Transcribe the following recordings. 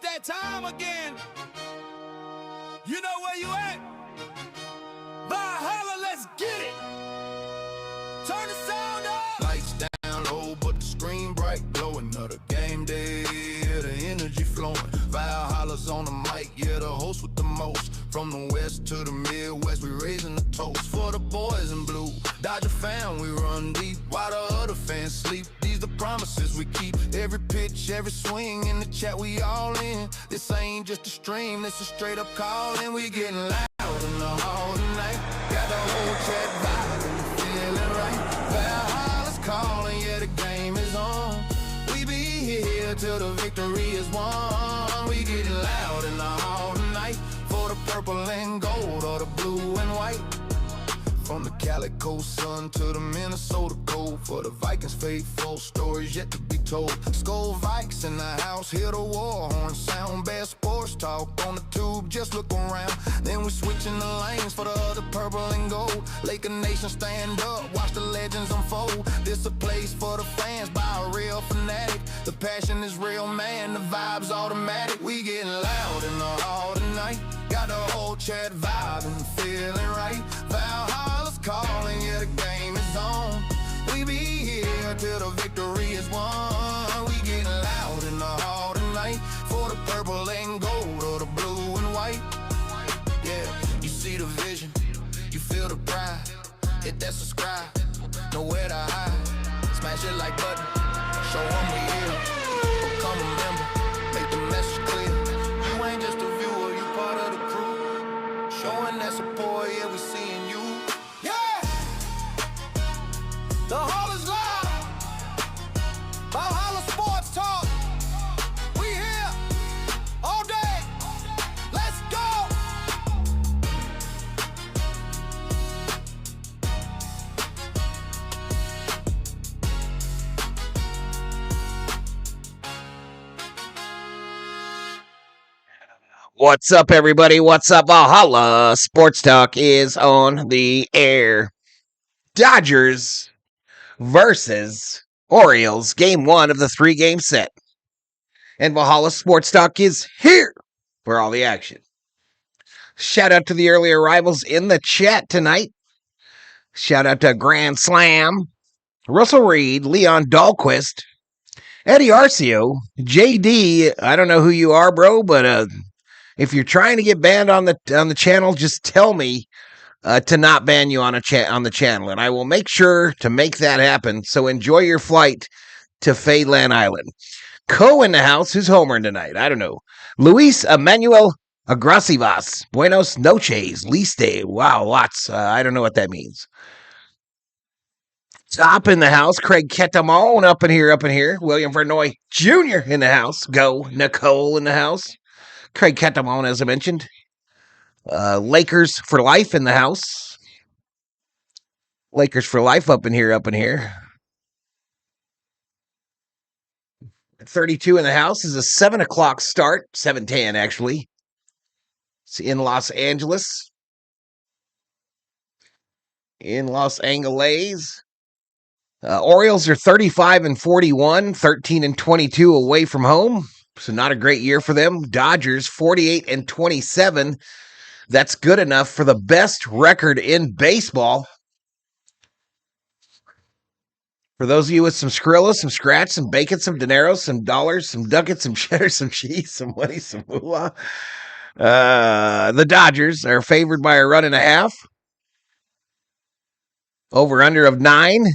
that time again. You know where you at? Valhalla, let's get it. Turn the sound up. Lights down low, but the screen bright, glowing. Another game day, yeah, the energy flowing. Valhalla's on the mic, yeah, the host with the most. From the west to the Midwest, we raising the toast for the boys in blue. Dodger fan, we run deep while the other fans sleep. These the promises we keep. Every pitch, every swing in the chat, we all in. This ain't just a stream, this a straight up call, and we getting loud in the hall tonight. Got the whole chat vibing, feeling right. Valhalla's calling, yeah, the game is on. We be here till the victory is won. We getting loud in the hall tonight. For the purple and gold or the blue and white. From the Calico sun to the Minnesota cold. For the Vikings faithful, stories yet to be told. Skull Vikes in the house, hear the war horn sound. Best sports talk on the tube, just look around. Then we switching the lanes for the other purple and gold. Laker Nation stand up, watch the legends unfold. This a place for the fans by a real fanatic. The passion is real, man, the vibe's automatic. We getting loud in the hall tonight. Got the whole chat vibing, feeling right. Valhalla's calling, yeah, the game is on. We be here till the victory is won. We getting loud in the hall tonight. For the purple and gold or the blue and white. Yeah, you see the vision, you feel the pride. Hit that subscribe, nowhere to hide. Smash it like button, show them we here. Become a member, make the message clear. You ain't just a viewer, you part of the crew. Showing that support, yeah, we seeing you. Yeah! The hall is live. Valhalla Sports Talk. We here all day. Let's go! What's up, everybody? What's up? Valhalla Sports Talk is on the air. Dodgers versus Orioles, game one of the 3-game set. And Valhalla Sports Talk is here for all the action. Shout out to the early arrivals in the chat tonight. Shout out to Grand Slam, Russell Reed, Leon Dahlquist, Eddie Arcio, JD. I don't know who you are, bro, but if you're trying to get banned on the channel, just tell me to not ban you on the channel, and I will make sure to make that happen. So enjoy your flight to Fadeland Island. Co in the house, who's homering tonight? I don't know. Luis Emmanuel Agrasivas. Buenos noches. Liste. Wow, lots. I don't know what that means. Top in the house. Craig Ketamone up in here. William Vernoy Jr. in the house. Go. Nicole in the house. Craig Ketamone, as I mentioned. Lakers for life in the house. Lakers for life up in here. 32 in the house is a 7 o'clock start. 7:10, actually. It's in Los Angeles. In Los Angeles. Orioles are 35-41, 13-22 away from home. So not a great year for them. Dodgers 48-27. That's good enough for the best record in baseball. For those of you with some Skrilla, some Scratch, some bacon, some dinero, some dollars, some ducats, some cheddar, some cheese, some money, some moolah. The Dodgers are favored by a 1.5. Over under of 9.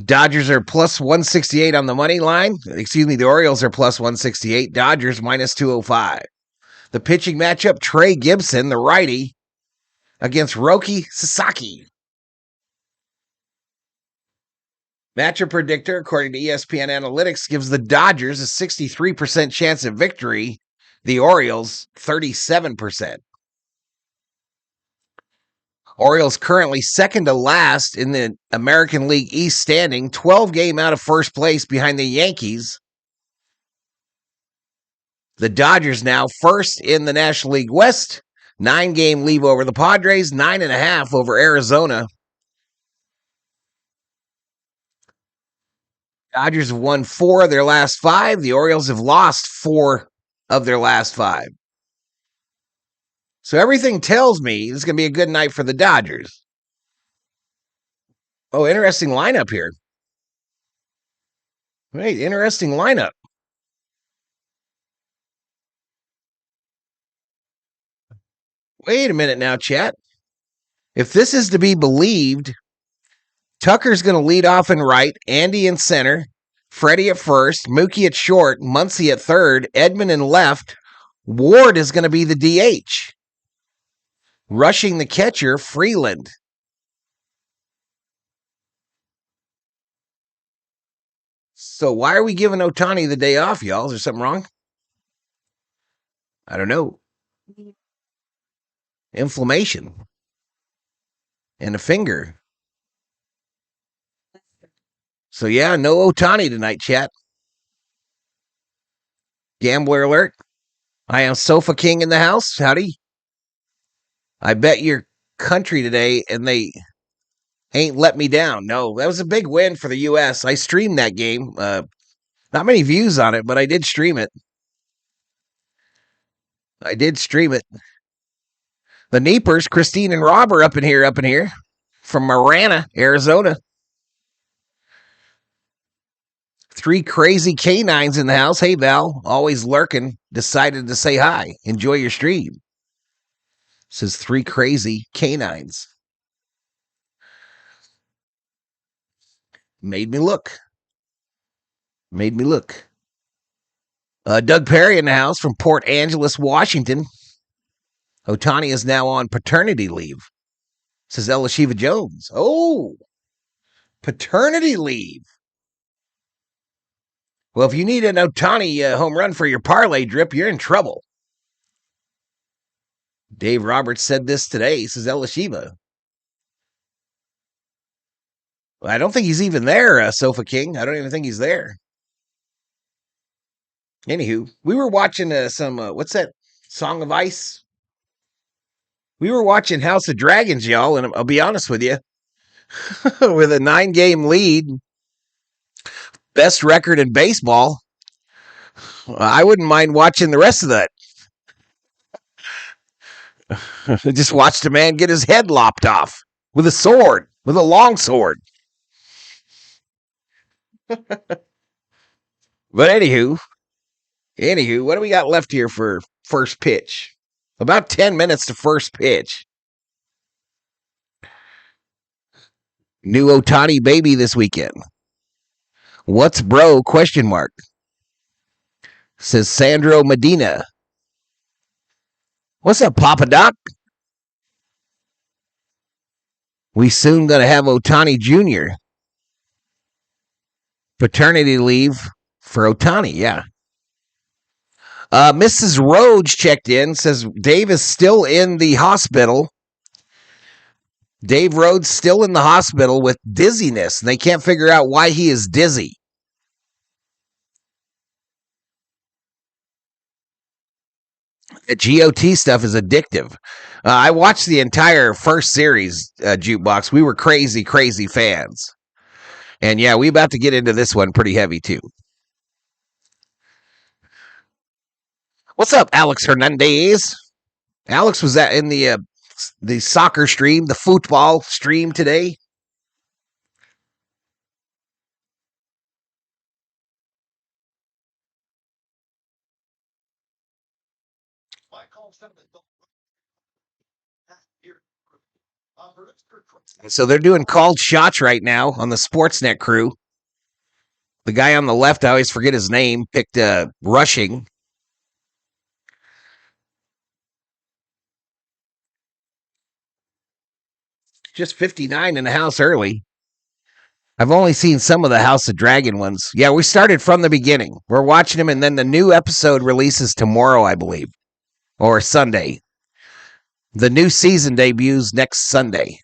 Dodgers are plus 168 on the money line. Excuse me, the Orioles are plus 168. Dodgers minus 205. The pitching matchup, Trey Gibson, the righty, against Roki Sasaki. Matchup predictor, according to ESPN Analytics, gives the Dodgers a 63% chance of victory. The Orioles, 37%. Orioles currently second to last in the American League East standing, 12 game out of first place behind the Yankees. The Dodgers now first in the National League West, 9-game lead over the Padres, 9.5 over Arizona. Dodgers have won 4 of their last 5. The Orioles have lost 4 of their last 5. So everything tells me this is going to be a good night for the Dodgers. Oh, interesting lineup here. Wait, interesting lineup. Wait a minute now, chat. If this is to be believed, Tucker's going to lead off in right, Andy in center, Freddie at first, Mookie at short, Muncy at third, Edman in left. Ward is going to be the DH. Rushing the catcher, Freeland. So why are we giving Ohtani the day off, y'all? Is there something wrong? I don't know. Inflammation. And a finger. So yeah, no Ohtani tonight, chat. Gambler alert. I am Sofa King in the house. Howdy. I bet your country today and they ain't let me down. No, that was a big win for the U.S. I streamed that game. Not many views on it, but I did stream it. The Neepers, Christine and Rob are up in here. From Marana, Arizona. 3 crazy canines in the house. Hey, Val, always lurking. Decided to say hi. Enjoy your stream. Says 3 crazy canines. Made me look. Doug Perry in the house from Port Angeles, Washington. Ohtani is now on paternity leave, says Elishiva Jones. Oh, paternity leave. Well, if you need an Ohtani home run for your parlay drip, you're in trouble. Dave Roberts said this today, says Elishiva. Well, I don't think he's even there, Sofa King. I don't even think he's there. Anywho, we were watching some, what's that? Song of Ice? We were watching House of Dragons, y'all, and I'll be honest with you. With a 9-game lead, best record in baseball, I wouldn't mind watching the rest of that. Just watched a man get his head lopped off with a sword, with a long sword. But anywho, what do we got left here for first pitch? About 10 minutes to first pitch. New Ohtani baby this weekend. What's bro? Question mark. Says Sandro Medina. What's up, Papa Doc? We soon gonna have Ohtani Jr. Paternity leave for Ohtani, yeah. Mrs. Rhodes checked in, says Dave is still in the hospital. Dave Rhodes still in the hospital with dizziness, and they can't figure out why he is dizzy. The GOT stuff is addictive. I watched the entire first series, Jukebox. We were crazy fans. And yeah, we about to get into this one pretty heavy too. What's up, Alex Hernandez? Alex was in the soccer stream, the football stream today. So they're doing called shots right now on the Sportsnet crew. The guy on the left, I always forget his name, picked rushing. Just 59 in the house early. I've only seen some of the House of Dragon ones. Yeah, we started from the beginning. We're watching them, and then the new episode releases tomorrow, I believe, or Sunday. The new season debuts next Sunday.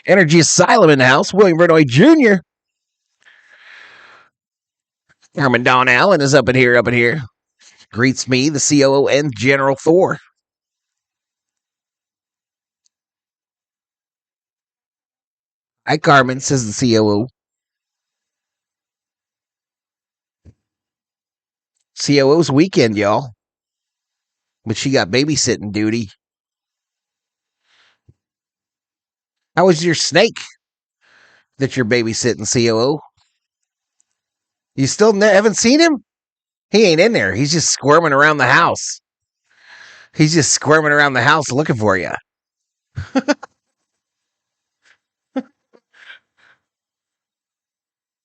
Energy Asylum in the house. William Bernoy Jr. Herman Don Allen is up in here. Greets me, the COO, and General Thor. Hi, Carmen, says the COO. COO's weekend, y'all. But she got babysitting duty. How was your snake that you're babysitting, COO? You still haven't seen him? He ain't in there. He's just squirming around the house. He's just squirming around the house looking for you.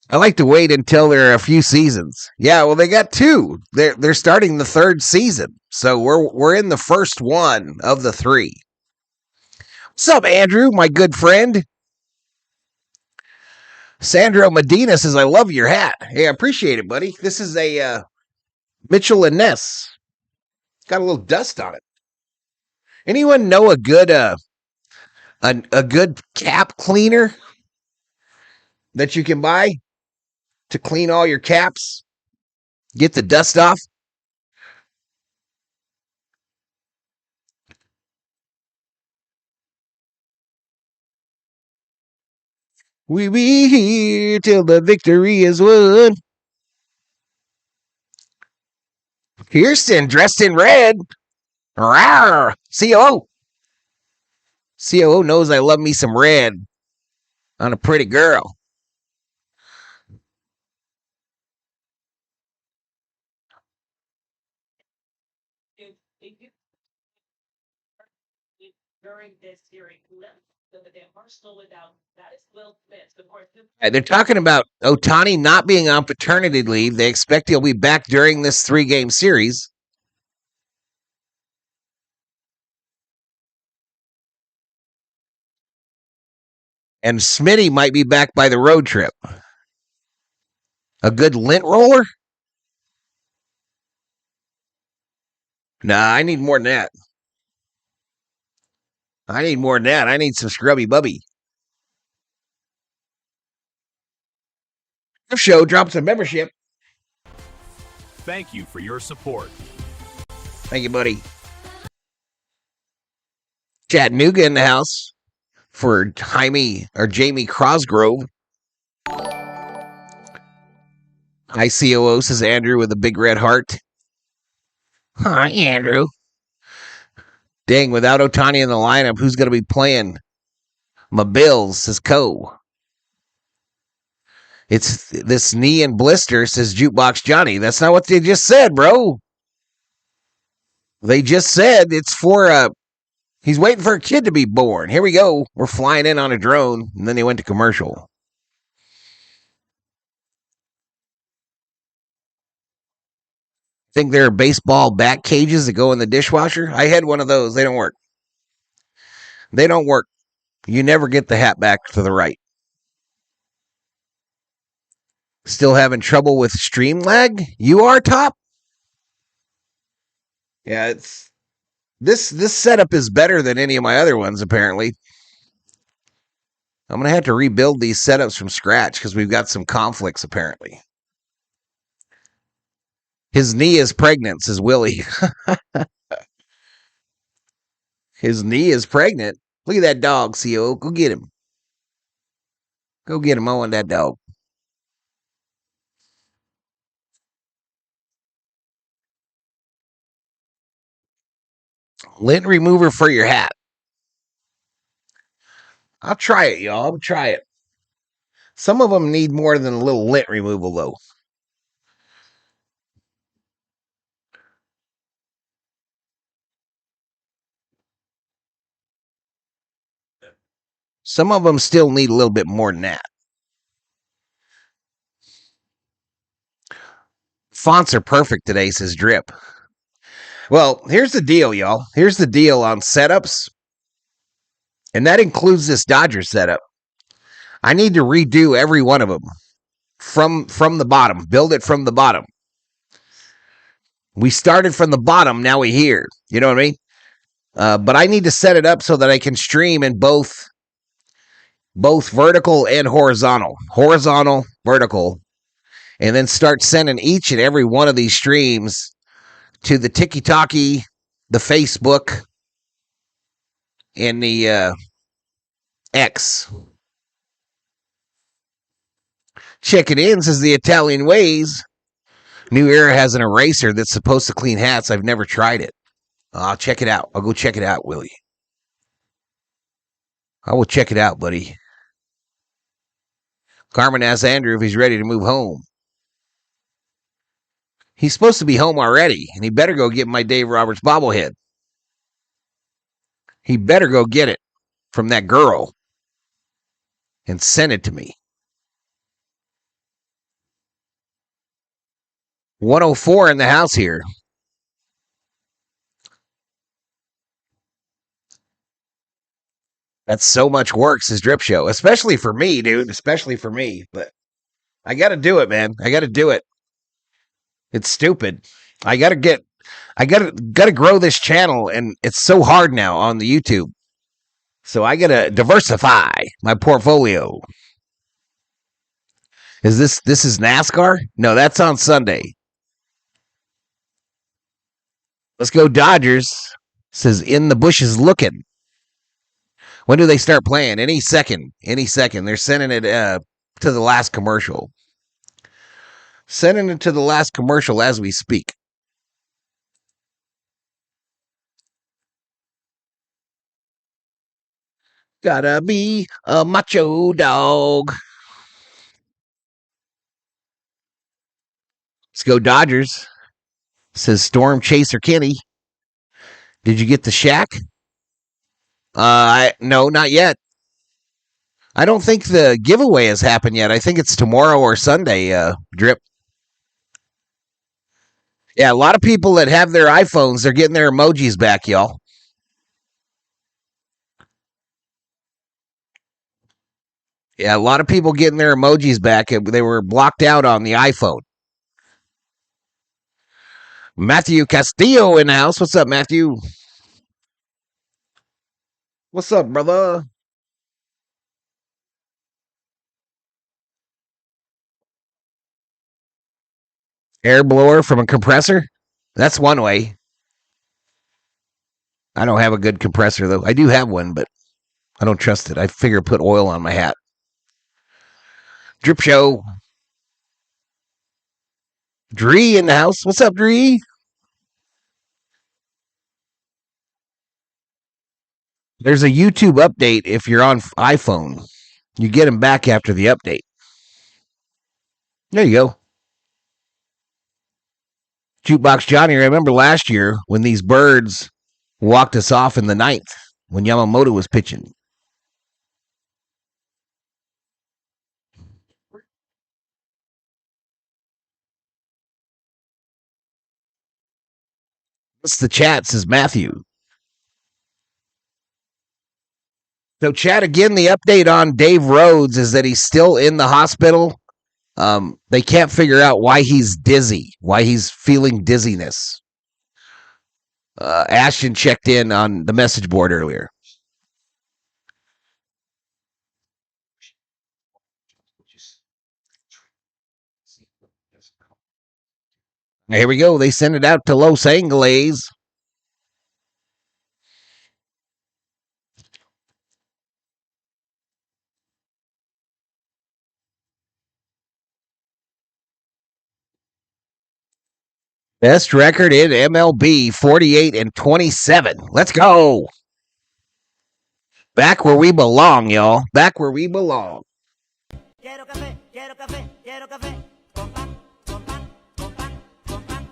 I like to wait until there are a few seasons. Yeah, well, they got two. They're starting the third season, so we're in the first one of the three. What's up, Andrew, my good friend? Sandro Medina says, "I love your hat." Hey, I appreciate it, buddy. This is a Mitchell and Ness. Got a little dust on it. Anyone know a good a good cap cleaner that you can buy to clean all your caps? Get the dust off? We be here till the victory is won. Kirsten dressed in red. Rawr. COO. COO knows I love me some red on a pretty girl. They're talking about Ohtani not being on paternity leave. They expect he'll be back during this 3-game series. And Smitty might be back by the road trip. A good lint roller? Nah, I need more than that. I need more than that. I need some scrubby bubby. Show drops a membership. Thank you for your support. Thank you, buddy. Chattanooga in the house for Jamie Crosgrove. Hi, COO, says Andrew with a big red heart. Hi, Andrew. Dang, without Ohtani in the lineup, who's going to be playing? My Bills, says Co. It's this knee and blister, says Jukebox Johnny. That's not what they just said, bro. They just said it's for he's waiting for a kid to be born. Here we go. We're flying in on a drone, and then they went to commercial. Think there are baseball bat cages that go in the dishwasher? I had one of those. They don't work. They don't work. You never get the hat back to the right. Still having trouble with stream lag? You are, Top? Yeah, it's this setup is better than any of my other ones, apparently. I'm going to have to rebuild these setups from scratch because we've got some conflicts, apparently. His knee is pregnant, says Willie. His knee is pregnant. Look at that dog, CO. Go get him. Go get him. I want that dog. Lint remover for your hat. I'll try it, y'all. I'll try it. Some of them need more than a little lint removal, though. Some of them still need a little bit more than that. Fonts are perfect today, says Drip. Well, here's the deal, y'all. Here's the deal on setups. And that includes this Dodger setup. I need to redo every one of them from the bottom. Build it from the bottom. We started from the bottom. Now we're here. You know what I mean? But I need to set it up so that I can stream in both vertical and horizontal. Horizontal, vertical. And then start sending each and every one of these streams to the TikTok, the Facebook, and the X. Check it in, says the Italian Ways. New Era has an eraser that's supposed to clean hats. I've never tried it. I'll check it out. I'll go check it out, Willie. I will check it out, buddy. Carmen asks Andrew if he's ready to move home. He's supposed to be home already, and he better go get my Dave Roberts bobblehead. He better go get it from that girl and send it to me. 104 in the house here. That's so much work, says Drip Show. Especially for me, dude. Especially for me. But I got to do it, man. I got to do it. It's stupid. I got to grow this channel, and it's so hard now on the YouTube. So I got to diversify my portfolio. Is this is NASCAR? No, that's on Sunday. Let's go Dodgers. Says in the bushes looking. When do they start playing? Any second. Any second. They're sending it to the last commercial. Sending it to the last commercial as we speak. Gotta be a macho dog. Let's go Dodgers. Says Storm Chaser Kenny. Did you get the shack? No, not yet. I don't think the giveaway has happened yet. I think it's tomorrow or Sunday, Drip. Yeah, a lot of people that have their iPhones, they're getting their emojis back, y'all. Yeah, a lot of people getting their emojis back. They were blocked out on the iPhone. Matthew Castillo in the house. What's up, Matthew? What's up, brother? Air blower from a compressor? That's one way. I don't have a good compressor, though. I do have one, but I don't trust it. I figure put oil on my hat. Drip Show. Dree in the house. What's up, Dree? There's a YouTube update if you're on iPhone. You get them back after the update. There you go. Jukebox Johnny, remember last year when these birds walked us off in the ninth when Yamamoto was pitching? What's the chat, says Matthew. So, chat, again, the update on Dave Rhodes is that he's still in the hospital. They can't figure out why he's dizzy, why he's feeling dizziness. Ashton checked in on the message board earlier. Here we go. They send it out to Los Angeles. Best record in MLB, 48-27. Let's go. Back where we belong, y'all. Back where we belong. Quiero café, quiero café, quiero café. Con pan, con pan, con pan, con pan.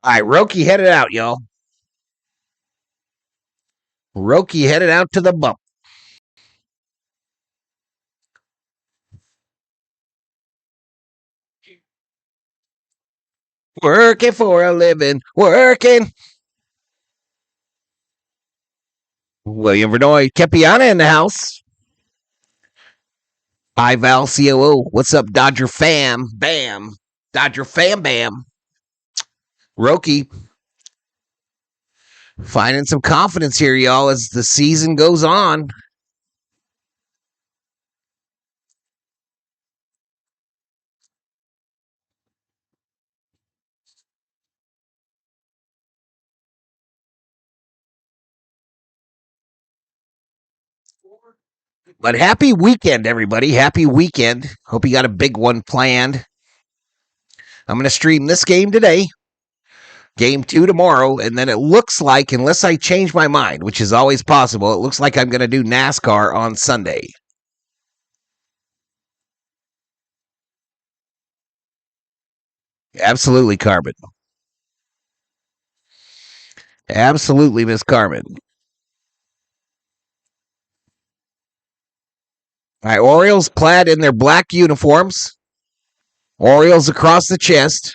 All right, Roki headed out, y'all. Roki headed out to the bump. Working for a living, working. William Vernoy, Kepiana in the house. Val COO. What's up, Dodger fam? Bam. Dodger fam bam. Roki. Finding some confidence here, y'all, as the season goes on. But happy weekend, everybody. Happy weekend. Hope you got a big one planned. I'm going to stream this game today, game 2 tomorrow, and then it looks like, unless I change my mind, which is always possible, it looks like I'm going to do NASCAR on Sunday. Absolutely, Carmen. Absolutely, Miss Carmen. All right, Orioles clad in their black uniforms. Orioles across the chest.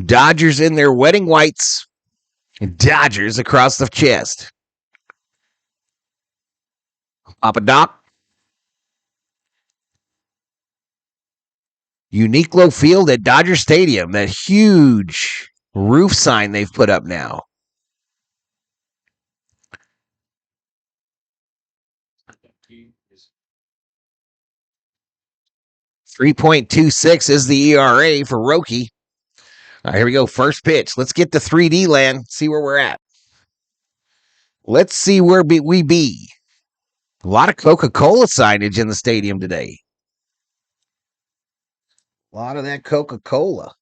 Dodgers in their wedding whites. Dodgers across the chest. Papa Doc. Uniqlo Field at Dodger Stadium. That huge roof sign they've put up now. .26 is the ERA for Roki. All right, here we go. First pitch. Let's get to 3D land. See where we're at. Let's see where we be. A lot of Coca-Cola signage in the stadium today. A lot of that Coca-Cola.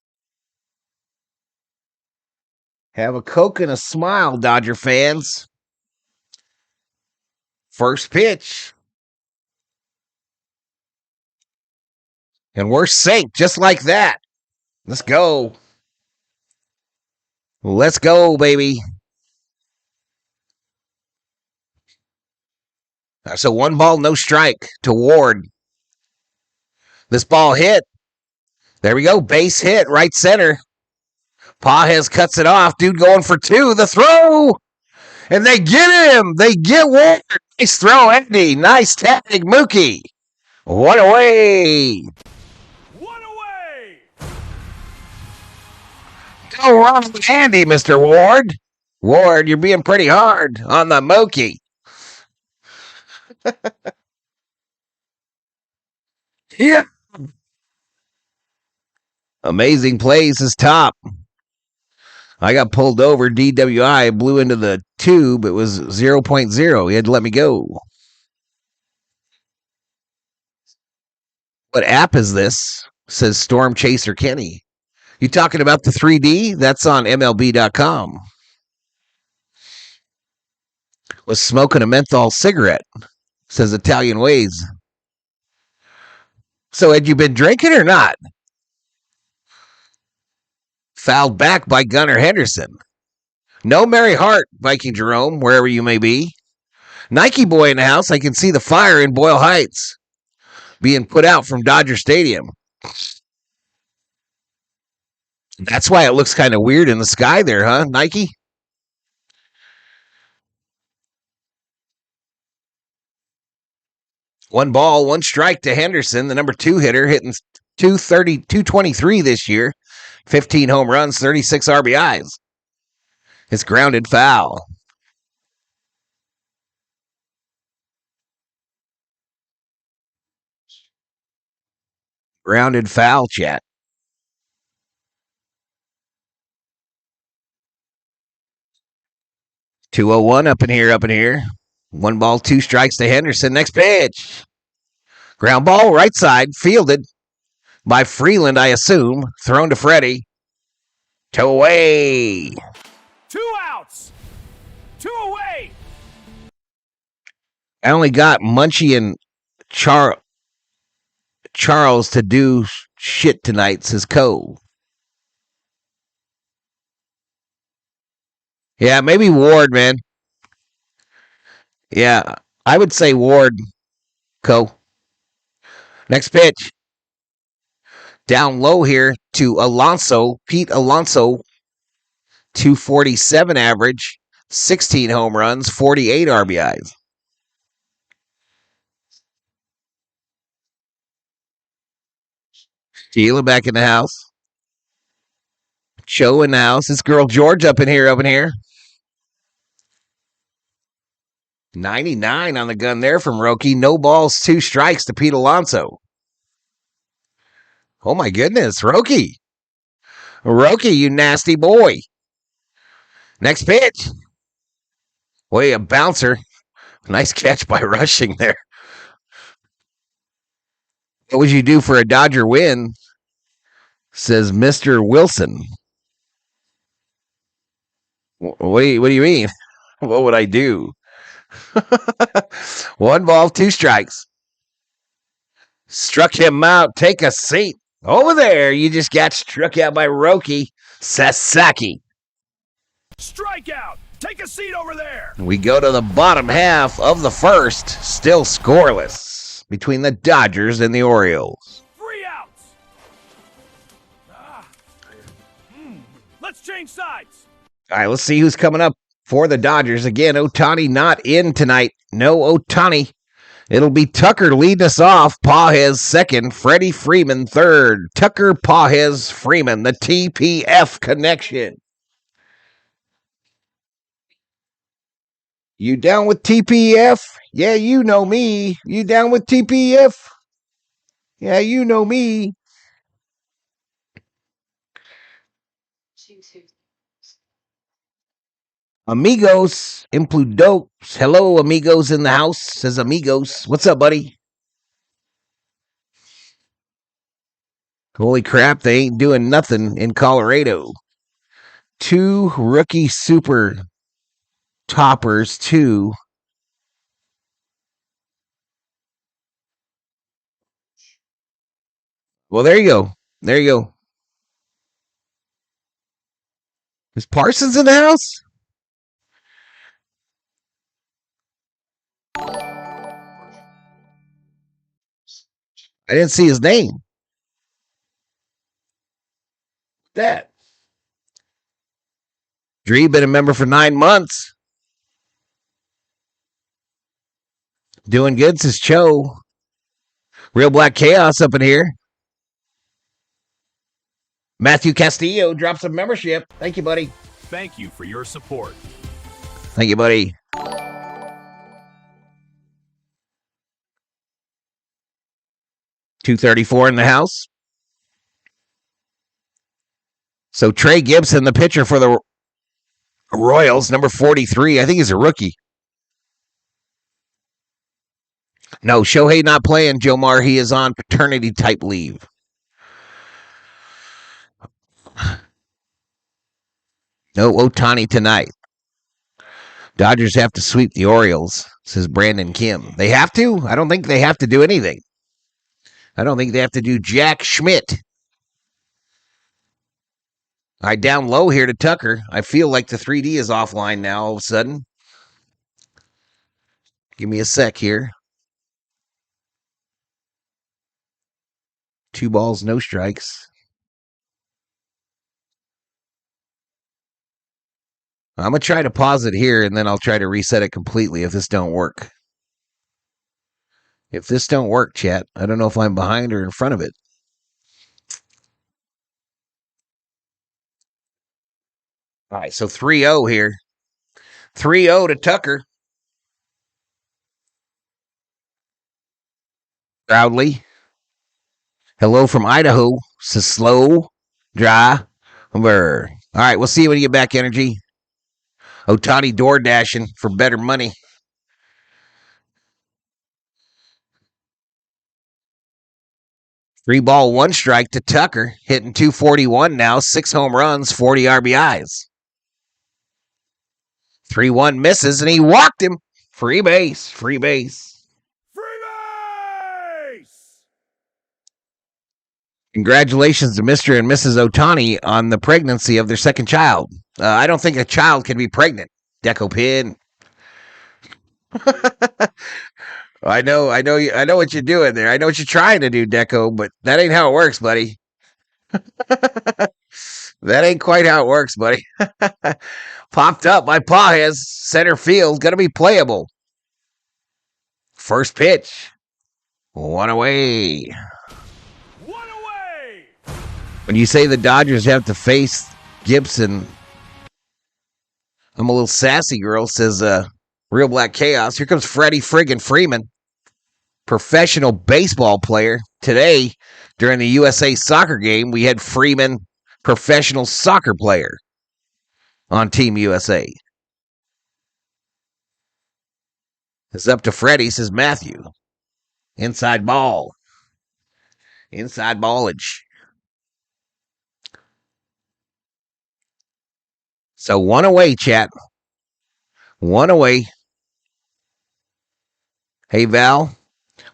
Have a Coke and a smile, Dodger fans. First pitch. And we're synced just like that. Let's go. Let's go, baby. So 1 ball, no strike to Ward. This ball hit. There we go. Base hit, right center. Pajes cuts it off. Dude going for 2. The throw. And they get him. They get Ward. Nice throw, Andy. Nice tag, Mookie. 1 away. 1 away. Go wrong with Andy, Mr. Ward. Ward, you're being pretty hard on the Mookie. Yeah. Amazing plays is top. I got pulled over. DWI blew into the tube. It was 0.0. He had to let me go. What app is this? Says Storm Chaser Kenny. You talking about the 3D? That's on MLB.com. Was smoking a menthol cigarette. Says Italian Ways. So had you been drinking or not? Fouled back by Gunnar Henderson. No Mary Hart, Viking Jerome, wherever you may be. Nike boy in the house. I can see the fire in Boyle Heights being put out from Dodger Stadium. That's why it looks kind of weird in the sky there, huh, Nike? One ball, one strike to Henderson, the number 2 hitter, hitting 223 this year. 15 home runs, 36 RBIs. It's grounded foul. Grounded foul, chat. .201 up in here. 1 ball, 2 strikes to Henderson. Next pitch. Ground ball, right side, fielded by Freeland, I assume. Thrown to Freddie. 2 away. 2 outs. 2 away. I only got Munchie and Charles to do shit tonight, says Cole. Yeah, maybe Ward, man. Yeah, I would say Ward, Co. Next pitch. Down low here to Alonso. Pete Alonso, 247 average, 16 home runs, 48 RBIs. Sheila back in the house. Cho in the house. This girl George up in here. 99 on the gun there from Roki. No balls, 2 strikes to Pete Alonso. Oh my goodness, Roki. Roki, you nasty boy. Next pitch. Boy, a bouncer. Nice catch by Rushing there. What would you do for a Dodger win? Says Mr. Wilson. What do you mean? What would I do? 1 ball, 2 strikes. Struck him out. Take a seat. Over there, you just got struck out by Roki Sasaki. Strikeout. Take a seat over there. We go to the bottom half of the first, still scoreless between the Dodgers and the Orioles. 3 outs. Let's change sides. All right, let's see who's coming up for the Dodgers. Again, Ohtani not in tonight. No Ohtani. It'll be Tucker leading us off. Pages second. Freddie Freeman third. Tucker, Pages, Freeman. The TPF connection. You down with TPF? Yeah, you know me. You down with TPF? Yeah, you know me. Amigos, Impludox. Hello, amigos in the house, says Amigos. What's up, buddy? Holy crap, they ain't doing nothing in Colorado. 2 rookie super toppers, 2. Well, there you go. There you go. Is Parsons in the house? I didn't see his name. That. Dree been a member for 9 months. Doing good, says Cho. Real Black Chaos up in here. Matthew Castillo drops a membership. Thank you, buddy. Thank you for your support. Thank you, buddy. $234 in the house. So Trey Gibson, the pitcher for the Royals, number 43. I think he's a rookie. No, Shohei not playing, Jomar. He is on paternity type leave. No Ohtani tonight. Dodgers have to sweep the Orioles, says Brandon Kim. They have to? I don't think they have to do anything. I don't think they have to do Jack Schmidt. All right, down low here to Tucker. I feel like the 3D is offline now all of a sudden. Give me a sec here. 2 balls, no strikes. I'm going to try to pause it here, and then I'll try to reset it completely if this don't work. If this don't work, chat, I don't know if I'm behind or in front of it. All right, so 3-0 here. 3-0 to Tucker. Proudly. Hello from Idaho. Says slow, dry, burr. All right, we'll see you when you get back, Energy. Ohtani door dashing for better money. Three ball, 1 strike to Tucker, hitting .241 now, 6 home runs, 40 RBIs. 3-1 misses, and he walked him. Free base, free base. Free base! Congratulations to Mr. and Mrs. Ohtani on the pregnancy of their second child. I don't think a child can be pregnant. Deco Pin. I know what you're doing there. I know what you're trying to do, Deco, but that ain't how it works, buddy. That ain't quite how it works, buddy. Popped up by Pages. Center field. Going to be playable. First pitch. 1 away. 1 away! When you say the Dodgers have to face Gibson, I'm a little sassy girl, says Real Black Chaos. Here comes Freddie friggin' Freeman, professional baseball player. Today, during the USA soccer game, we had Freeman, professional soccer player, on Team USA. It's up to Freddie, says Matthew. Inside ball. Inside ballage. So 1 away, chat. 1 away. Hey, Val,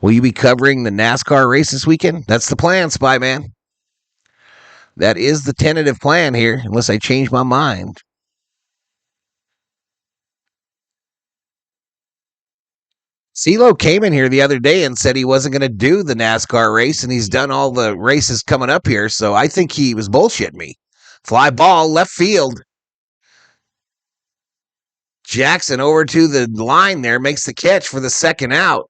will you be covering the NASCAR race this weekend? That's the plan, Spy Man. That is the tentative plan here, unless I change my mind. CeeLo came in here the other day and said he wasn't going to do the NASCAR race, and he's done all the races coming up here, so I think he was bullshitting me. Fly ball, left field. Jackson over to the line there, makes the catch for the second out.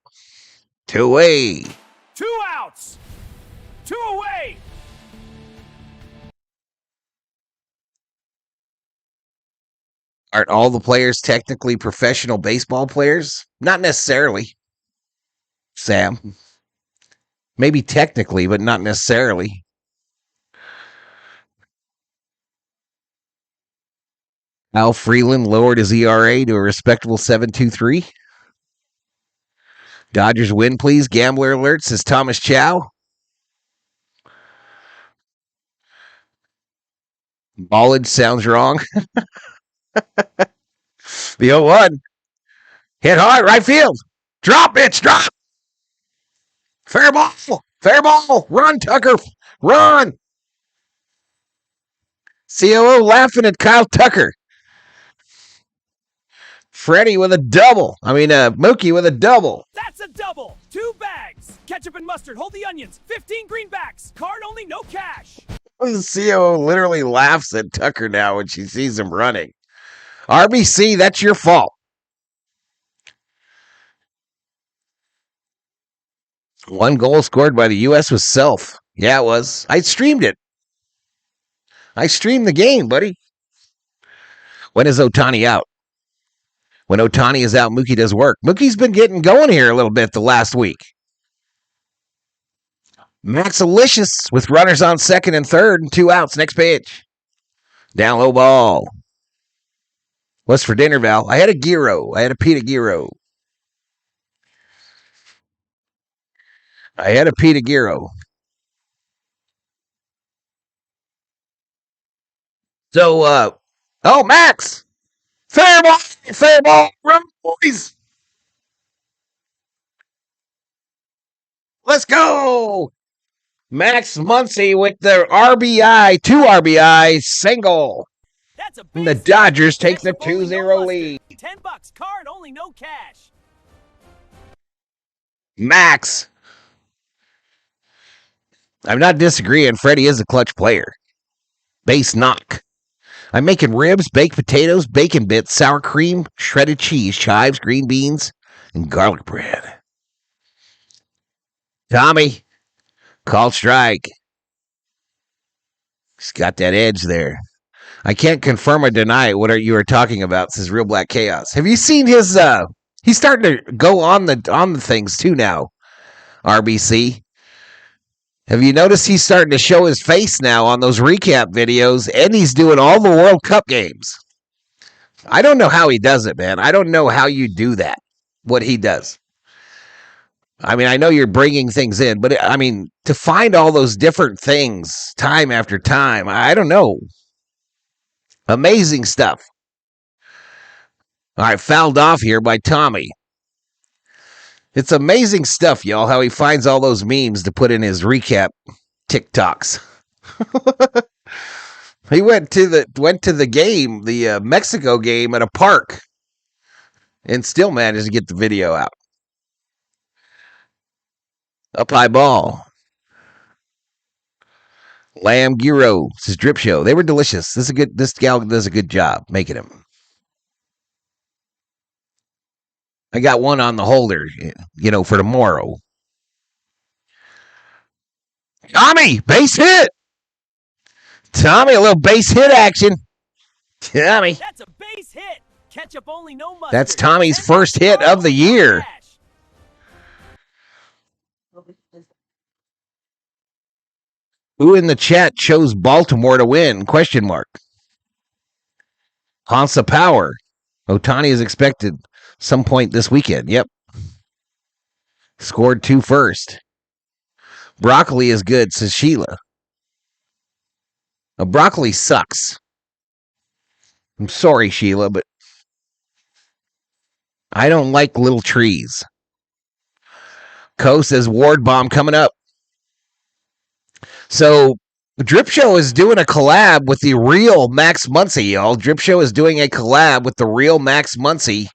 2 away. 2 outs. 2 away. Aren't all the players technically professional baseball players? Not necessarily, Sam. Maybe technically, but not necessarily. Al Freeland lowered his ERA to a respectable 7.23. Dodgers win, please. Gambler alert, says Thomas Chow. Ballage sounds wrong. The 0-1. Hit hard, right field. Drop, bitch, drop. Fair ball. Fair ball. Run, Tucker. Run. COO laughing at Kyle Tucker. Freddie with a double. Mookie with a double. That's a double. 2 bags. Ketchup and mustard. Hold the onions. 15 greenbacks. Card only, no cash. The COO literally laughs at Tucker now when she sees him running. RBC, that's your fault. 1 goal scored by the U.S. was Self. Yeah, it was. I streamed it. I streamed the game, buddy. When is Ohtani out? When Ohtani is out, Mookie does work. Mookie's been getting going here a little bit the last week. Max Alicious with runners on second and third and 2 outs. Next pitch. Down low ball. What's for dinner, Val? I had a gyro. I had a pita gyro. So, Max! Fair ball! Run, boys! Let's go! Max Muncy with the RBI, 2 RBI single. That's a And the Dodgers take the 2-0 lead. $10. Card only, no cash. Max. I'm not disagreeing. Freddie is a clutch player. Base knock. I'm making ribs, baked potatoes, bacon bits, sour cream, shredded cheese, chives, green beans, and garlic bread. Tommy, call strike. He's got that edge there. I can't confirm or deny what you are talking about, says Real Black Chaos. Have you seen his he's starting to go on the things too now, RBC. Have you noticed he's starting to show his face now on those recap videos, and he's doing all the World Cup games? I don't know how he does it, man. I don't know how you do that, what he does. I mean, I know you're bringing things in, but I mean, to find all those different things time after time, I don't know. Amazing stuff. All right, fouled off here by Tommy. It's amazing stuff, y'all, how he finds all those memes to put in his recap TikToks. He went to the game, the Mexico game at a park, and still managed to get the video out. Up high ball. Lamb gyro. This is Drip Show. They were delicious. This gal does a good job making them. I got one on the holder, for tomorrow. Tommy, base hit. Tommy, a little base hit action. Tommy. That's a base hit. Ketchup only, no mustard. That's Tommy's first hit of the year. Who in the chat chose Baltimore to win? ? Hansa Power. Ohtani is expected some point this weekend. Yep. Scored 2 first. Broccoli is good, says Sheila. Broccoli sucks. I'm sorry, Sheila, but I don't like little trees. Co says Ward Bomb coming up. So Drip Show is doing a collab with the real Max Muncy, y'all. Drip Show is doing a collab with the real Max Muncy.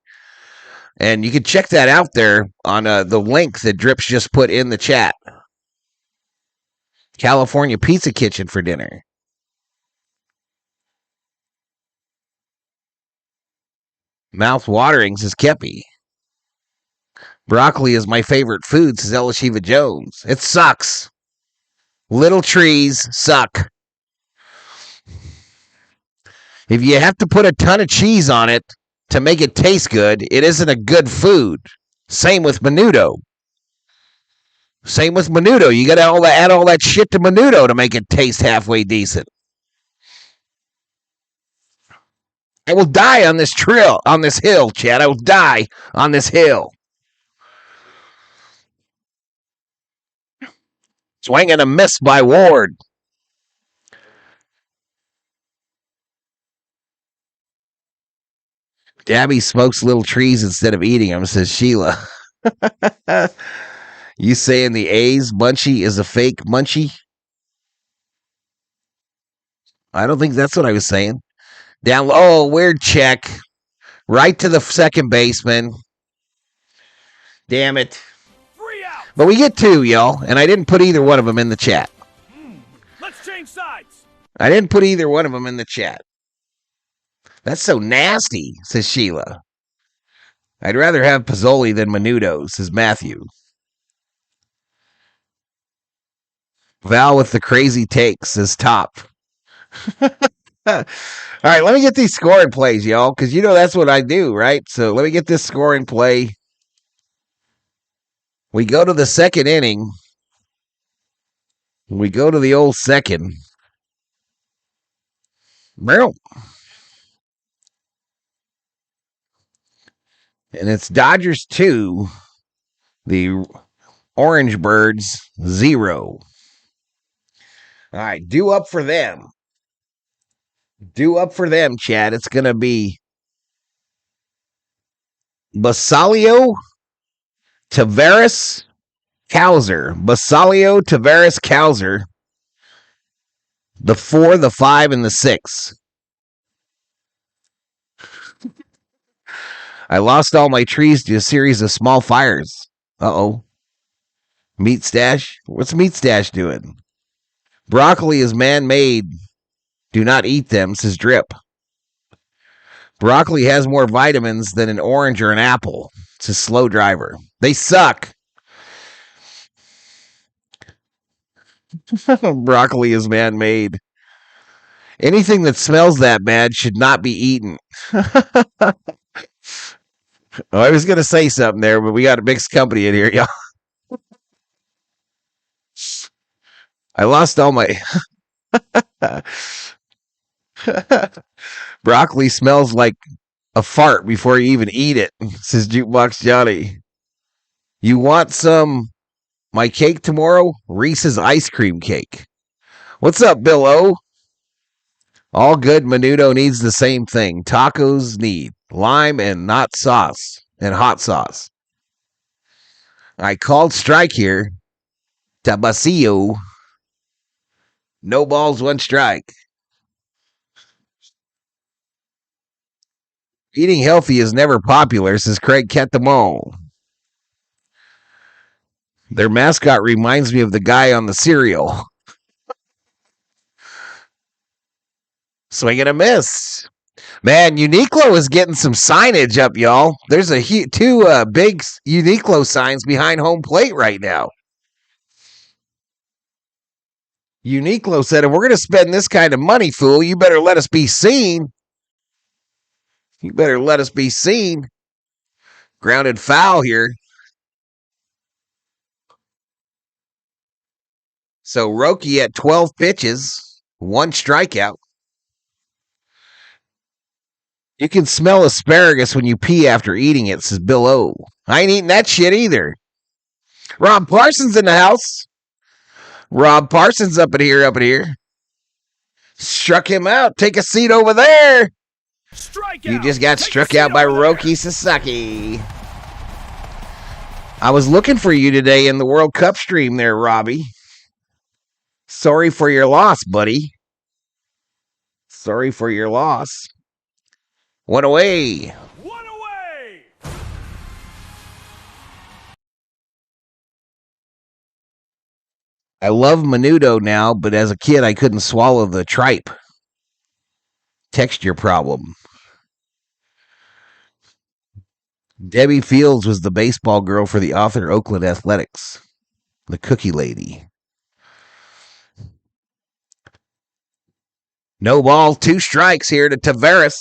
And you can check that out there on the link that Drips just put in the chat. California Pizza Kitchen for dinner. Mouth watering, says Kepi. Broccoli is my favorite food, says Elishiva Jones. It sucks. Little trees suck. If you have to put a ton of cheese on it to make it taste good, it isn't a good food. Same with menudo. You got to add all that shit to menudo to make it taste halfway decent. I will die on this hill, Chad. I will die on this hill. Swing and a miss by Ward. Dabby smokes little trees instead of eating them, says Sheila. You saying the A's munchie is a fake munchie? I don't think that's what I was saying. Down low, oh, weird check. Right to the second baseman. Damn it. 3 out. But we get 2, y'all, and I didn't put either one of them in the chat. Let's change sides. I didn't put either one of them in the chat. That's so nasty, says Sheila. I'd rather have Pizzoli than Menudo, says Matthew. Val with the crazy takes, says Top. All right, let me get these scoring plays, y'all, because you know that's what I do, right? So let me get this scoring play. We go to the second inning. We go to the old second. And it's Dodgers 2, the Orange Birds 0. All right, due up for them. Chad. It's going to be Basalio, Taveras, Cowser. The 4, the 5, and the 6. I lost all my trees to a series of small fires. Uh-oh. Meat Stash? What's Meat Stash doing? Broccoli is man-made. Do not eat them, says Drip. Broccoli has more vitamins than an orange or an apple, says Slow Driver. They suck. Broccoli is man-made. Anything that smells that bad should not be eaten. I was going to say something there, but we got a mixed company in here, y'all. I lost all my... Broccoli smells like a fart before you even eat it, says Jukebox Johnny. You want some my cake tomorrow? Reese's ice cream cake. What's up, Bill O? All good menudo needs the same thing. Tacos need lime and not sauce and hot sauce. I called strike here. Tabasillo. No balls, one strike. Eating healthy is never popular, says Craig Ketamone. Their mascot reminds me of the guy on the cereal. Swing and a miss. Man, Uniqlo is getting some signage up, y'all. There's two big Uniqlo signs behind home plate right now. Uniqlo said, if we're going to spend this kind of money, fool, you better let us be seen. Grounded foul here. So Roki at 12 pitches, 1 strikeout. You can smell asparagus when you pee after eating it, says Bill O. I ain't eating that shit either. Rob Parsons in the house. Rob Parsons up in here. Struck him out. Take a seat over there. Strikeout. You just got Take a struck seat out by over there. Roki Sasaki. I was looking for you today in the World Cup stream there, Robbie. Sorry for your loss, buddy. Sorry for your loss. One away. One away. I love Menudo now, but as a kid, I couldn't swallow the tripe. Texture problem. Debbie Fields was the baseball girl for the Arthur Oakland Athletics. The cookie lady. No ball, 2 strikes here to Taveras.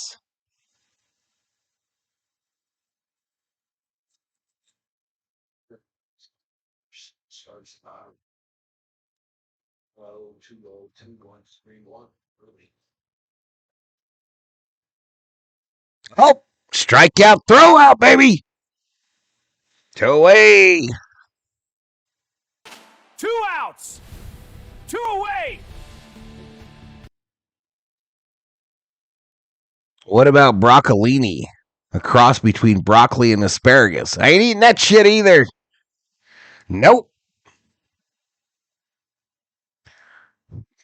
Oh, strikeout, throwout, baby. 2 away. 2 outs. 2 away. What about broccolini? A cross between broccoli and asparagus. I ain't eating that shit either. Nope.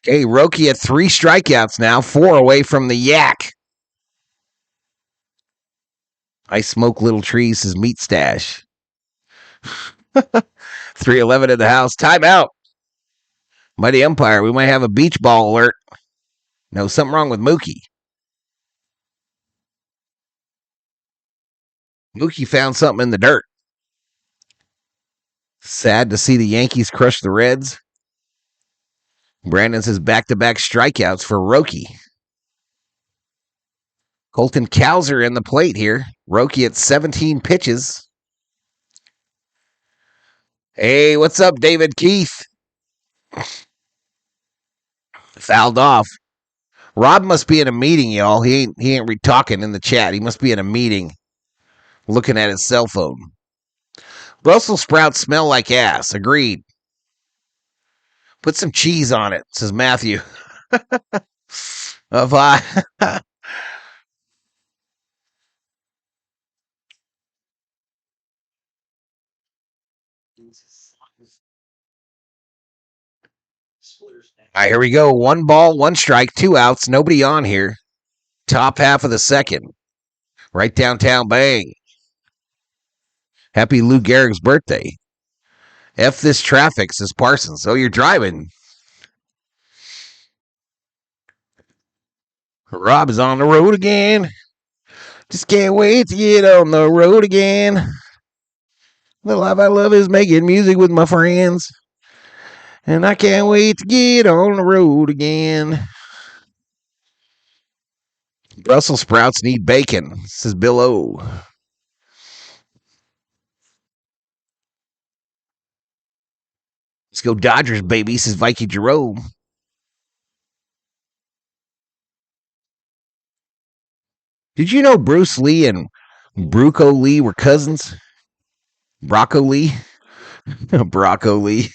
Okay, Roki at 3 strikeouts now, 4 away from the yak. I smoke little trees, his meat stash. 3:11 in the house. Timeout. Mighty umpire, we might have a beach ball alert. No, something wrong with Mookie. Mookie found something in the dirt. Sad to see the Yankees crush the Reds. Brandon says back-to-back strikeouts for Roki. Colton Cowser in the plate here. Roki at 17 pitches. Hey, what's up, David Keith? Fouled off. Rob must be in a meeting, y'all. He ain't talking in the chat. He must be in a meeting, looking at his cell phone. Brussels sprouts smell like ass. Agreed. Put some cheese on it, says Matthew. If I All right, here we go. 1 ball, 1 strike, 2 outs. Nobody on here. Top half of the second. Right downtown, bang. Happy Lou Gehrig's birthday. F this traffic, says Parsons. Oh, you're driving. Rob is on the road again. Just can't wait to get on the road again. The life I love is making music with my friends. And I can't wait to get on the road again. Brussels sprouts need bacon, says Bill O. Let's go Dodgers, baby, says Viking Jerome. Did you know Bruce Lee and Bruco Lee were cousins? Broccoli? Broccoli.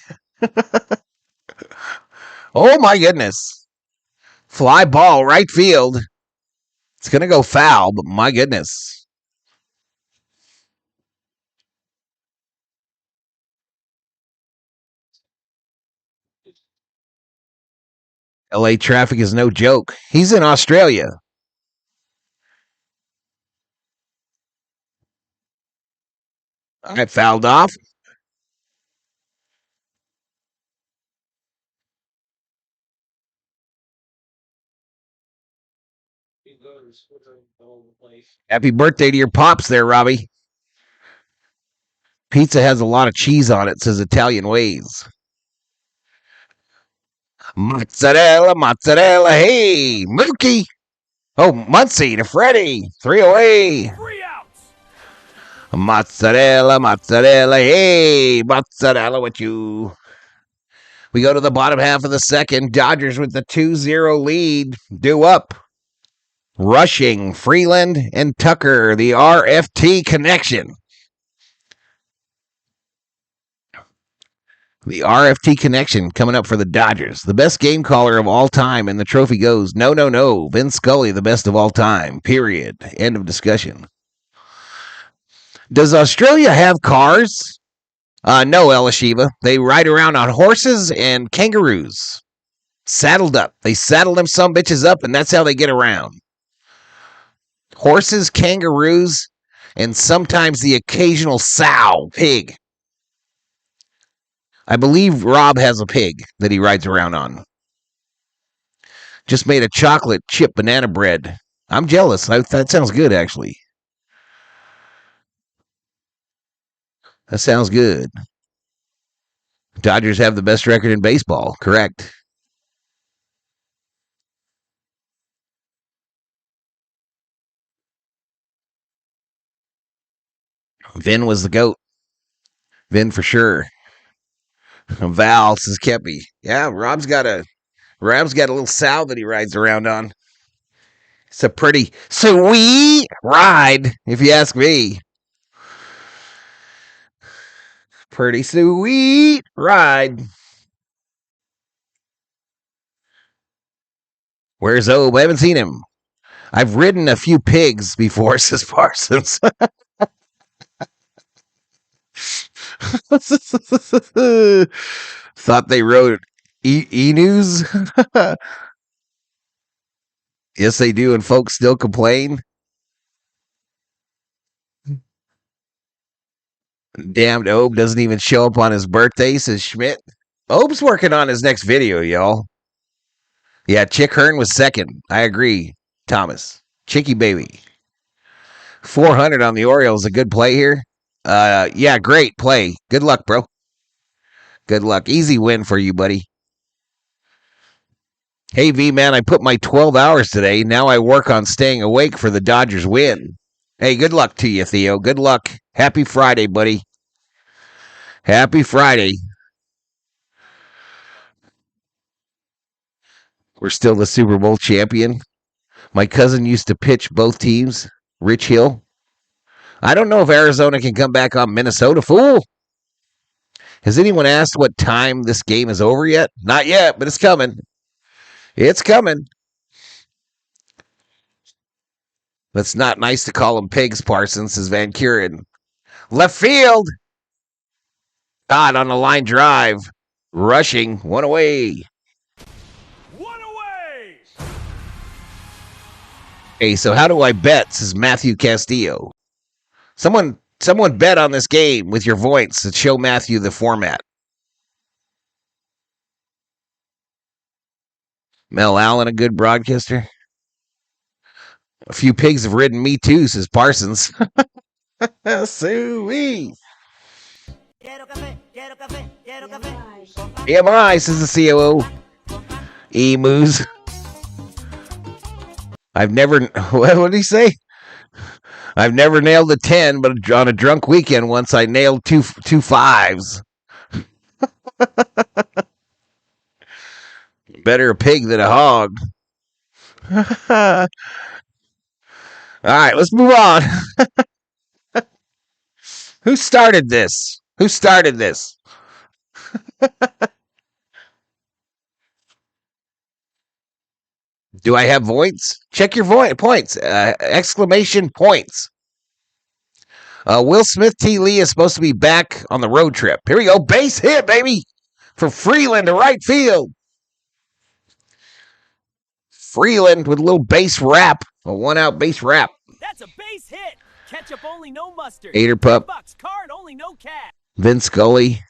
Oh, my goodness. Fly ball, right field. It's going to go foul, but my goodness. LA traffic is no joke. He's in Australia. All right, fouled off. Happy birthday to your pops there, Robbie. Pizza has a lot of cheese on it, says Italian Ways. Mozzarella, mozzarella, hey, Mookie. Oh, Muncie to Freddie. 3 away. 3 outs. Mozzarella, mozzarella, hey, mozzarella with you. We go to the bottom half of the second. Dodgers with the 2-0 lead. Due up. Rushing, Freeland and Tucker, the RFT connection. The RFT connection coming up for the Dodgers. The best game caller of all time, and the trophy goes, no. Vin Scully, the best of all time. Period. End of discussion. Does Australia have cars? No, Elishiva. They ride around on horses and kangaroos. Saddled up. They saddle them some bitches up, and that's how they get around. Horses, kangaroos, and sometimes the occasional sow, pig. I believe Rob has a pig that he rides around on. Just made a chocolate chip banana bread. I'm jealous. That sounds good, actually. That sounds good. Dodgers have the best record in baseball. Correct. Vin was the GOAT. Vin for sure. Val says Kepi. Yeah, Rob's got a little sow that he rides around on. It's a pretty sweet ride, if you ask me. Pretty sweet ride. Where's Obe? I haven't seen him. I've ridden a few pigs before, says Parsons. Thought they wrote E-News? Yes, they do, and folks still complain. Damned Obe doesn't even show up on his birthday, says Schmidt. Obe's working on his next video, y'all. Yeah, Chick Hearn was second. I agree, Thomas. Chicky baby. 400 on the Orioles. A good play here. Yeah, great play. Good luck, bro. Good luck. Easy win for you, buddy. Hey, V, man, I put my 12 hours today. Now I work on staying awake for the Dodgers win. Hey, good luck to you, Theo. Good luck. Happy Friday, buddy. Happy Friday. We're still the Super Bowl champion. My cousin used to pitch both teams. Rich Hill. I don't know if Arizona can come back on Minnesota, fool. Has anyone asked what time this game is over yet? Not yet, but it's coming. It's coming. That's not nice to call them pigs, Parsons, says Van Kuren. Left field. God, on the line drive. Rushing. One away. One away. Hey, so how do I bet, says Matthew Castillo. Someone bet on this game with your voice and show Matthew the format. Mel Allen, a good broadcaster. A few pigs have ridden me too, says Parsons. Sue-wee. EMI, says the COO. Emus. I've never, what did he say? I've never nailed a 10, but on a drunk weekend once I nailed two fives. Better a pig than a hog. All right, let's move on. Who started this? Do I have points? Check your points. Exclamation points. Will Smith T. Lee is supposed to be back on the road trip. Here we go. Base hit, baby. For Freeland to right field. Freeland with a little base wrap. A one-out base wrap. That's a base hit. Ketchup only, no mustard. Hater pup. $10 card only, no cat. Vin Scully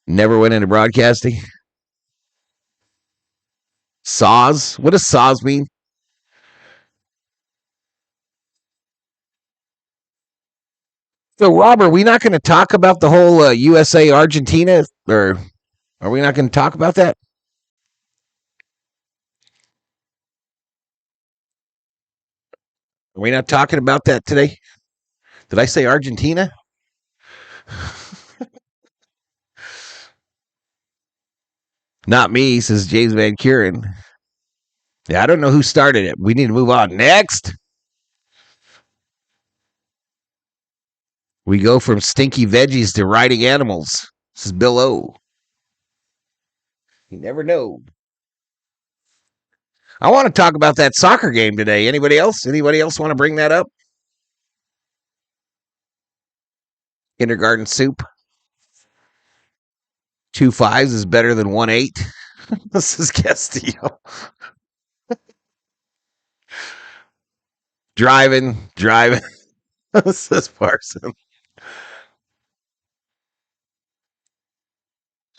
never went into broadcasting. Saws? What does saws mean? So, Rob, are we not going to talk about the whole USA Argentina? Or are we not going to talk about that? Are we not talking about that today? Did I say Argentina? Not me, says James Van Kuren. Yeah, I don't know who started it. We need to move on. Next. We go from stinky veggies to riding animals. This is Bill O. You never know. I want to talk about that soccer game today. Anybody else? Anybody else want to bring that up? Kindergarten soup. 2 5s is better than 1 8. This is Castillo. Driving. This is Parson.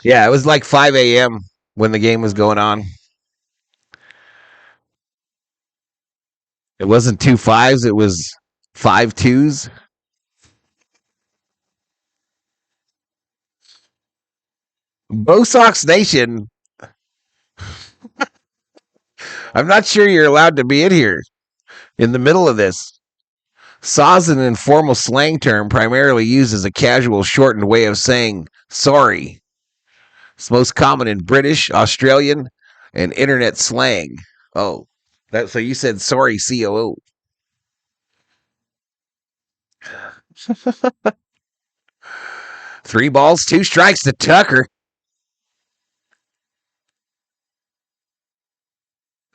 Yeah, it was like 5 a.m. when the game was going on. It wasn't 2 5s, it was 5 2s. Bo Sox Nation. I'm not sure you're allowed to be in here in the middle of this. Saw is an informal slang term primarily used as a casual, shortened way of saying sorry. It's most common in British, Australian, and internet slang. Oh, so you said sorry, COO. Three balls, 2 strikes to Tucker.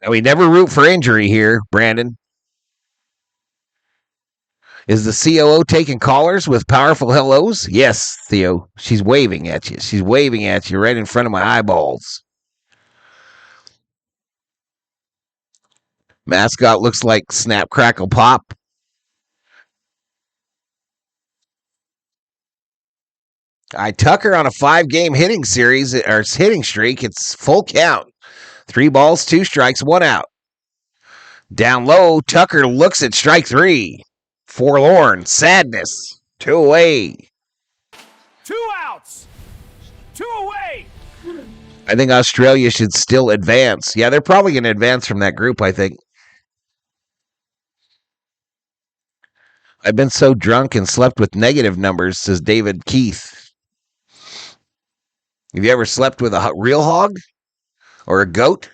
And we never root for injury here, Brandon. Is the COO taking callers with powerful hellos? Yes, Theo. She's waving at you. She's waving at you right in front of my eyeballs. Mascot looks like Snap, Crackle, Pop. Tucker on a 5-game hitting series or hitting streak. It's full count. 3 balls, 2 strikes, 1 out. Down low, Tucker looks at strike 3. Forlorn, sadness, 2 away. 2 outs. 2 away. I think Australia should still advance. Yeah, they're probably going to advance from that group, I think. I've been so drunk and slept with negative numbers, says David Keith. Have you ever slept with a real hog? Or a goat?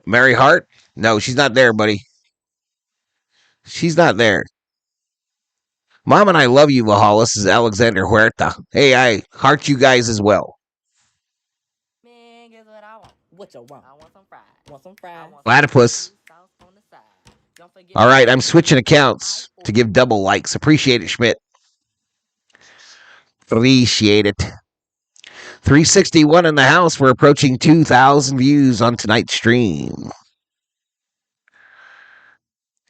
Mary Hart? No, she's not there, buddy. She's not there. Mom and I love you, Valhalla. This is Alexander Huerta. Hey, I heart you guys as well. Man, guess what I want? What you want? I want some fries. Want some fries? Platypus. All right, I'm switching accounts to give double likes. Appreciate it, Schmidt. Appreciate it. 361 in the house. We're approaching 2,000 views on tonight's stream.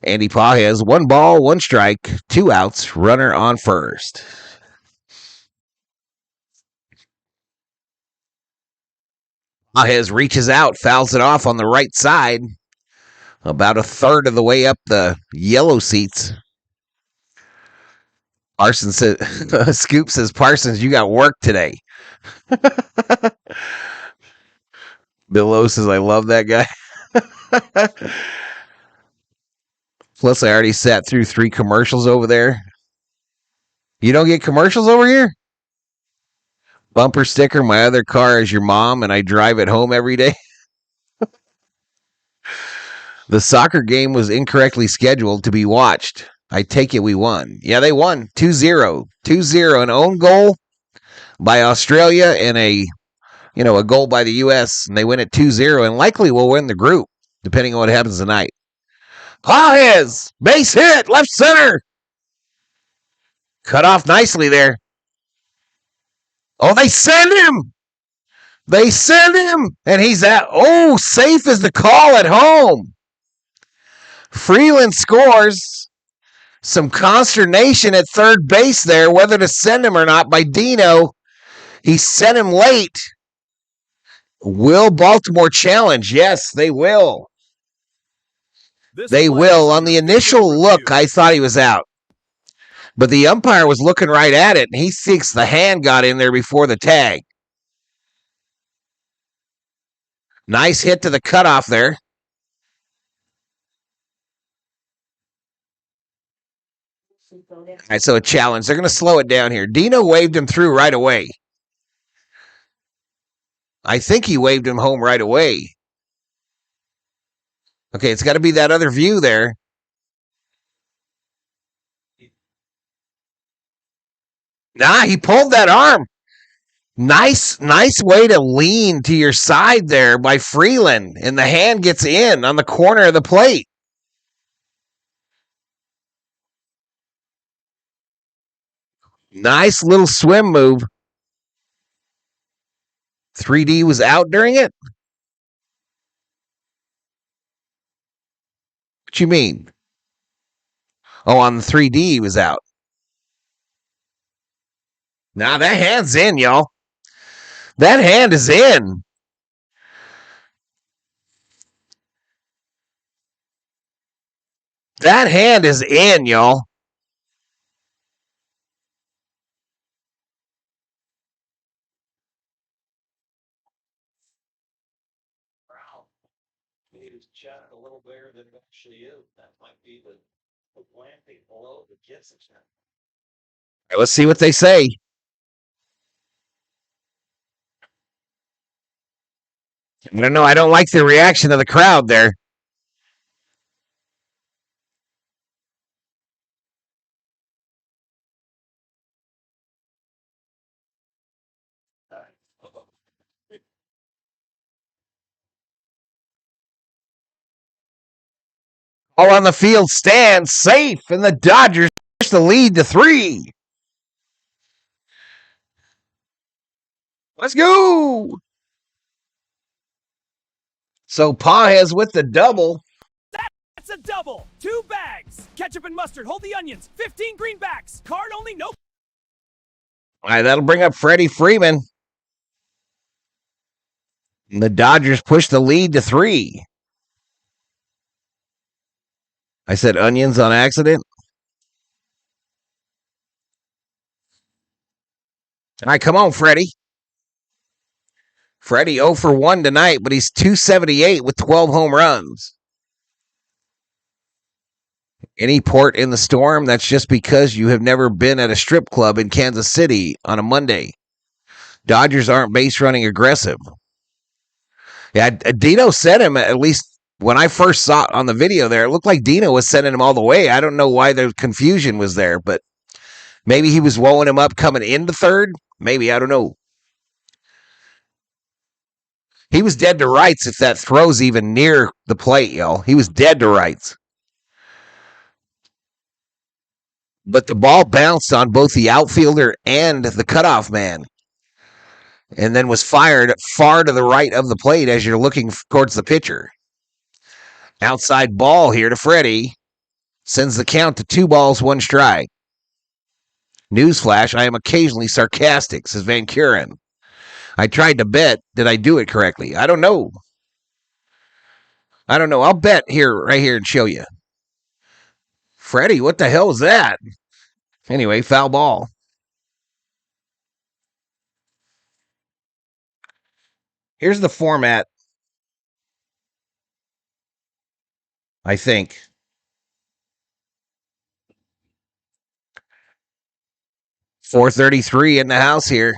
Andy Pages, 1 ball, 1 strike, 2 outs, runner on first. Pages reaches out, fouls it off on the right side, about a third of the way up the yellow seats. Parsons says, Scoop says, Parsons, you got work today. Bill O says, I love that guy. Plus, I already sat through 3 commercials over there. You don't get commercials over here? Bumper sticker, my other car is your mom, and I drive it home every day. The soccer game was incorrectly scheduled to be watched. I take it we won. Yeah, they won 2-0. 2-0, an own goal by Australia and a goal by the U.S., and they win at 2-0, and likely will win the group, depending on what happens tonight. Pages, base hit, left center. Cut off nicely there. Oh, they send him. They send him, and he's out. Oh, safe is the call at home. Freeland scores. Some consternation at third base there, whether to send him or not by Dino. He sent him late. Will Baltimore challenge? Yes, they will. They will. On the initial look, I thought he was out. But the umpire was looking right at it, and he thinks the hand got in there before the tag. Nice hit to the cutoff there. All right, so a challenge. They're going to slow it down here. Dino waved him through right away. I think he waved him home right away. Okay, it's got to be that other view there. Nah, he pulled that arm. Nice way to lean to your side there by Freeland, and the hand gets in on the corner of the plate. Nice little swim move. 3D was out during it? What you mean? Oh, on the 3D he was out. Nah, that hand's in, y'all. That hand is in. That hand is in, y'all. A little bigger than it actually is. That might be the landing below the Gibson. Right, let's see what they say. I don't know. I don't like the reaction of the crowd there. All on the field stands safe, and the Dodgers push the lead to 3. Let's go. So Pajes with the double. That's a double. 2 bags. Ketchup and mustard. Hold the onions. 15 greenbacks. Card only. No. All right, that'll bring up Freddie Freeman. And the Dodgers push the lead to 3. I said onions on accident. All right, come on, Freddie. Freddie 0 for 1 tonight, but he's 278 with 12 home runs. Any port in the storm, that's just because you have never been at a strip club in Kansas City on a Monday. Dodgers aren't base running aggressive. Yeah, Dino sent him, at least when I first saw it on the video there, it looked like Dino was sending him all the way. I don't know why the confusion was there, but maybe he was wowing him up coming into third. Maybe, I don't know. He was dead to rights if that throw's even near the plate, y'all. He was dead to rights. But the ball bounced on both the outfielder and the cutoff man, and then was fired far to the right of the plate as you're looking towards the pitcher. Outside ball here to Freddie. Sends the count to 2 balls, 1 strike. Newsflash, I am occasionally sarcastic, says Van Kuren. I tried to bet. Did I do it correctly? I don't know. I'll bet right here and show you. Freddie, what the hell is that? Anyway, foul ball. Here's the format. I think. .433 in the house here.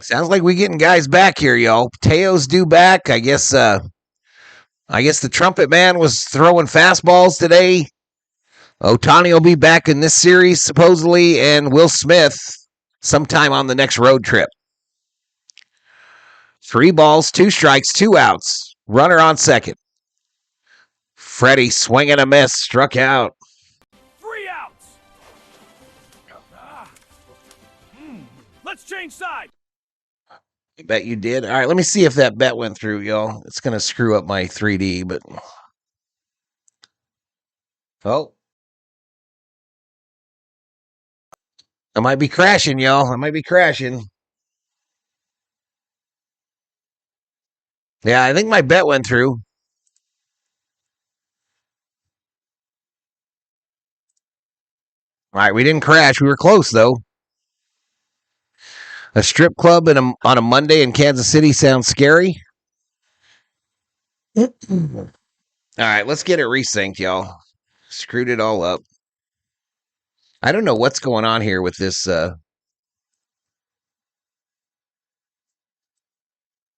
Sounds like we getting guys back here, y'all. Teo's due back. I guess the trumpet man was throwing fastballs today. Ohtani will be back in this series, supposedly, and Will Smith sometime on the next road trip. 3 balls, 2 strikes, 2 outs. Runner on second. Freddie swinging a miss, struck out. 3 outs. Let's change sides. I bet you did. All right, let me see if that bet went through, y'all. It's going to screw up my 3D, but... Oh. I might be crashing, y'all. I might be crashing. Yeah, I think my bet went through. All right, we didn't crash. We were close, though. A strip club on a Monday in Kansas City sounds scary. All right, let's get it resynced, y'all. Screwed it all up. I don't know what's going on here with this.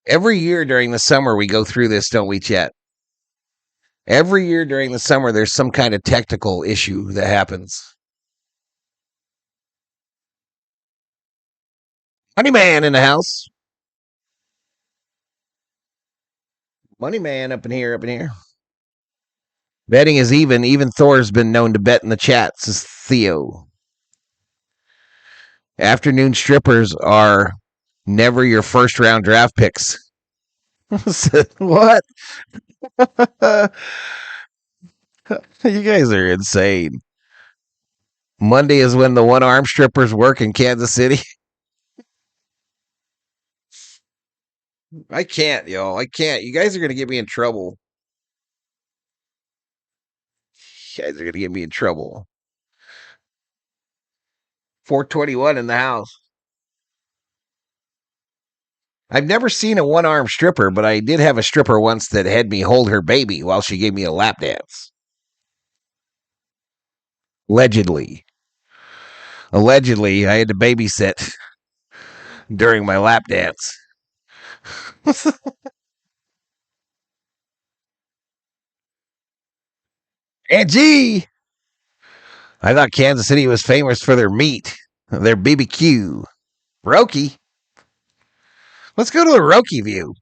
Every year during the summer, we go through this, don't we, Chet? Every year during the summer, there's some kind of technical issue that happens. Money Man in the house. Money Man up in here, up in here. Betting is even. Even Thor's been known to bet in the chat, says Theo. Afternoon strippers are never your first round draft picks. What? You guys are insane. Monday is when the one arm strippers work in Kansas City. I can't, yo. I can't. You guys are going to get me in trouble. You guys are going to get me in trouble. 421 in the house. I've never seen a one arm stripper, but I did have a stripper once that had me hold her baby while she gave me a lap dance. Allegedly. Allegedly, I had to babysit during my lap dance. And gee, I thought Kansas City was famous for their meat, their BBQ. Roki. Let's go to the Roki View.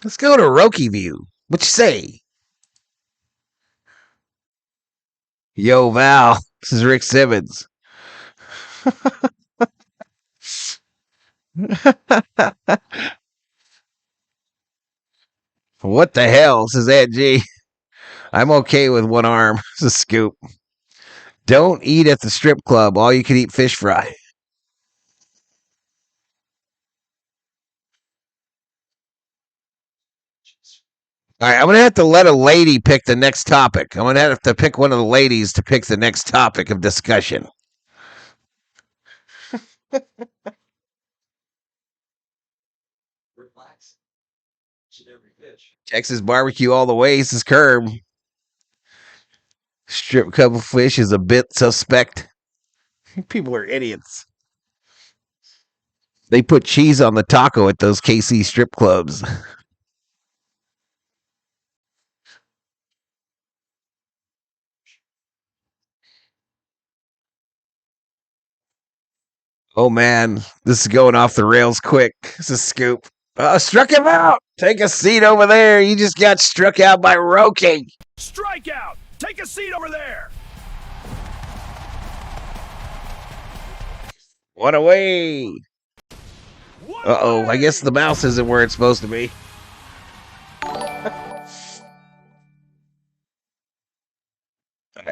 Let's go to Roki View. What you say? Yo, Val. This is Rick Simmons. What the hell, says Aunt G. I'm okay with one arm. It's a scoop. Don't eat at the strip club. All you can eat fish fry. All right, I'm going to have to let a lady pick the next topic. I'm going to have to pick one of the ladies to pick the next topic of discussion. Texas barbecue all the way, says Curb. Strip club of fish is a bit suspect. People are idiots. They put cheese on the taco at those KC strip clubs. Oh man, this is going off the rails quick. This is a scoop. Struck him out. Take a seat over there. You just got struck out by Roki. Strikeout! Take a seat over there! One away. Uh-oh, I guess the mouse isn't where it's supposed to be.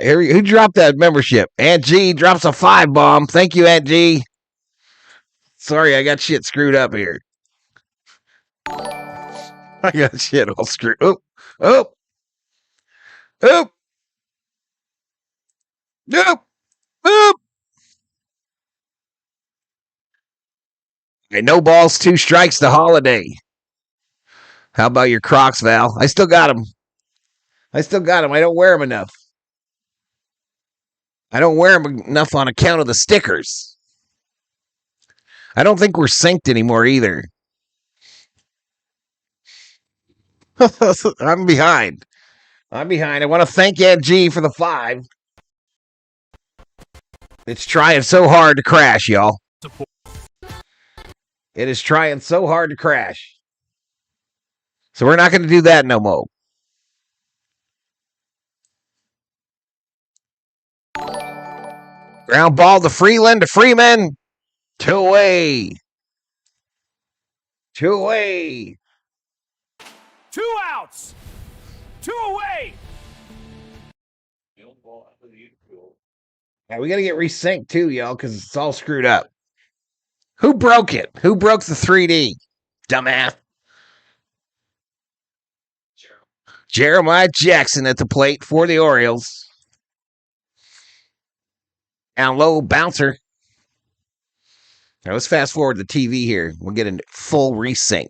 Here, who dropped that membership? Aunt G drops a 5 bomb. Thank you, Aunt G. Sorry, I got shit screwed up here. I got shit all screwed. Oh, oh, oh, nope, nope. And no balls, 2 strikes to Holiday. How about your Crocs, Val? I still got them. I don't wear them enough. I don't wear them enough on account of the stickers. I don't think we're synced anymore either. I'm behind. I want to thank Aunt G for the 5. It's trying so hard to crash, y'all. It is trying so hard to crash. So we're not going to do that no more. Ground ball to Freeland to Freeman. 2 away. 2 away. 2 outs! 2 away! Yeah, we got to get resynced too, y'all, because it's all screwed up. Who broke it? Who broke the 3D? Dumbass. Jeremiah Jackson at the plate for the Orioles. Down low, bouncer. Now let's fast forward the TV here. We'll get a full resync.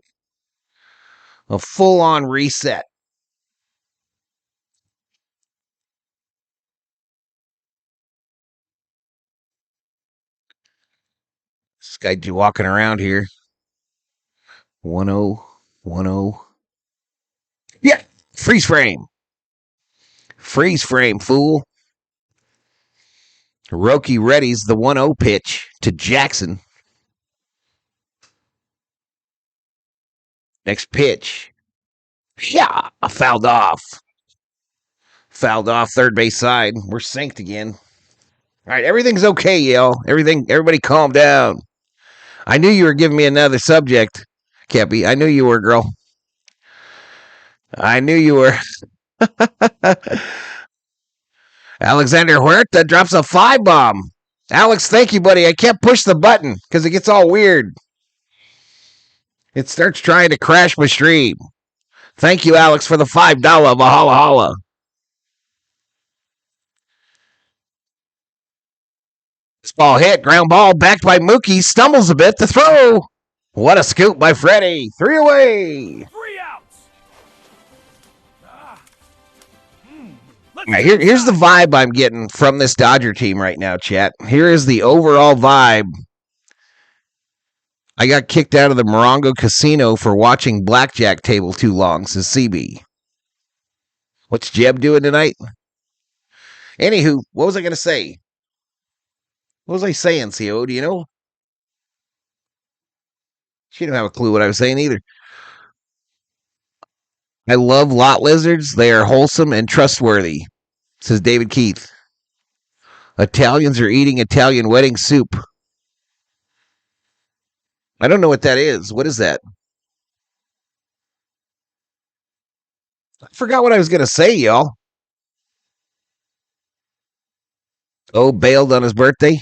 A full-on reset. This guy walking around here. 1-0, 1-0. Freeze frame. Freeze frame, fool. Roki readies the 1-0 pitch to Jackson. Next pitch. Yeah, fouled off. Fouled off third base side. We're synced again. All right, everything's okay, y'all. Everybody calm down. I knew you were giving me another subject, Cappy. I knew you were, girl. I knew you were. Alexander Huerta drops a 5-bomb. Alex, thank you, buddy. I can't push the button because it gets all weird. It starts trying to crash my stream. Thank you, Alex, for the $5 Valhalla Holla. This ball hit, ground ball, backed by Mookie, stumbles a bit to throw. What a scoop by Freddie. 3 away. 3 outs. All right, here's the vibe I'm getting from this Dodger team right now, chat. Here is the overall vibe. I got kicked out of the Morongo Casino for watching Blackjack table too long, says CB. What's Jeb doing tonight? Anywho, what was I going to say? What was I saying, CO? Do you know? She don't have a clue what I was saying either. I love lot lizards. They are wholesome and trustworthy, says David Keith. Italians are eating Italian wedding soup. I don't know what that is. What is that? I forgot what I was going to say, y'all. Oh, bailed on his birthday?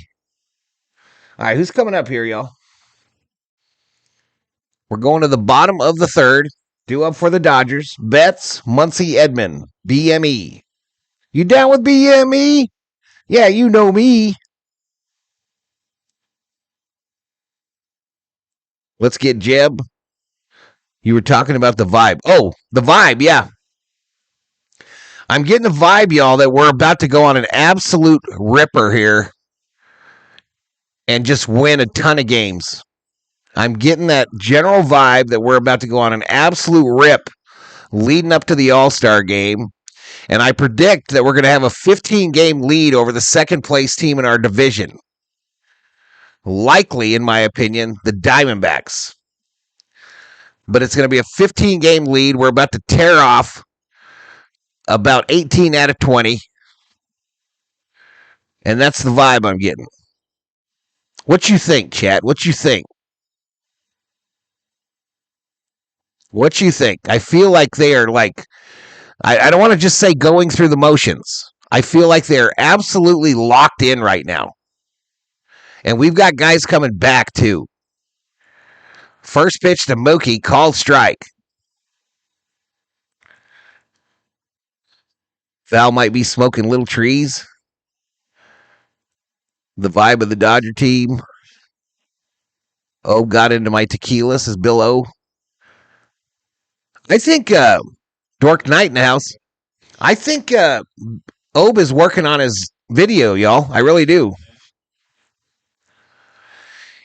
All right, who's coming up here, y'all? We're going to the bottom of the third. Due up for the Dodgers. Betts, Muncy, Edman, BME. You down with BME? Yeah, you know me. Let's get Jeb. You were talking about the vibe. Oh, the vibe, yeah. I'm getting the vibe, y'all, that we're about to go on an absolute ripper here and just win a ton of games. I'm getting that general vibe that we're about to go on an absolute rip leading up to the All-Star game. And I predict that we're going to have a 15-game lead over the second-place team in our division. Likely, in my opinion, the Diamondbacks. But it's going to be a 15-game lead. We're about to tear off about 18 out of 20. And that's the vibe I'm getting. What you think, chat? What you think? What you think? I feel like they are like, I don't want to just say going through the motions. I feel like they're absolutely locked in right now. And we've got guys coming back, too. First pitch to Mookie, called strike. Val might be smoking little trees. The vibe of the Dodger team. Oh, got into my tequila, says Bill O. I think Dork Knight in the house. I think Obe is working on his video, y'all. I really do.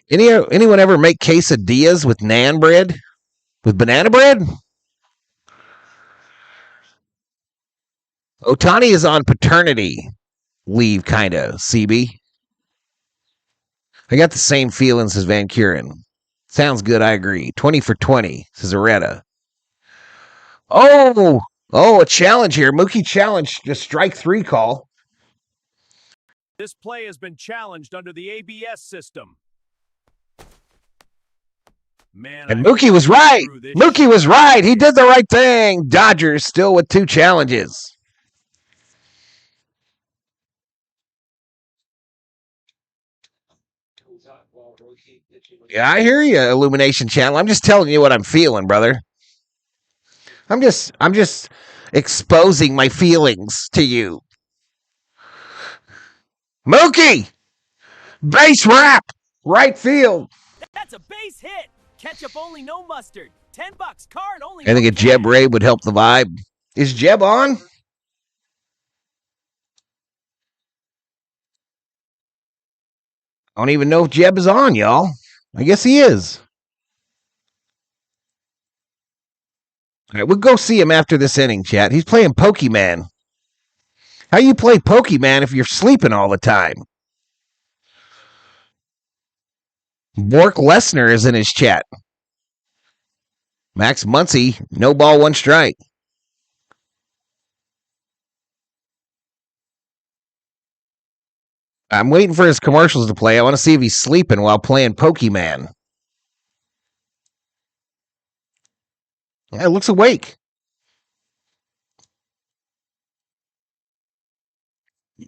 Anyone ever make quesadillas with naan bread? With banana bread? Otani is on paternity leave, kind of, CB. I got the same feelings as Van Kuren. Sounds good, I agree. 20 for 20, says Areta. Oh, a challenge here. Mookie challenged a strike 3 call. This play has been challenged under the ABS system. Man, And Mookie was right. Mookie was right. He did the right thing. Dodgers still with 2 challenges. Yeah, I hear you, Illumination Channel. I'm just telling you what I'm feeling, brother. I'm just exposing my feelings to you. Mookie! Base wrap! Right field. That's a base hit. Ketchup only, no mustard. $10. Card only. I think a Jeb Ray would help the vibe. Is Jeb on? I don't even know if Jeb is on, y'all. I guess he is. All right, we'll go see him after this inning, chat. He's playing Pokemon. How you play Pokemon if you're sleeping all the time? Bork Lesnar is in his chat. Max Muncy, no ball, one strike. I'm waiting for his commercials to play. I want to see if he's sleeping while playing Pokemon. Yeah, it looks awake.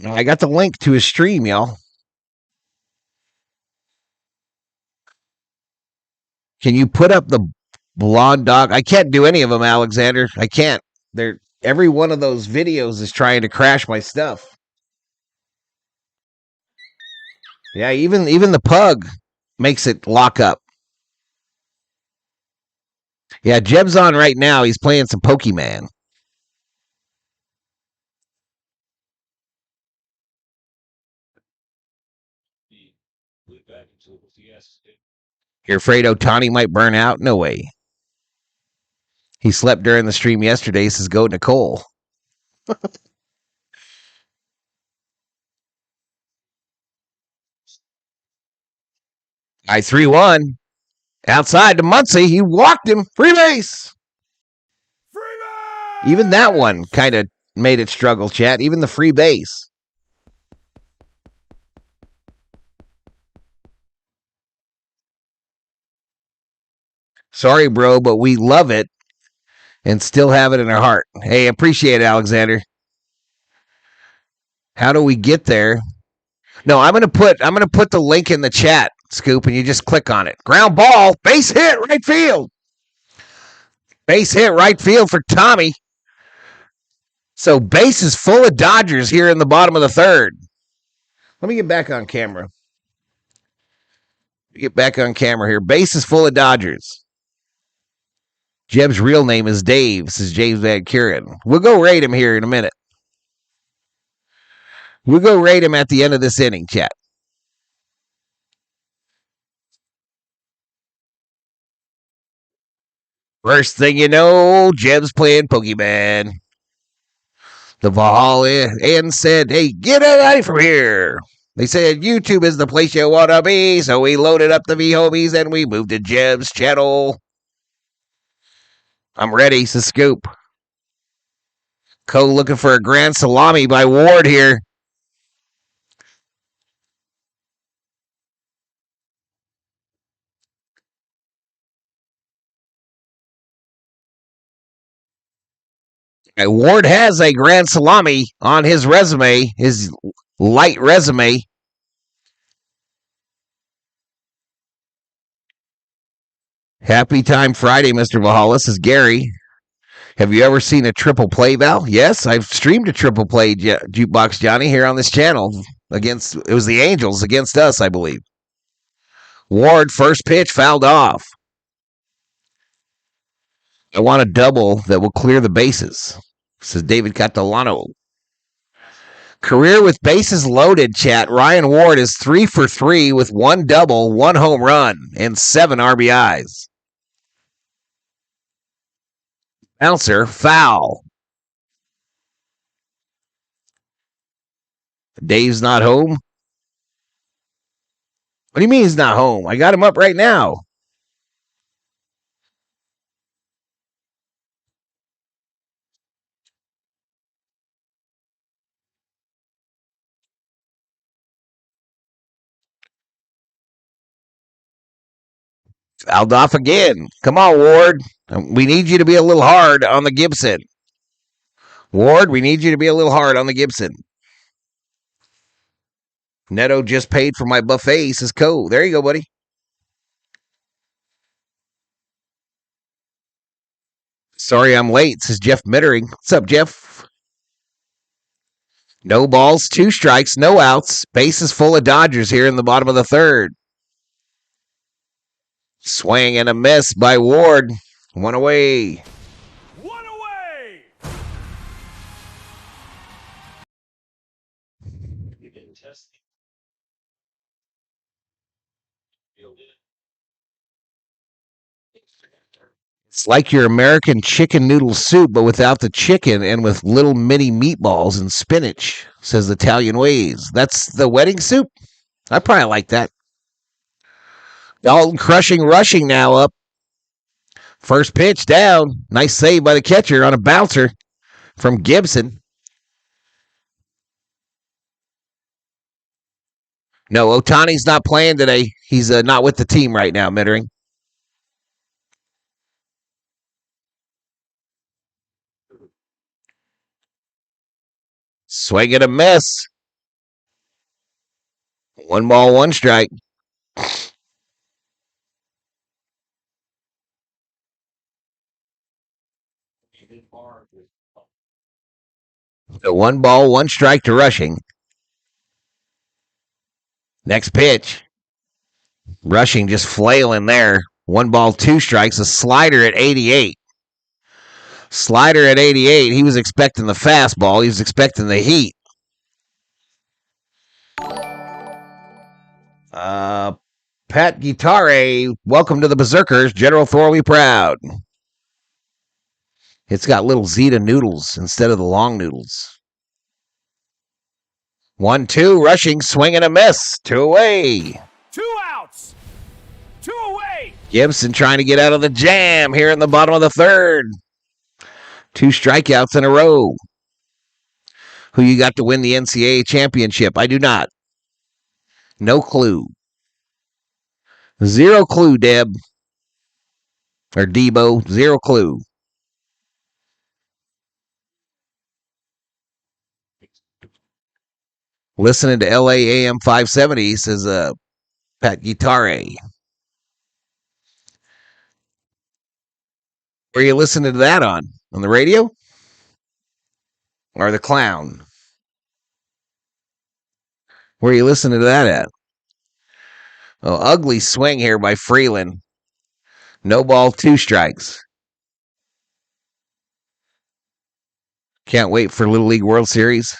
I got the link to his stream, y'all. Can you put up the blonde dog? I can't do any of them, Alexander. I can't. Every one of those videos is trying to crash my stuff. Yeah, even the pug makes it lock up. Yeah, Jeb's on right now. He's playing some Pokemon. You're afraid Ohtani might burn out? No way. He slept during the stream yesterday, says go Nicole. I 3-1. Outside to Muncy. He walked him. Free base. Free base! Even that one kind of made it struggle, chat. Even the free base. Sorry, bro, but we love it and still have it in our heart. Hey, appreciate it, Alexander. How do we get there? No, I'm gonna put the link in the chat, Scoop, and you just click on it. Ground ball, base hit, right field. Base hit, right field for Tommy. So base is full of Dodgers here in the bottom of the third. Let me get back on camera. Get back on camera here. Base is full of Dodgers. Jeb's real name is Dave, says James Van Kuren. We'll go rate him here in a minute. We'll go rate him at the end of this inning, chat. First thing you know, Jeb's playing Pokemon. The Valhalla and said, hey, get out from here. They said YouTube is the place you want to be, so we loaded up the V-Homies and we moved to Jeb's channel. I'm ready, says Scoop. Cole looking for a grand salami by Ward here. Ward has a grand salami on his resume, his light resume. Happy time Friday, Mr. Valhalla, says Gary. Have you ever seen a triple play, Val? Yes, I've streamed a triple play Jukebox Johnny here on this channel. It was the Angels against us, I believe. Ward, first pitch, fouled off. I want a double that will clear the bases, says David Catalano. Career with bases loaded, chat. Ryan Ward is 3 for 3 with one double, one home run, and 7 RBIs. Bouncer, foul. Dave's not home? What do you mean he's not home? I got him up right now. Fouled off again. Come on, Ward. We need you to be a little hard on the Gibson. Ward, we need you to be a little hard on the Gibson. Neto just paid for my buffet, says Cole. There you go, buddy. Sorry I'm late, says Jeff Mittering. What's up, Jeff? No balls, 2 strikes, no outs. Bases full of Dodgers here in the bottom of the third. Swing and a miss by Ward. One away. One away! It's like your American chicken noodle soup, but without the chicken and with little mini meatballs and spinach, says Italian Ways. That's the wedding soup? I probably like that. Dalton crushing, rushing now up. First pitch down. Nice save by the catcher on a bouncer from Gibson. No, Otani's not playing today. He's not with the team right now, Mittering. Swing and a miss. 1 ball, 1 strike. So 1 ball, 1 strike to Rushing. Next pitch. Rushing just flailing there. 1 ball, 2 strikes. A slider at 88. Slider at 88. He was expecting the fastball. He was expecting the heat. Pat Guitare, welcome to the Berserkers. General Thorley Proud. It's got little Zeta noodles instead of the long noodles. 1-2, Rushing, swing and a miss. 2 away. 2 outs. 2 away. Gibson trying to get out of the jam here in the bottom of the 3rd. 2 strikeouts in a row. Who you got to win the NCAA championship? I do not. No clue. 0 clue, Deb. Or Debo. 0 clue. Listening to LA AM 570, says Pat Guitare. Where are you listening to that on? On the radio? Or the clown? Where are you listening to that at? Oh, ugly swing here by Freeland. No ball, 2 strikes. Can't wait for Little League World Series.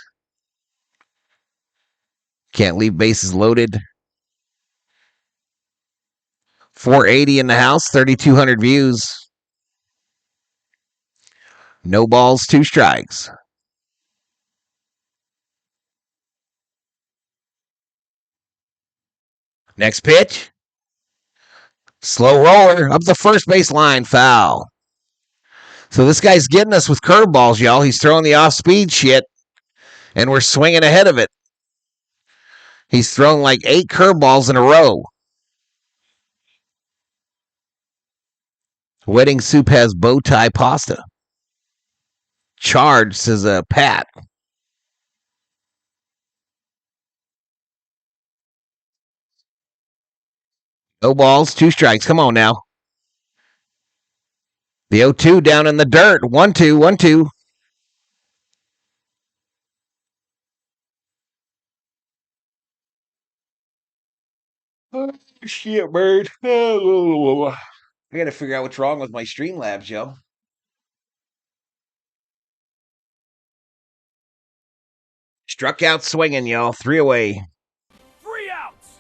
Can't leave bases loaded. 480 in the house, 3,200 views. No balls, 2 strikes. Next pitch. Slow roller up the first base line, foul. So this guy's getting us with curveballs, y'all. He's throwing the off-speed shit, and we're swinging ahead of it. He's thrown like 8 curveballs in a row. Wedding soup has bow tie pasta. Charged, says Pat. No balls, 2 strikes. Come on now. The 0-2 down in the dirt. 1-2, 1-2. Oh, shit, bird. I gotta figure out what's wrong with my Streamlabs, yo. Struck out swinging, y'all. 3 away. 3 outs.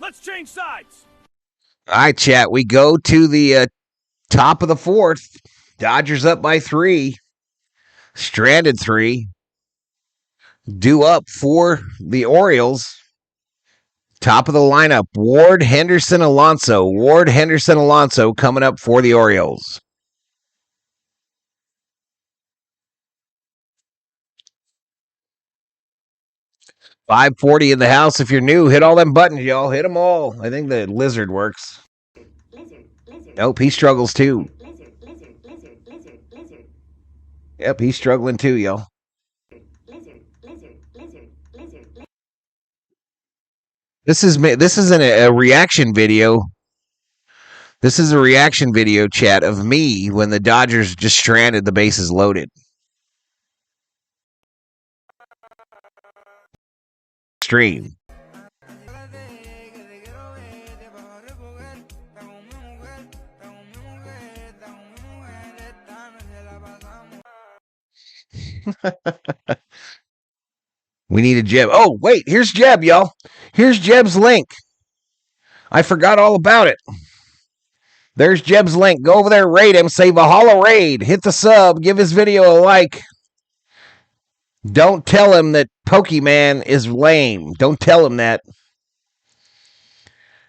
Let's change sides. All right, chat. We go to the top of the 4th. Dodgers up by 3. Stranded 3. Due up for the Orioles. Top of the lineup, Ward, Henderson, Alonso. Ward, Henderson, Alonso coming up for the Orioles. $540 in the house. If you're new, hit all them buttons, y'all. Hit them all. I think the lizard works. Nope, he struggles too. Yep, he's struggling too, y'all. This isn't a reaction video. This is a reaction video, chat, of me when the Dodgers just stranded the bases loaded. Stream. We need a Jeb. Oh, wait, here's Jeb, y'all. Here's Jeb's link. I forgot all about it. There's Jeb's link. Go over there, rate him, say Valhalla Raid. Hit the sub, give his video a like. Don't tell him that Pokemon is lame. Don't tell him that.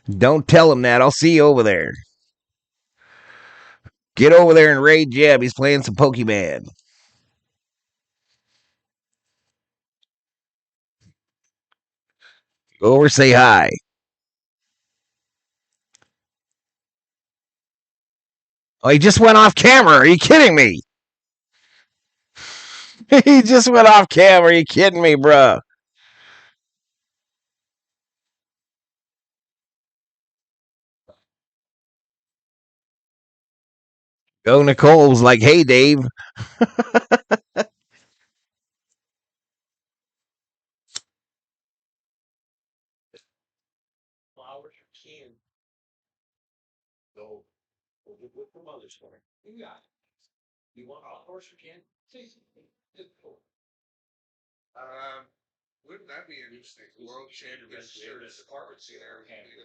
Don't tell him that. I'll see you over there. Get over there and raid Jeb. He's playing some Pokemon. Go over, say hi. Oh, he just went off camera. Are you kidding me? He just went off camera. Are you kidding me, bro? Go Nicole's like, hey, Dave. Wouldn't that be interesting? World Championship in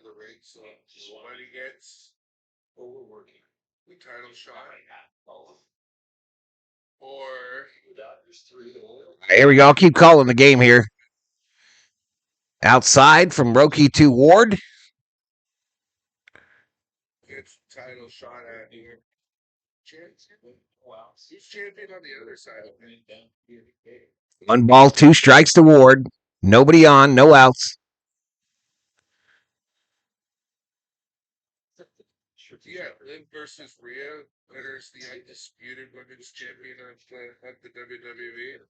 the ring, so somebody gets the title shot. Or Here we go. I'll keep calling the game here. Outside from Roki to Ward. gets title shot at here. Who's champion on the other side of it? 1 ball, 2 strikes to Ward. Nobody on, no outs. Yeah, Lynn versus Rhea. There's the undisputed women's champion at the WWE.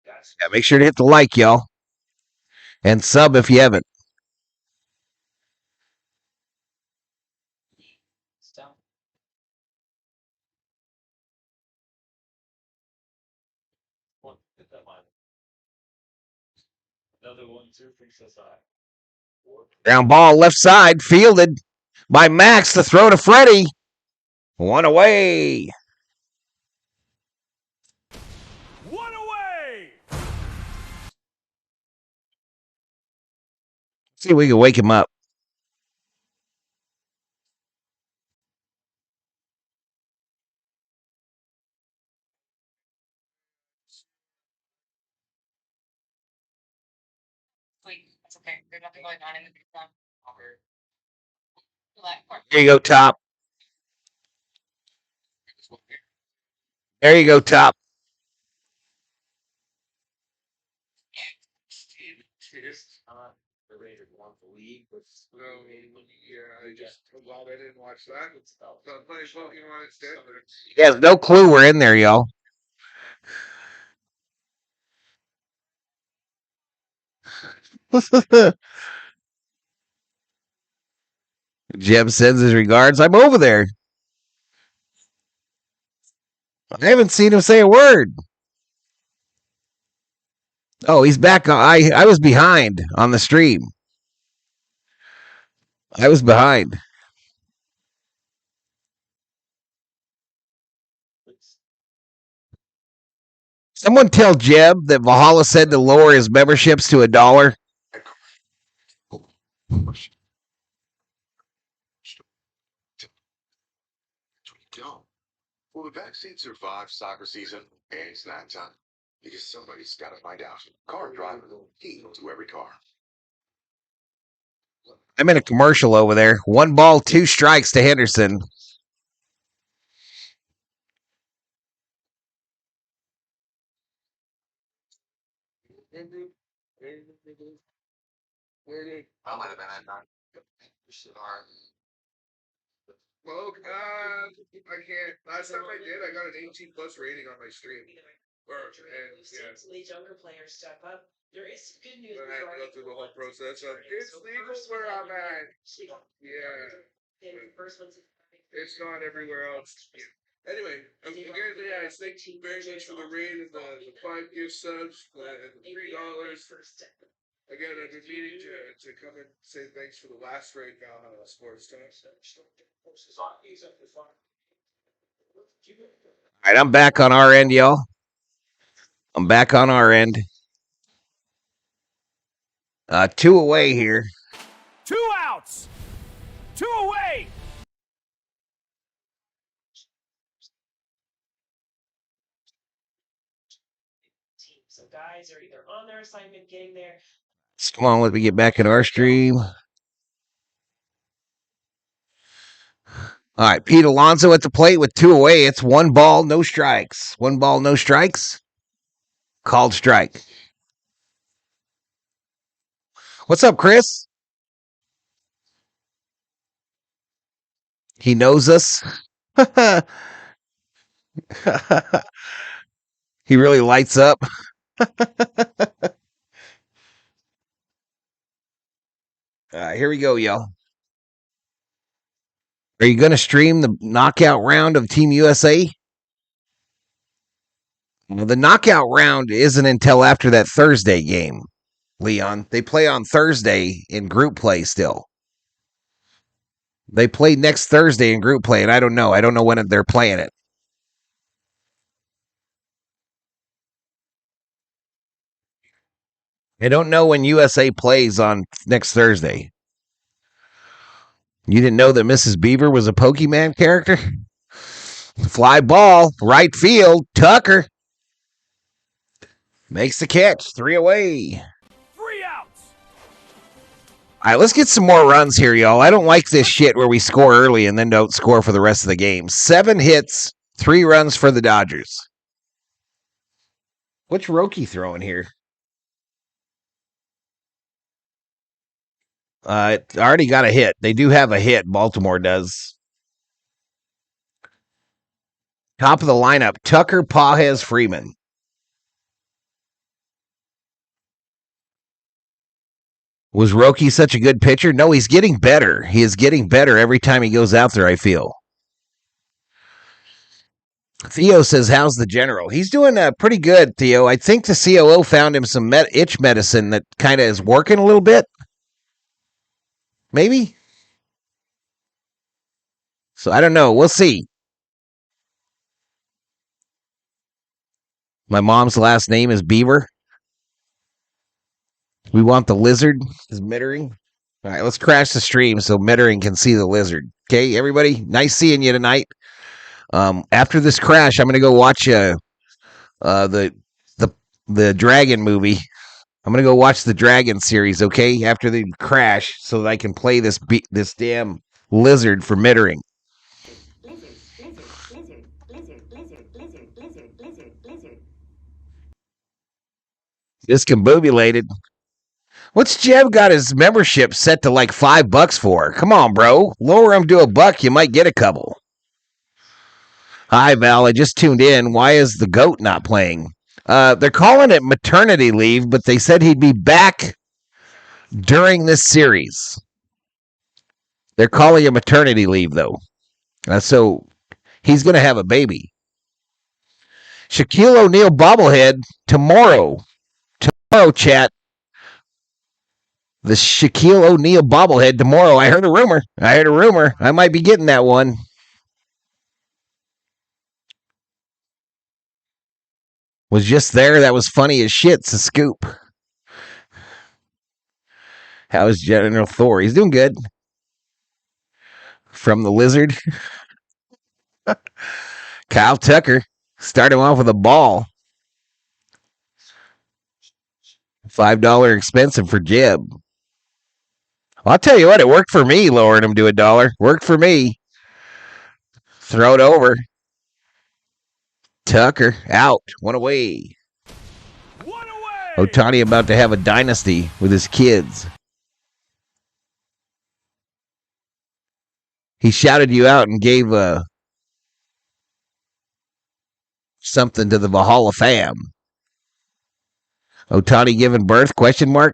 Yeah, make sure to hit the like, y'all. And sub if you haven't. Ground ball left side, fielded by Max to throw to Freddie. 1 away. 1 away. See if we can wake him up. That's okay. There's nothing going on in the background. There you go, Top. There you go, Top. I'm glad I didn't watch that. So I'm playing Pokemon instead. He has no clue we're in there, y'all. Jeb sends his regards. I'm over there. I haven't seen him say a word. Oh, he's back. I was behind on the stream. I was behind. Someone tell Jeb that Valhalla said to lower his memberships to $1. Will the vaccine survive soccer season? It's that time. Because somebody's got to find out. Car driver, he to every car. I'm in a commercial over there. 1 ball, 2 strikes to Henderson. I might have been at that. Well, I can't. Last time I did, I got an 18+ rating on my stream. Younger players step up. There is some good news. I had to go through the whole process of it's legal where I'm at. Yeah. It's not everywhere else. Anyway, again, yeah, thank you very much for the raid and the 5 gift subs and the $3. Again, I've been meaning to come and say thanks for the last raid, Valhalla Sports Talk. All right, I'm back on our end, y'all. I'm back on our end. 2 away here. 2 outs. 2 away. So guys are either on their assignment, getting there. Come on, let me get back into our stream. All right, Pete Alonso at the plate with 2 away. It's 1 ball, no strikes. 1 ball, no strikes. Called strike. What's up, Chris? He knows us. He really lights up. Here we go, y'all. Are you going to stream the knockout round of Team USA? Well, the knockout round isn't until after that Thursday game, Leon. They play on Thursday in group play still. They play next Thursday in group play, and I don't know. I don't know when they're playing it. I don't know when USA plays on next Thursday. You didn't know that Mrs. Beaver was a Pokemon character? Fly ball, right field, Tucker makes the catch, 3 away. 3 outs. All right, let's get some more runs here, y'all. I don't like this shit where we score early and then don't score for the rest of the game. 7 hits, 3 runs for the Dodgers. What's Roki throwing here? It already got a hit. They do have a hit. Baltimore does. Top of the lineup, Tucker, Pages, Freeman. Was Roki such a good pitcher? No, he's getting better. He is getting better every time he goes out there, I feel. Theo says, how's the general? He's doing pretty good, Theo. I think the COO found him some itch medicine that kind of is working a little bit. Maybe? So I don't know. We'll see. My mom's last name is Beaver. We want the lizard. Is Mittering? All right, let's crash the stream so Mittering can see the lizard. Okay, everybody? Nice seeing you tonight. After this crash, I'm going to go watch the Dragon movie. I'm going to go watch the Dragon series, okay? After the crash so that I can play this damn lizard for Mittering. Discombobulated. What's Jeb got his membership set to like $5 for? Come on, bro. Lower him to $1, you might get a couple. Hi, Val. I just tuned in. Why is the GOAT not playing? They're calling it maternity leave, but they said he'd be back during this series. They're calling it maternity leave, though. So he's going to have a baby. Shaquille O'Neal bobblehead tomorrow. Tomorrow, chat. The Shaquille O'Neal bobblehead tomorrow. I heard a rumor. I might be getting that one. Was just there. That was funny as shit. It's a scoop. How is General Thor? He's doing good. From the lizard. Kyle Tucker. Start him off with a ball. $5 expensive for Jeb. I'll tell you what, it worked for me, lowering him to $1. Worked for me. Throw it over. Tucker, out. 1 away. 1 away. Ohtani about to have a dynasty with his kids. He shouted you out and gave something to the Valhalla fam. Ohtani giving birth? Question mark?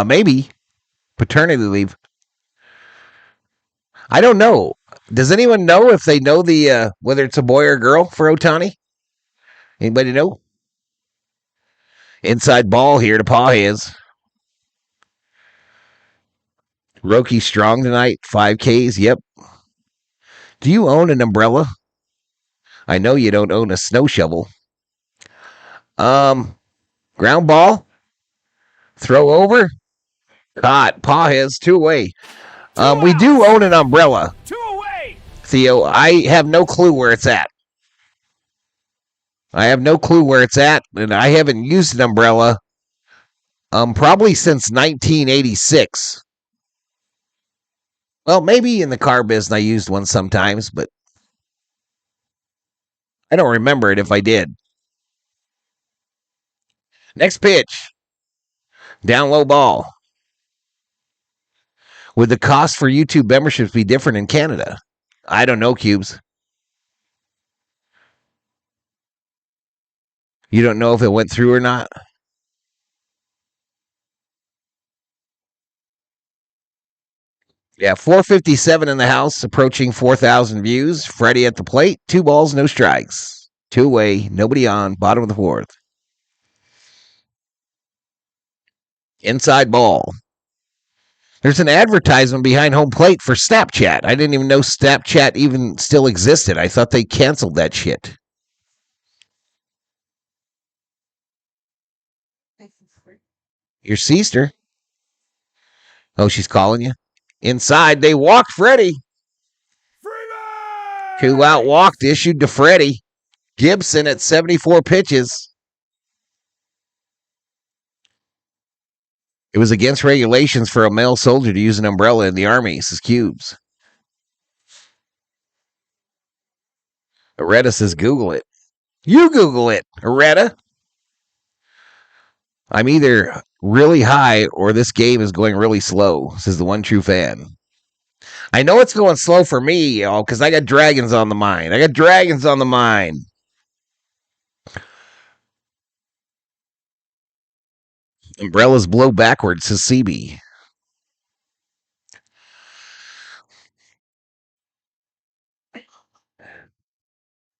Maybe. Paternity leave. I don't know. Does anyone know if they know the whether it's a boy or girl for Ohtani? Anybody know? Inside ball here to Pages. Roki strong tonight. 5Ks. Yep. Do you own an umbrella? I know you don't own a snow shovel. Ground ball. Throw over. Caught. Pages 2 away. We do own an umbrella, 2 away. Theo. I have no clue where it's at. And I haven't used an umbrella probably since 1986. Well, maybe in the car business I used one sometimes, but I don't remember it if I did. Next pitch. Down low ball. Would the cost for YouTube memberships be different in Canada? I don't know, Cubes. You don't know if it went through or not? Yeah, 457 in the house, approaching 4,000 views. Freddie at the plate. 2 balls, no strikes. 2 away, nobody on. Bottom of the 4th. Inside ball. There's an advertisement behind home plate for Snapchat. I didn't even know Snapchat even still existed. I thought they canceled that shit. Your sister? Oh, she's calling you? Inside, they walked Freddie. 2 out walked issued to Freddie. Gibson at 74 pitches. It was against regulations for a male soldier to use an umbrella in the Army, says Cubes. Areta says Google it. You Google it, Areta. I'm either really high or this game is going really slow, says the one true fan. I know it's going slow for me, y'all, because I got dragons on the mind. Umbrellas blow backwards, says CB.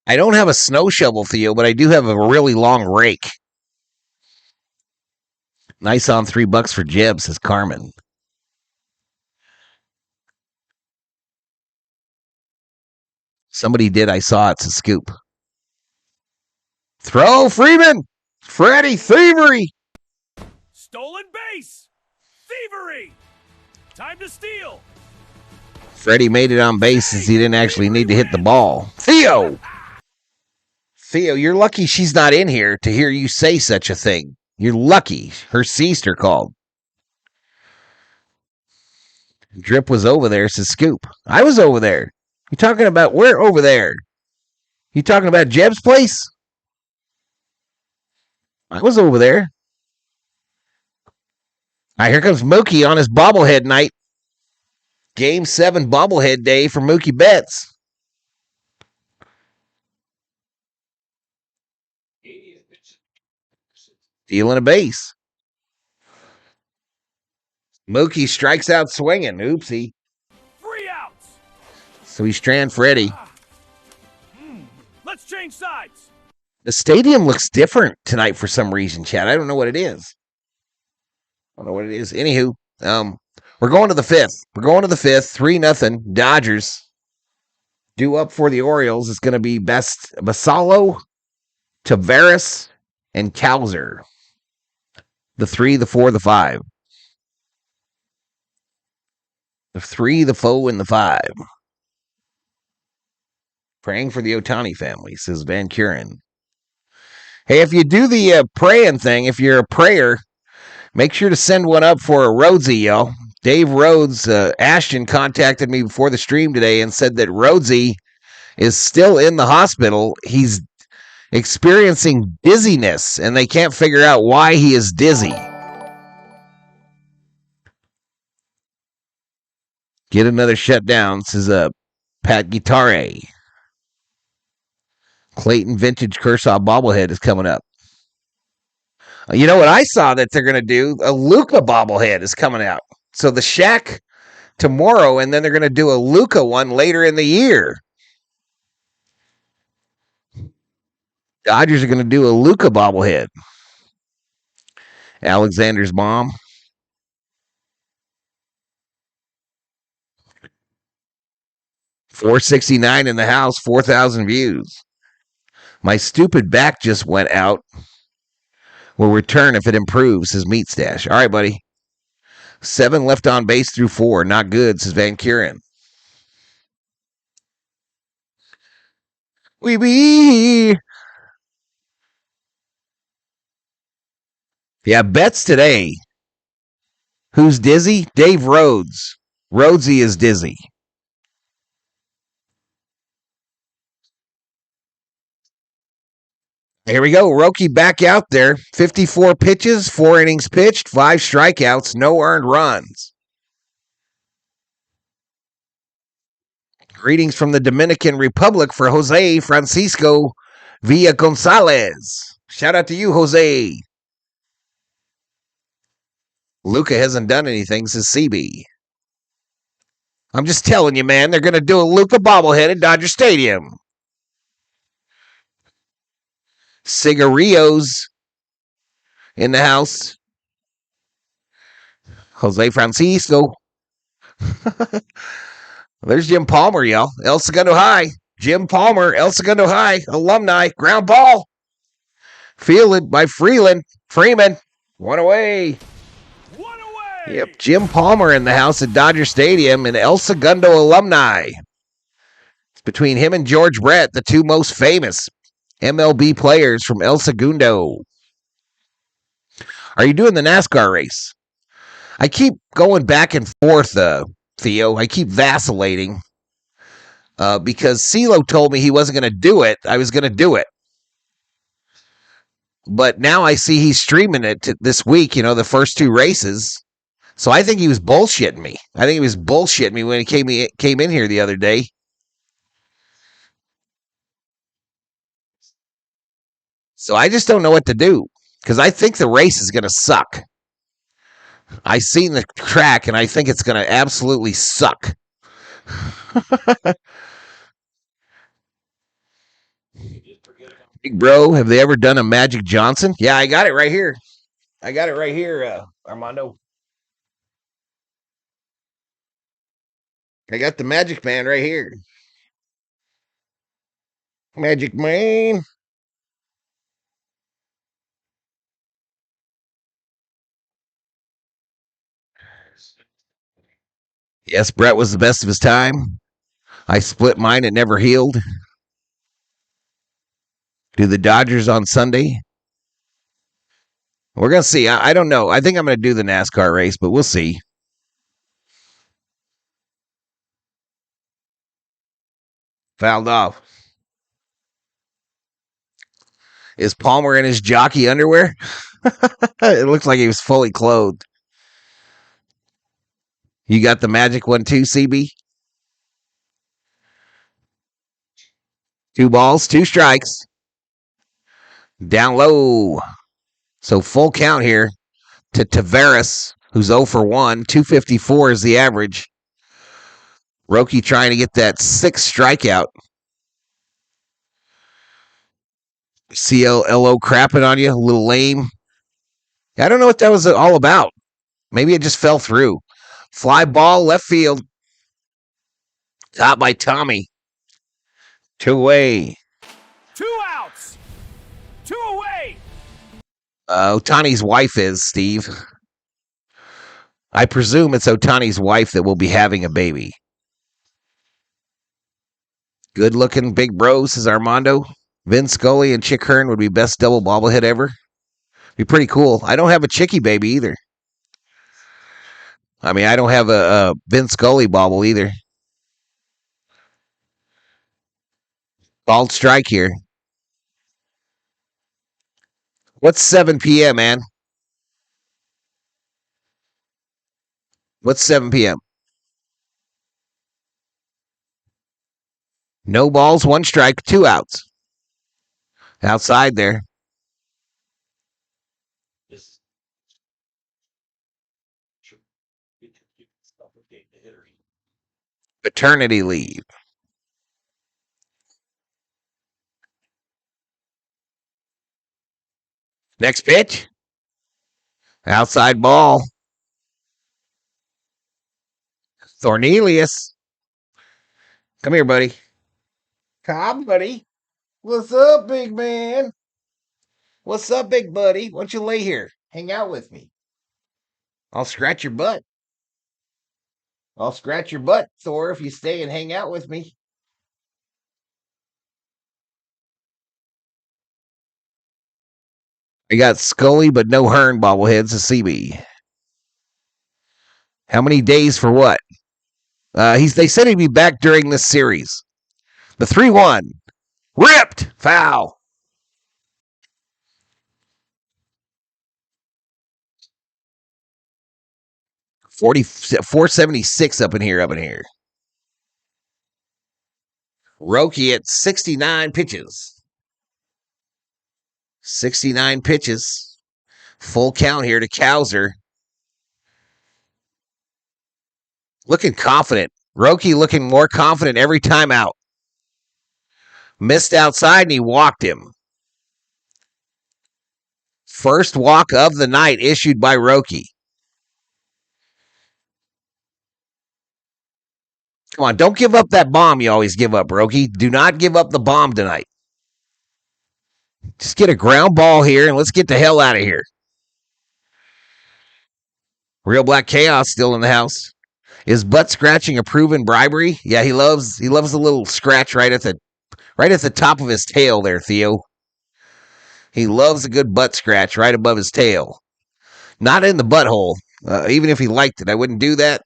I don't have a snow shovel, Theo, but I do have a really long rake. Nice on $3 for Jeb, says Carmen. Somebody did. I saw it. It's a scoop. Throw, Freeman. Freddie, thievery. Stolen base. Thievery. Time to steal. Freddie made it on base since he didn't actually need to hit the ball. Theo, you're lucky she's not in here to hear you say such a thing. You're lucky. Her sister called. Drip was over there, says Scoop. I was over there. You talking about where over there? You talking about Jeb's place? I was over there. All right, here comes Mookie on his bobblehead night. Game 7 bobblehead day for Mookie Betts. Stealing a base. Mookie strikes out swinging. Oopsie. 3 outs. So he's strand Freddie. Let's change sides. The stadium looks different tonight for some reason, Chad. I don't know what it is. Anywho, we're going to the 5th. 3-0. Dodgers due up for the Orioles. It's going to be Basallo, Tavares, and Kowser. The 3, the 4, the 5. The 3, the 4, and the 5. Praying for the Ohtani family, says Van Kuren. Hey, if you do the praying thing, if you're a prayer, make sure to send one up for Rhodesy, y'all. Dave Rhodes, Ashton contacted me before the stream today and said that Rhodesy is still in the hospital. He's experiencing dizziness, and they can't figure out why he is dizzy. Get another shutdown, says Pat Guitare. Clayton Vintage Kershaw bobblehead is coming up. You know what I saw that they're going to do? A Luka bobblehead is coming out. So the Shaq tomorrow, and then they're going to do a Luka one later in the year. Dodgers are going to do a Luka bobblehead. Alexander's mom. $469 in the house, 4,000 views. My stupid back just went out. Will return if it improves, says Meat Stash. All right, buddy. 7 left on base through 4. Not good, says Van Kuren. Wee. Yeah, bets today. Who's dizzy? Dave Rhodes. Rhodesy is dizzy. Here we go. Roki back out there. 54 pitches, 4 innings pitched, 5 strikeouts, no earned runs. Greetings from the Dominican Republic for Jose Francisco Villa Gonzalez. Shout out to you, Jose. Luca hasn't done anything since CB. I'm just telling you, man, they're going to do a Luca bobblehead at Dodger Stadium. Cigarillos in the house. Jose Francisco. There's Jim Palmer, y'all. El Segundo High. Jim Palmer, El Segundo High, alumni. Ground ball. Fielded by Freeman. 1 away. 1 away. Yep, Jim Palmer in the house at Dodger Stadium, and El Segundo alumni. It's between him and George Brett, the two most famous MLB players from El Segundo. Are you doing the NASCAR race? I keep going back and forth, Theo. I keep vacillating because CeeLo told me he wasn't going to do it. I was going to do it. But now I see he's streaming it this week, the first 2 races. So I think he was bullshitting me. I think he was bullshitting me when he came in here the other day. So I just don't know what to do because I think the race is going to suck. I seen the track and I think it's going to absolutely suck. Big bro, have they ever done a Magic Johnson? Yeah, I got it right here. Armando. I got the Magic Man right here. Magic Man. Yes, Brett was the best of his time. I split mine. It never healed. Do the Dodgers on Sunday? We're going to see. I don't know. I think I'm going to do the NASCAR race, but we'll see. Fouled off. Is Palmer in his jockey underwear? It looks like he was fully clothed. You got the Magic one too, CB? 2 balls, 2 strikes. Down low. So full count here to Tavares, who's 0 for 1. 254 is the average. Roki trying to get that 6th strikeout. CLO crapping on you, a little lame. I don't know what that was all about. Maybe it just fell through. Fly ball, left field. Caught by Tommy. 2 away. 2 outs. 2 away. Otani's wife is, Steve. I presume it's Otani's wife that will be having a baby. Good looking big bro, says Armando. Vin Scully and Chick Hearn would be best double bobblehead ever. Be pretty cool. I don't have a Chicky baby either. I mean, I don't have a Vin Scully bobble either. Bald strike here. What's 7 p.m., man? What's 7 p.m.? No balls, 1 strike, 2 outs. Outside there. Paternity leave. Next pitch. Outside ball. Thornelius. Come here, buddy. Come, buddy. What's up, big man? What's up, big buddy? Why don't you lay here? Hang out with me. I'll scratch your butt. I'll scratch your butt, Thor, if you stay and hang out with me. I got Scully, but no Hearn bobbleheads to CB. How many days for what? They said he'd be back during this series. The 3-1. Ripped. Foul. $476 up in here. Roki at 69 pitches. 69 pitches. Full count here to Kowser. Looking confident. Roki looking more confident every time out. Missed outside and he walked him. First walk of the night issued by Roki. Come on, don't give up that bomb you always give up, Roki. Do not give up the bomb tonight. Just get a ground ball here and let's get the hell out of here. Real Black Chaos still in the house. Is butt scratching a proven bribery? Yeah, he loves the little scratch right at the top of his tail there, Theo. He loves a good butt scratch right above his tail. Not in the butthole. Even if he liked it, I wouldn't do that.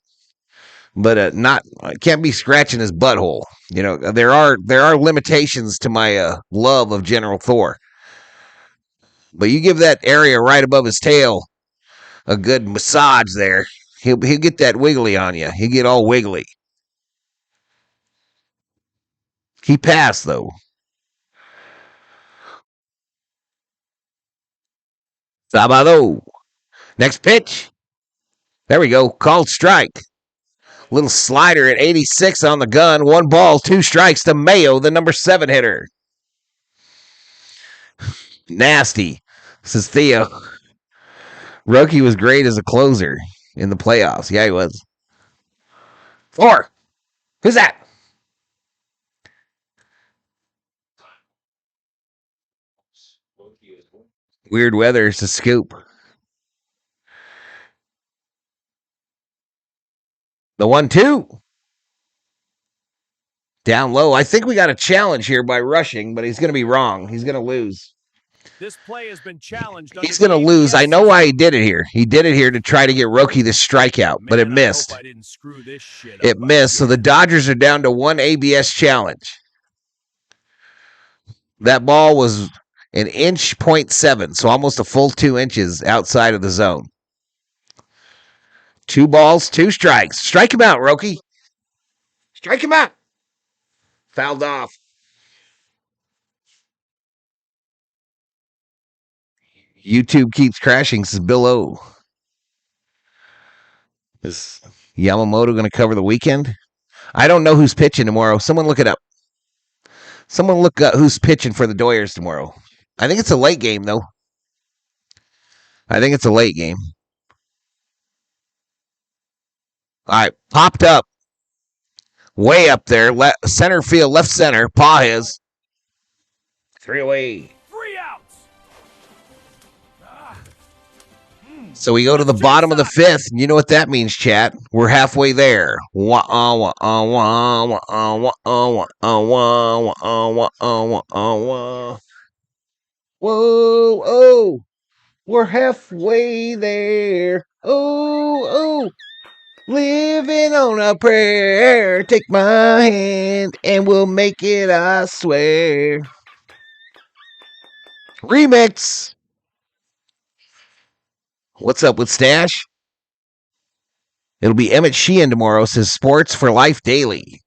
But I can't be scratching his butthole. You know, there are limitations to my love of General Thor. But you give that area right above his tail a good massage there, he'll get that wiggly on you. He'll get all wiggly. He passed though. Sabado. Next pitch. There we go. Called strike. Little slider at 86 on the gun. 1 ball, 2 strikes to Mayo, the number 7 hitter. Nasty, says Theo. Roki was great as a closer in the playoffs. Yeah, he was. 4. Who's that? Weird weather is a scoop. The 1-2. Down low. I think we got a challenge here by rushing, but he's going to be wrong. He's going to lose. This play has been challenged. He's going to lose. I know why he did it here. He did it here to try to get Roki the strikeout, but it missed. I didn't screw this shit up. It missed. So the Dodgers are down to 1 ABS challenge. That ball was an inch 0.7, so almost a full 2 inches outside of the zone. 2 balls, 2 strikes. Strike him out, Roki. Strike him out. Fouled off. YouTube keeps crashing, says Bill O. Is Yamamoto going to cover the weekend? I don't know who's pitching tomorrow. Someone look it up. Someone look up who's pitching for the Doyers tomorrow. I think it's a late game, though. I think it's a late game. All right, popped up. Way up there. Center field, left center. Paw his. 3 away. 3 outs. So we go to the bottom of the 5th, and you know what that means, chat. We're halfway there. Whoa, oh, we're halfway there. Oh, living on a prayer. Take my hand, and we'll make it, I swear. Remix. What's up with Stash? It'll be Emmett Sheehan tomorrow, says Sports for Life Daily.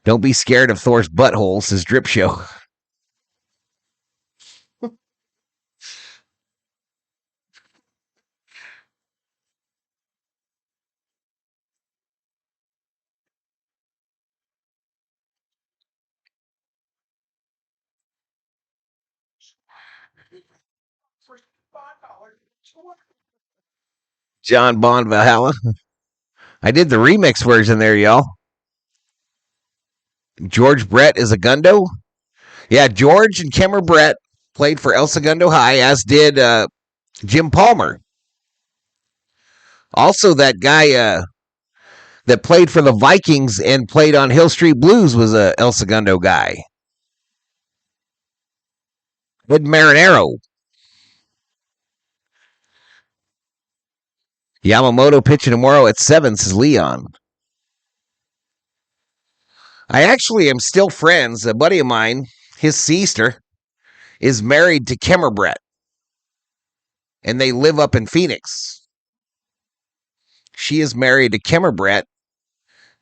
Don't be scared of Thor's butthole, says Drip Show. John Bond Valhalla. I did the remix version there, y'all. George Brett is a Gundo. Yeah, George and Kemmer Brett played for El Segundo High, as did Jim Palmer. Also, that guy, that played for the Vikings and played on Hill Street Blues was a El Segundo guy. Ed Marinero. Yamamoto pitching tomorrow at 7, says Leon. I actually am still friends. A buddy of mine, his sister, is married to Kimmerbrett, and they live up in Phoenix. She is married to Kimmerbrett,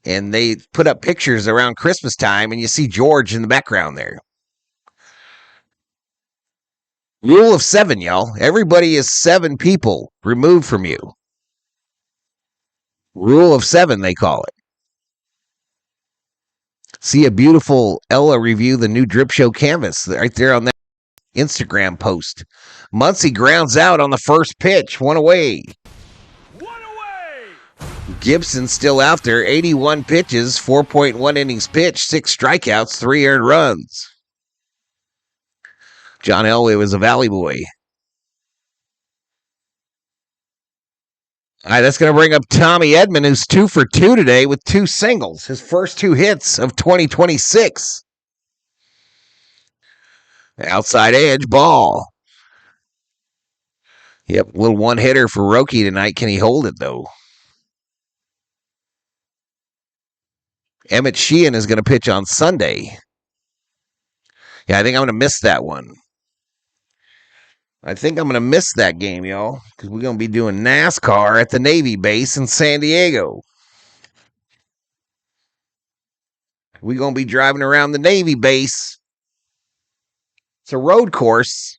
and they put up pictures around Christmas time, and you see George in the background there. Rule of 7, y'all. Everybody is 7 people removed from you. Rule of 7, they call it. See a beautiful Ella review the new Drip Show canvas right there on that Instagram post. Muncy grounds out on the first pitch. One away. Gibson still out there. 81 pitches, 4.1 innings pitched, 6 strikeouts, 3 earned runs. John Elway was a Valley boy. All right, that's going to bring up Tommy Edman, who's 2 for 2 today with 2 singles. His first 2 hits of 2026. Outside edge, ball. Yep, little one-hitter for Roki tonight. Can he hold it, though? Emmett Sheehan is going to pitch on Sunday. Yeah, I think I'm going to miss that one. I think I'm going to miss that game, y'all, because we're going to be doing NASCAR at the Navy base in San Diego. We're going to be driving around the Navy base. It's a road course.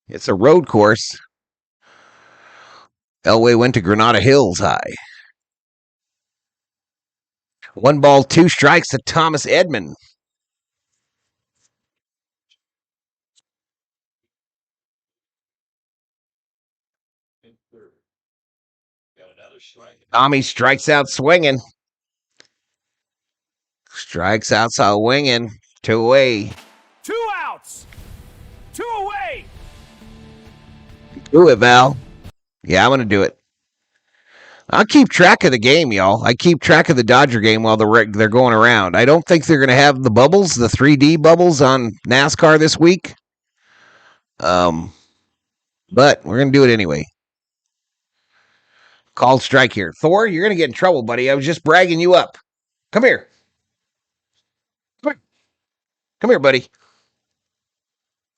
It's a road course. Elway went to Granada Hills High. 1 ball, 2 strikes to Thomas Edman. Tommy strikes out swinging. Strikes out swinging. 2 away. 2 outs. 2 away. Do it, Val. Yeah, I'm going to do it. I'll keep track of the game, y'all. I keep track of the Dodger game while they're going around. I don't think they're going to have the bubbles, the 3D bubbles on NASCAR this week. But we're going to do it anyway. Called strike here. Thor, you're going to get in trouble, buddy. I was just bragging you up. Come here. Come here, buddy.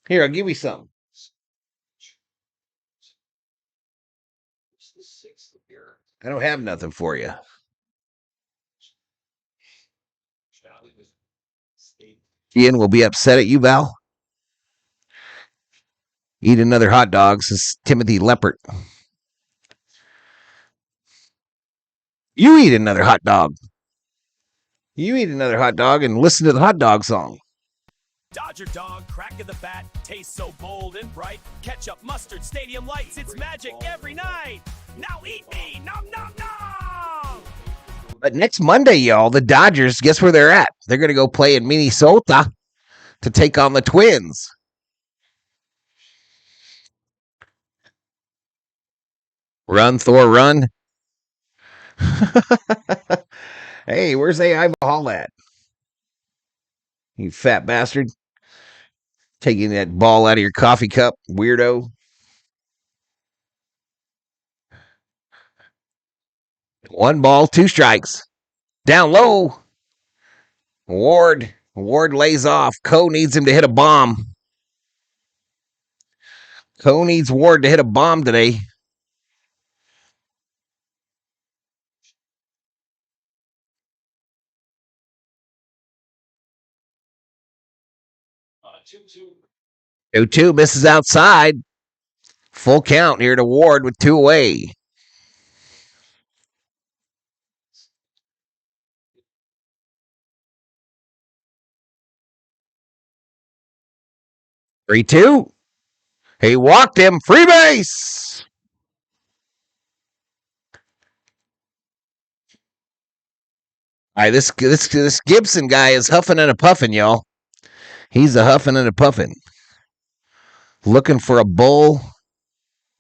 Here, I'll give you some. I don't have nothing for you. Ian will be upset at you, Val. Eat another hot dog, says Timothy Leppert. You eat another hot dog. You eat another hot dog and listen to the hot dog song. Dodger dog, crack of the bat, tastes so bold and bright. Ketchup, mustard, stadium lights, it's magic every night. Now eat me, nom nom nom! But next Monday, y'all, the Dodgers, guess where they're at? They're going to go play in Minnesota to take on the Twins. Run, Thor, run. Hey, where's AI Valhalla at? You fat bastard. Taking that ball out of your coffee cup, weirdo. One ball, 2 strikes. Down low. Ward lays off. Coe needs him to hit a bomb. Coe needs Ward to hit a bomb today. Two 2 misses outside. Full count here to Ward with 2 away. Three 2. He walked him. Free base. All right, this Gibson guy is huffing and a puffing, y'all. He's a huffing and a puffing. Looking for a bull.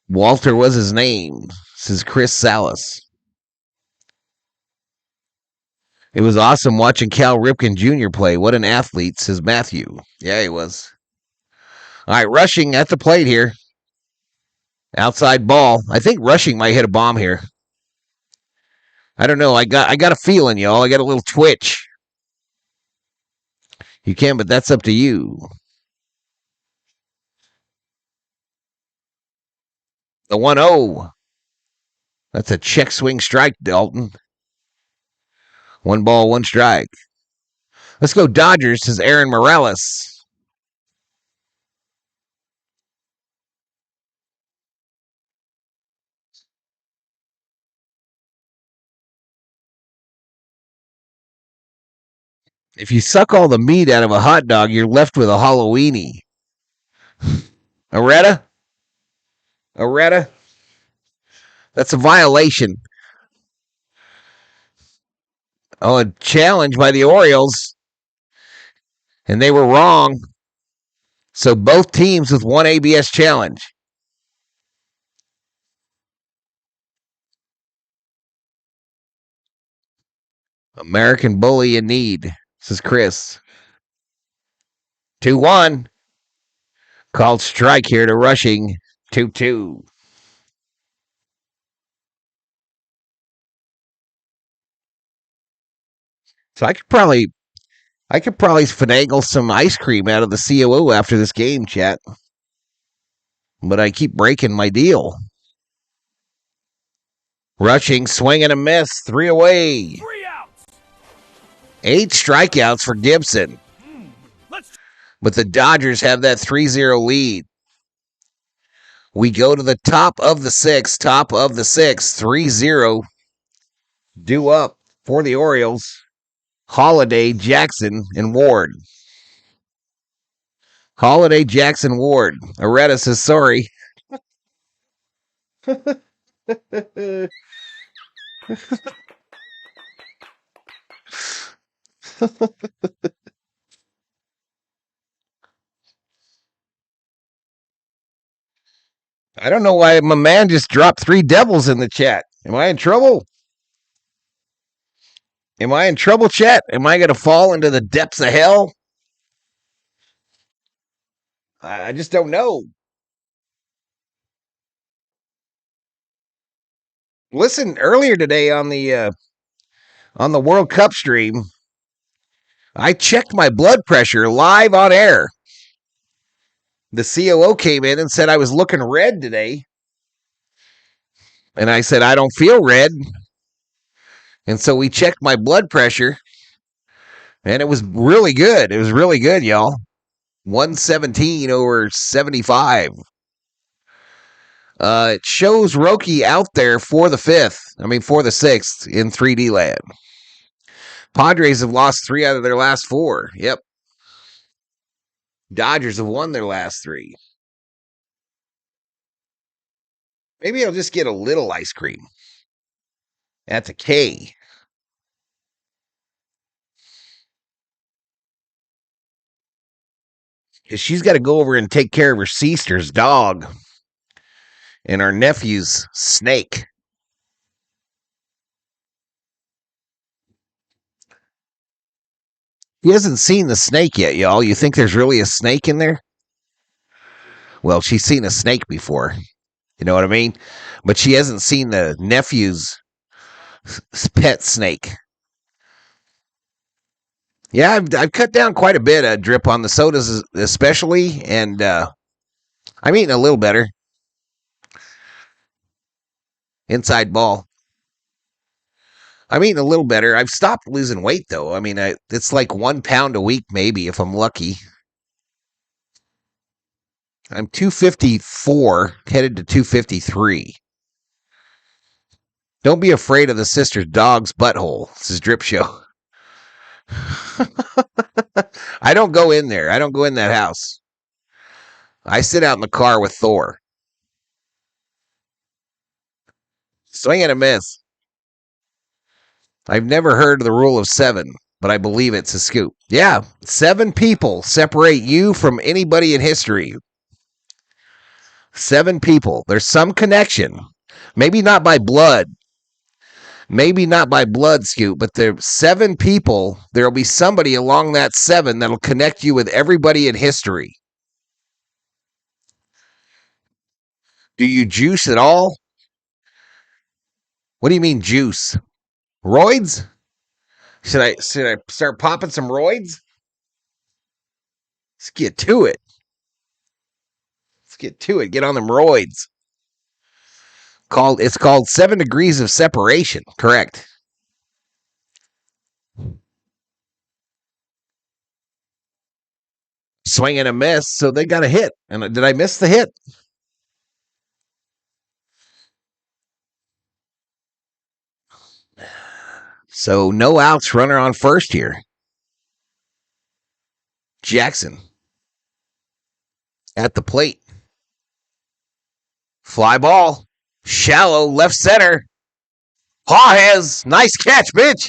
Walter was his name. This is Chris Salas. It was awesome watching Cal Ripken Jr. play. What an athlete, says Matthew. Yeah, he was. All right, Rushing at the plate here. Outside ball. I think Rushing might hit a bomb here. I don't know. I got a feeling, y'all. I got a little twitch. You can, but that's up to you. The 1-0. That's a check swing strike, Dalton. 1 ball, 1 strike. Let's go Dodgers, says Aaron Morales. If you suck all the meat out of a hot dog, you're left with a Halloweeny. Areta? That's a violation. Oh, a challenge by the Orioles. And they were wrong. So both teams with 1 ABS challenge. American bully in need, says Chris. 2-1. Called strike here to Rushing. 2-2. So I could probably finagle some ice cream out of the COO after this game, chat. But I keep breaking my deal. Rushing, swing and a miss. 3 away. 3 outs. 8 strikeouts for Gibson. But the Dodgers have that 3-0 lead. We go to the top of the 6th. 3-0. Due up for the Orioles. Holiday, Jackson, and Ward. Holiday, Jackson, Ward. Areta says sorry. I don't know why my man just dropped 3 devils in the chat. Am I in trouble? Chat? Am I going to fall into the depths of hell? I just don't know. Listen, earlier today on the World Cup stream, I checked my blood pressure live on air. The COO came in and said I was looking red today. And I said, I don't feel red. And so we checked my blood pressure. And it was really good. It was really good, y'all. 117/75. It shows Roki out there for the 6th in 3D land. Padres have lost 3 out of their last 4. Yep. Dodgers have won their last 3. Maybe I'll just get a little ice cream. That's a K. Because she's got to go over and take care of her sister's dog and our nephew's snake. He hasn't seen the snake yet, y'all. You think there's really a snake in there? Well, she's seen a snake before. You know what I mean? But she hasn't seen the nephew's pet snake. Yeah, I've cut down quite a bit of drip on the sodas especially, and I'm eating a little better. Inside ball. I'm eating a little better. I've stopped losing weight, though. I mean, it's like 1 pound a week, maybe, if I'm lucky. I'm 254, headed to 253. Don't be afraid of the sister's dog's butthole. This is Drip Show. I don't go in there. I don't go in that house. I sit out in the car with Thor. Swing and a miss. I've never heard of the rule of 7, but I believe it's a scoop. Yeah, 7 people separate you from anybody in history. 7 people. There's some connection. Maybe not by blood, Maybe not by blood, Scoot, but there's 7 people. There'll be somebody along that 7 that'll connect you with everybody in history. Do you juice at all? What do you mean juice? Roids? Should I start popping some roids? Let's get to it. Get on them roids. It's called 7 Degrees of Separation. Correct. Swing and a miss, so they got a hit. And did I miss the hit? So no outs, runner on first here. Jackson at the plate. Fly ball. Shallow left center. Pajes, nice catch, bitch.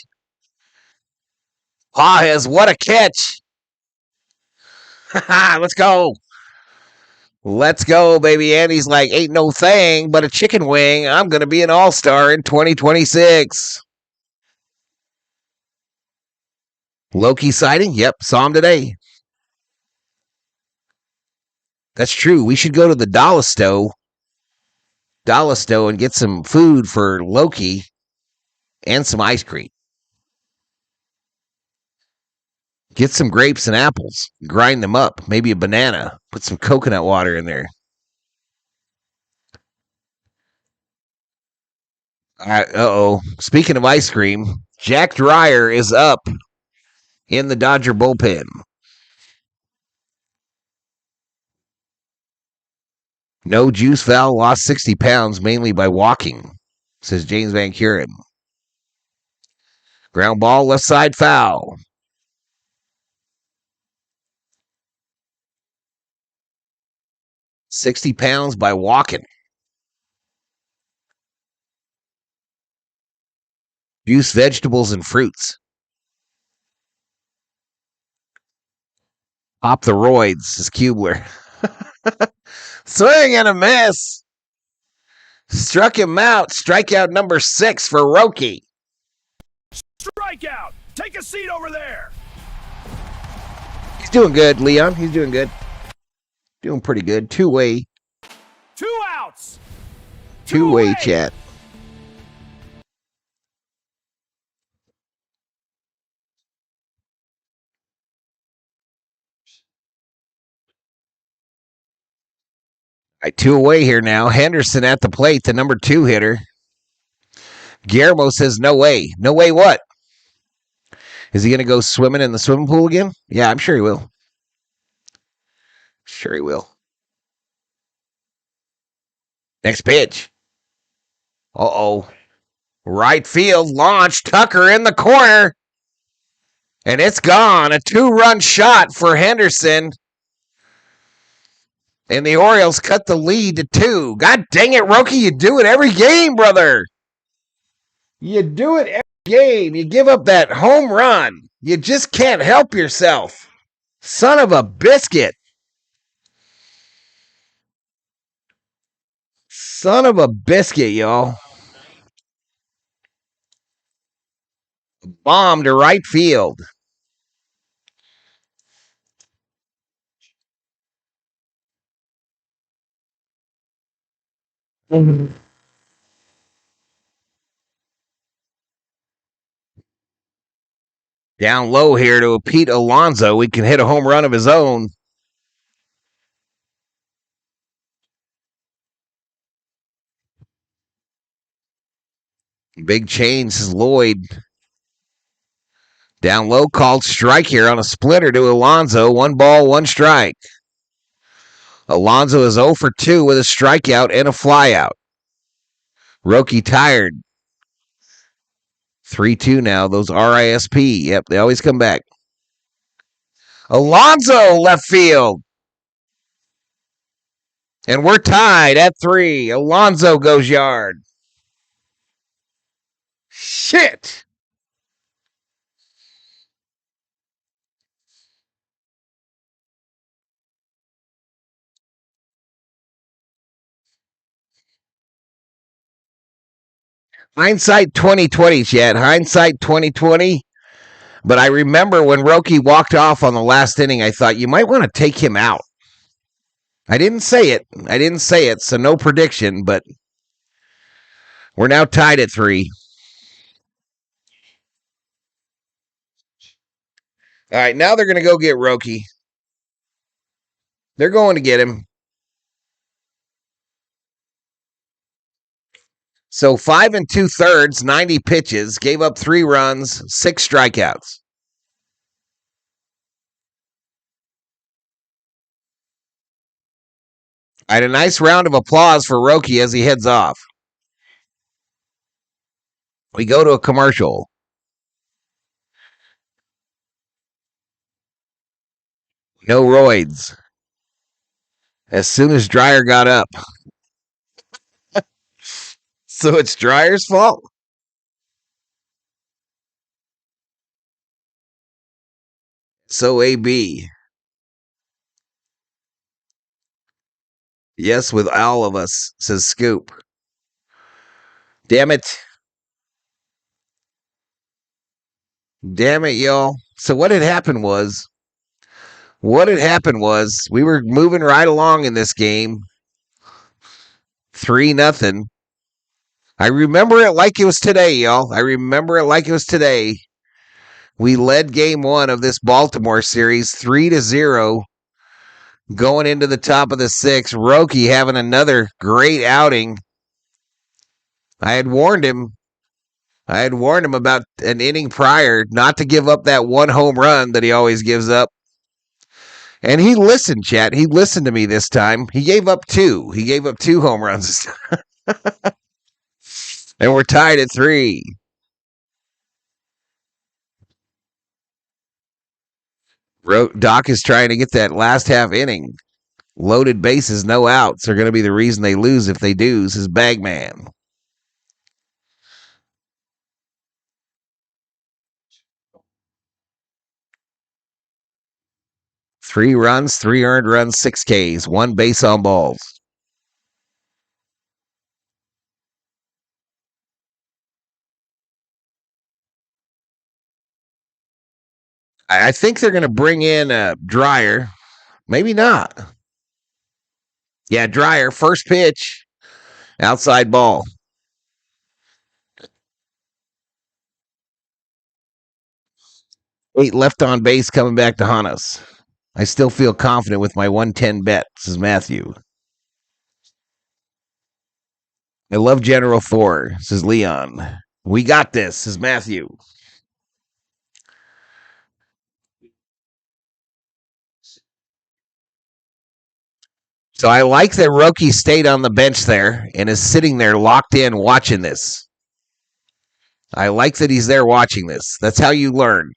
Pajes, what a catch. Let's go. Let's go, baby. Andy's like, ain't no thing but a chicken wing. I'm going to be an all-star in 2026. Loki sighting? Yep, saw him today. That's true. We should go to the Dollar Store and get some food for Loki and some ice cream. Get some grapes and apples. Grind them up. Maybe a banana. Put some coconut water in there. Uh-oh. Speaking of ice cream, Jack Dreyer is up in the Dodger bullpen. No juice, Val. Lost 60 pounds, mainly by walking, says James Van Kuren. Ground ball, left side foul. 60 pounds by walking. Juice, vegetables, and fruits. Pop the roids, says Kubler. Swing and a miss. Struck him out. Strikeout number 6 for Roki. Strikeout. Take a seat over there. He's doing good, Leon. He's doing good. Doing pretty good. Two-way. 2 outs. Two-way chat. All right, 2 away here now. Henderson at the plate, the number 2 hitter. Guillermo says, no way. No way what? Is he going to go swimming in the swimming pool again? Yeah, I'm sure he will. Sure he will. Next pitch. Uh-oh. Right field launch. Tucker in the corner. And it's gone. A 2-run shot for Henderson. And the Orioles cut the lead to 2. God dang it, Roki. You do it every game, brother. You do it every game. You give up that home run. You just can't help yourself. Son of a biscuit. Son of a biscuit, y'all. Bomb to right field. Down low here to Pete Alonso. He can hit a home run of his own. Big change, says Lloyd. Down low, called strike here on a splitter to Alonso. 1 ball, 1 strike. Alonso is 0 for 2 with a strikeout and a flyout. Roki tired. 3-2 now. Those RISP. Yep, they always come back. Alonso left field. And we're tied at 3. Alonso goes yard. Shit. Hindsight 2020, Chad. Hindsight 2020. But I remember when Roki walked off on the last inning, I thought you might want to take him out. I didn't say it, so no prediction, but we're now tied at 3. All right, now they're going to go get Roki. They're going to get him. So 5 2/3, 90 pitches, gave up 3 runs, 6 strikeouts. I had a nice round of applause for Roki as he heads off. We go to a commercial. No roids. As soon as Dreyer got up. So it's Dreyer's fault? So AB. Yes, with all of us, says Scoop. Damn it. Damn it, y'all. So what had happened was we were moving right along in this game. 3-0. I remember it like it was today, y'all. I remember it like it was today. We led game 1 of this Baltimore series 3-0 going into the top of the 6th. Roki having another great outing. I had warned him about an inning prior not to give up that 1 home run that he always gives up. And he listened, chat. He listened to me this time. He gave up 2. He gave up 2 home runs. And we're tied at 3. Doc is trying to get that last half inning. Loaded bases, no outs are going to be the reason they lose if they do, says Bagman. Three runs, 3 earned runs, 6 Ks, 1 base on balls. I think they're going to bring in Dreyer. Maybe not. Yeah, Dreyer, first pitch, outside ball. 8 left on base coming back to haunt us. I still feel confident with my 110 bet, says Matthew. I love General Thor, says Leon. We got this, says Matthew. So I like that Roki stayed on the bench there and is sitting there locked in watching this. I like that he's there watching this. That's how you learn.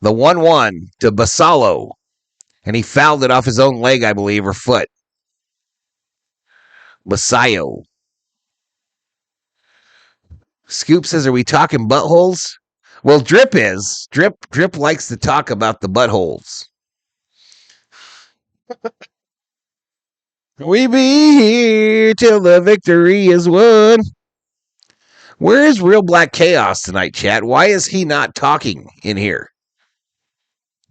The 1-1 to Basalo. And he fouled it off his own leg, I believe, or foot. Basayo. Scoop says, are we talking buttholes? Well, Drip is. Drip likes to talk about the buttholes. We be here till the victory is won. Where is Real Black Chaos tonight, chat? Why is he not talking in here?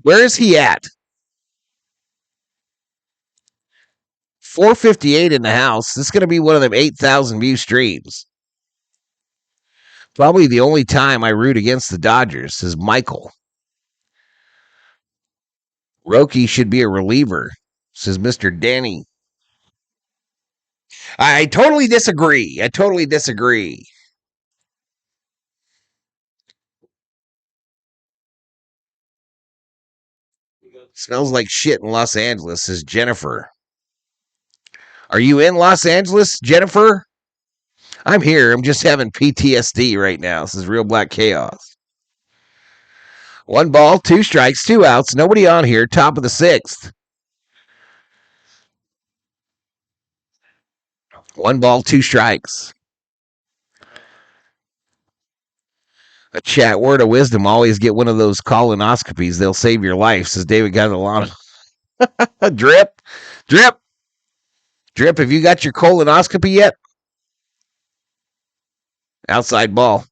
Where is he at? 458 in the house. This is going to be one of them 8,000 view streams. Probably the only time I root against the Dodgers, says Michael. Roki should be a reliever, says Mr. Danny. I totally disagree. Smells like shit in Los Angeles, says Jennifer. Are you in Los Angeles, Jennifer? I'm here. I'm just having PTSD right now. This is Real Black Chaos. 1 ball, 2 strikes, 2 outs. Nobody on here. Top of the 6th. 1 ball, 2 strikes. A chat word of wisdom. Always get one of those colonoscopies. They'll save your life, says David Catalano. Drip. Have you got your colonoscopy yet? Outside ball.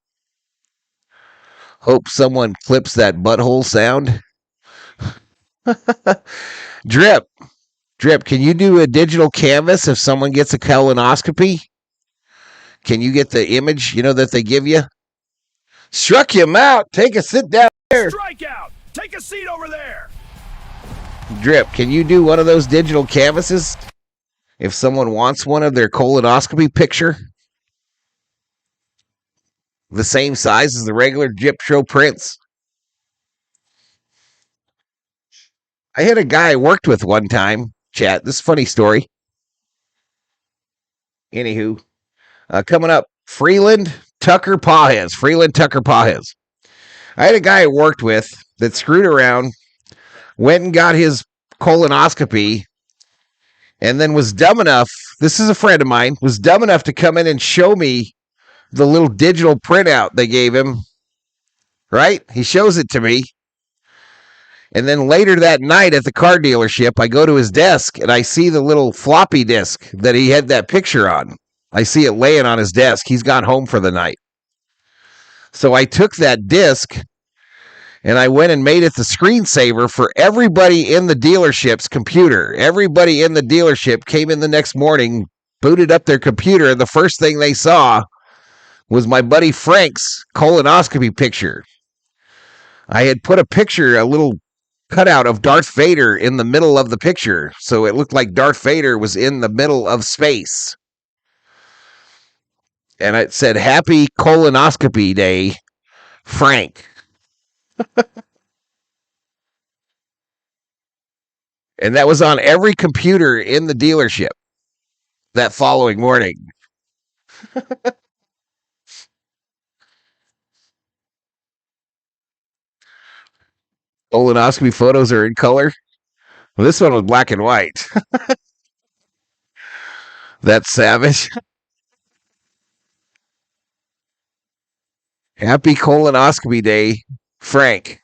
Hope someone clips that butthole sound. Drip. Drip, can you do a digital canvas if someone gets a colonoscopy? Can you get the image, that they give you? Struck him out. Take a sit down there. Strikeout. Take a seat over there. Drip, can you do one of those digital canvases if someone wants one of their colonoscopy picture? The same size as the regular Drip Show prints. I had a guy I worked with one time, chat. This is a funny story. Anywho, coming up, Freeland Tucker Pajes. Freeland Tucker Pajes. I had a guy I worked with that screwed around, went and got his colonoscopy, and then was dumb enough, this is a friend of mine, was dumb enough to come in and show me the little digital printout they gave him. Right? He shows it to me. And then later that night at the car dealership, I go to his desk and I see the little floppy disk that he had that picture on. I see it laying on his desk. He's gone home for the night. So I took that disk and I went and made it the screensaver for everybody in the dealership's computer. Everybody in the dealership came in the next morning, booted up their computer, and the first thing they saw was my buddy Frank's colonoscopy picture. I had put a little cutout of Darth Vader in the middle of the picture, so it looked like Darth Vader was in the middle of space. And it said, "Happy Colonoscopy Day, Frank." And that was on every computer in the dealership that following morning. Colonoscopy photos are in color. Well, this one was black and white. That's savage. Happy Colonoscopy Day, Frank.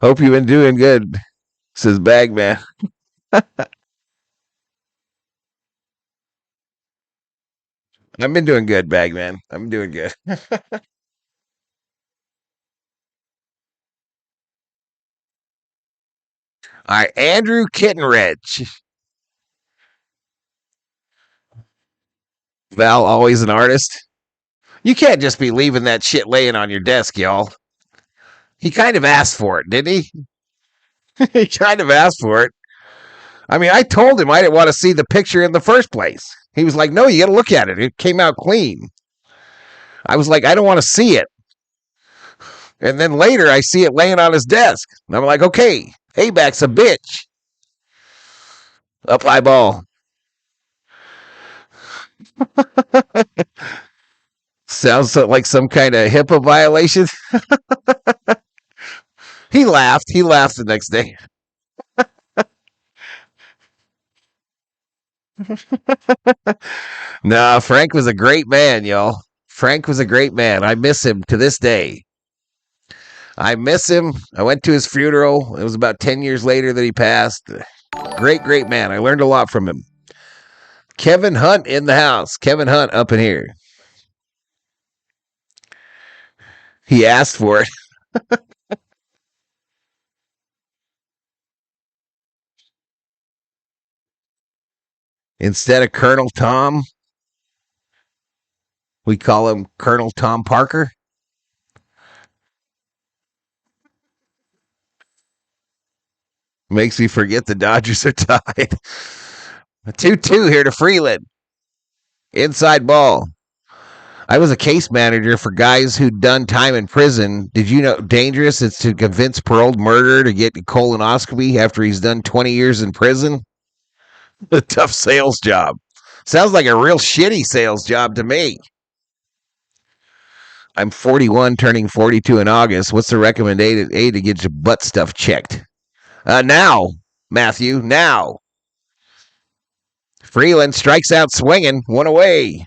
Hope you've been doing good, says Bagman. I've been doing good, Bagman. I'm doing good. All right, Andrew Kittenredge. Val, always an artist. You can't just be leaving that shit laying on your desk, y'all. He kind of asked for it, didn't he? He kind of asked for it. I mean, I told him I didn't want to see the picture in the first place. He was like, "No, you got to look at it. It came out clean." I was like, "I don't want to see it." And then later I see it laying on his desk. And I'm like, "Okay, Hayback's a bitch." Up high ball. Sounds like some kind of HIPAA violation. He laughed. He laughed the next day. No, Frank was a great man, y'all. Frank was a great man. I miss him to this day. I miss him. I went to his funeral. It was about 10 years later that he passed. Great, great man. I learned a lot from him. Kevin Hunt in the house. Kevin Hunt up in here. He asked for it. Instead of Colonel Tom, we call him Colonel Tom Parker. Makes me forget the Dodgers are tied. 2-2 here to Freeland. Inside ball. I was a case manager for guys who'd done time in prison. Did you know dangerous it's to convince paroled murderer to get a colonoscopy after he's done 20 years in prison? A tough sales job. Sounds like a real shitty sales job to me. I'm 41, turning 42 in August. What's the recommended aid to get your butt stuff checked? Now, Matthew, now. Freeland strikes out swinging. One away.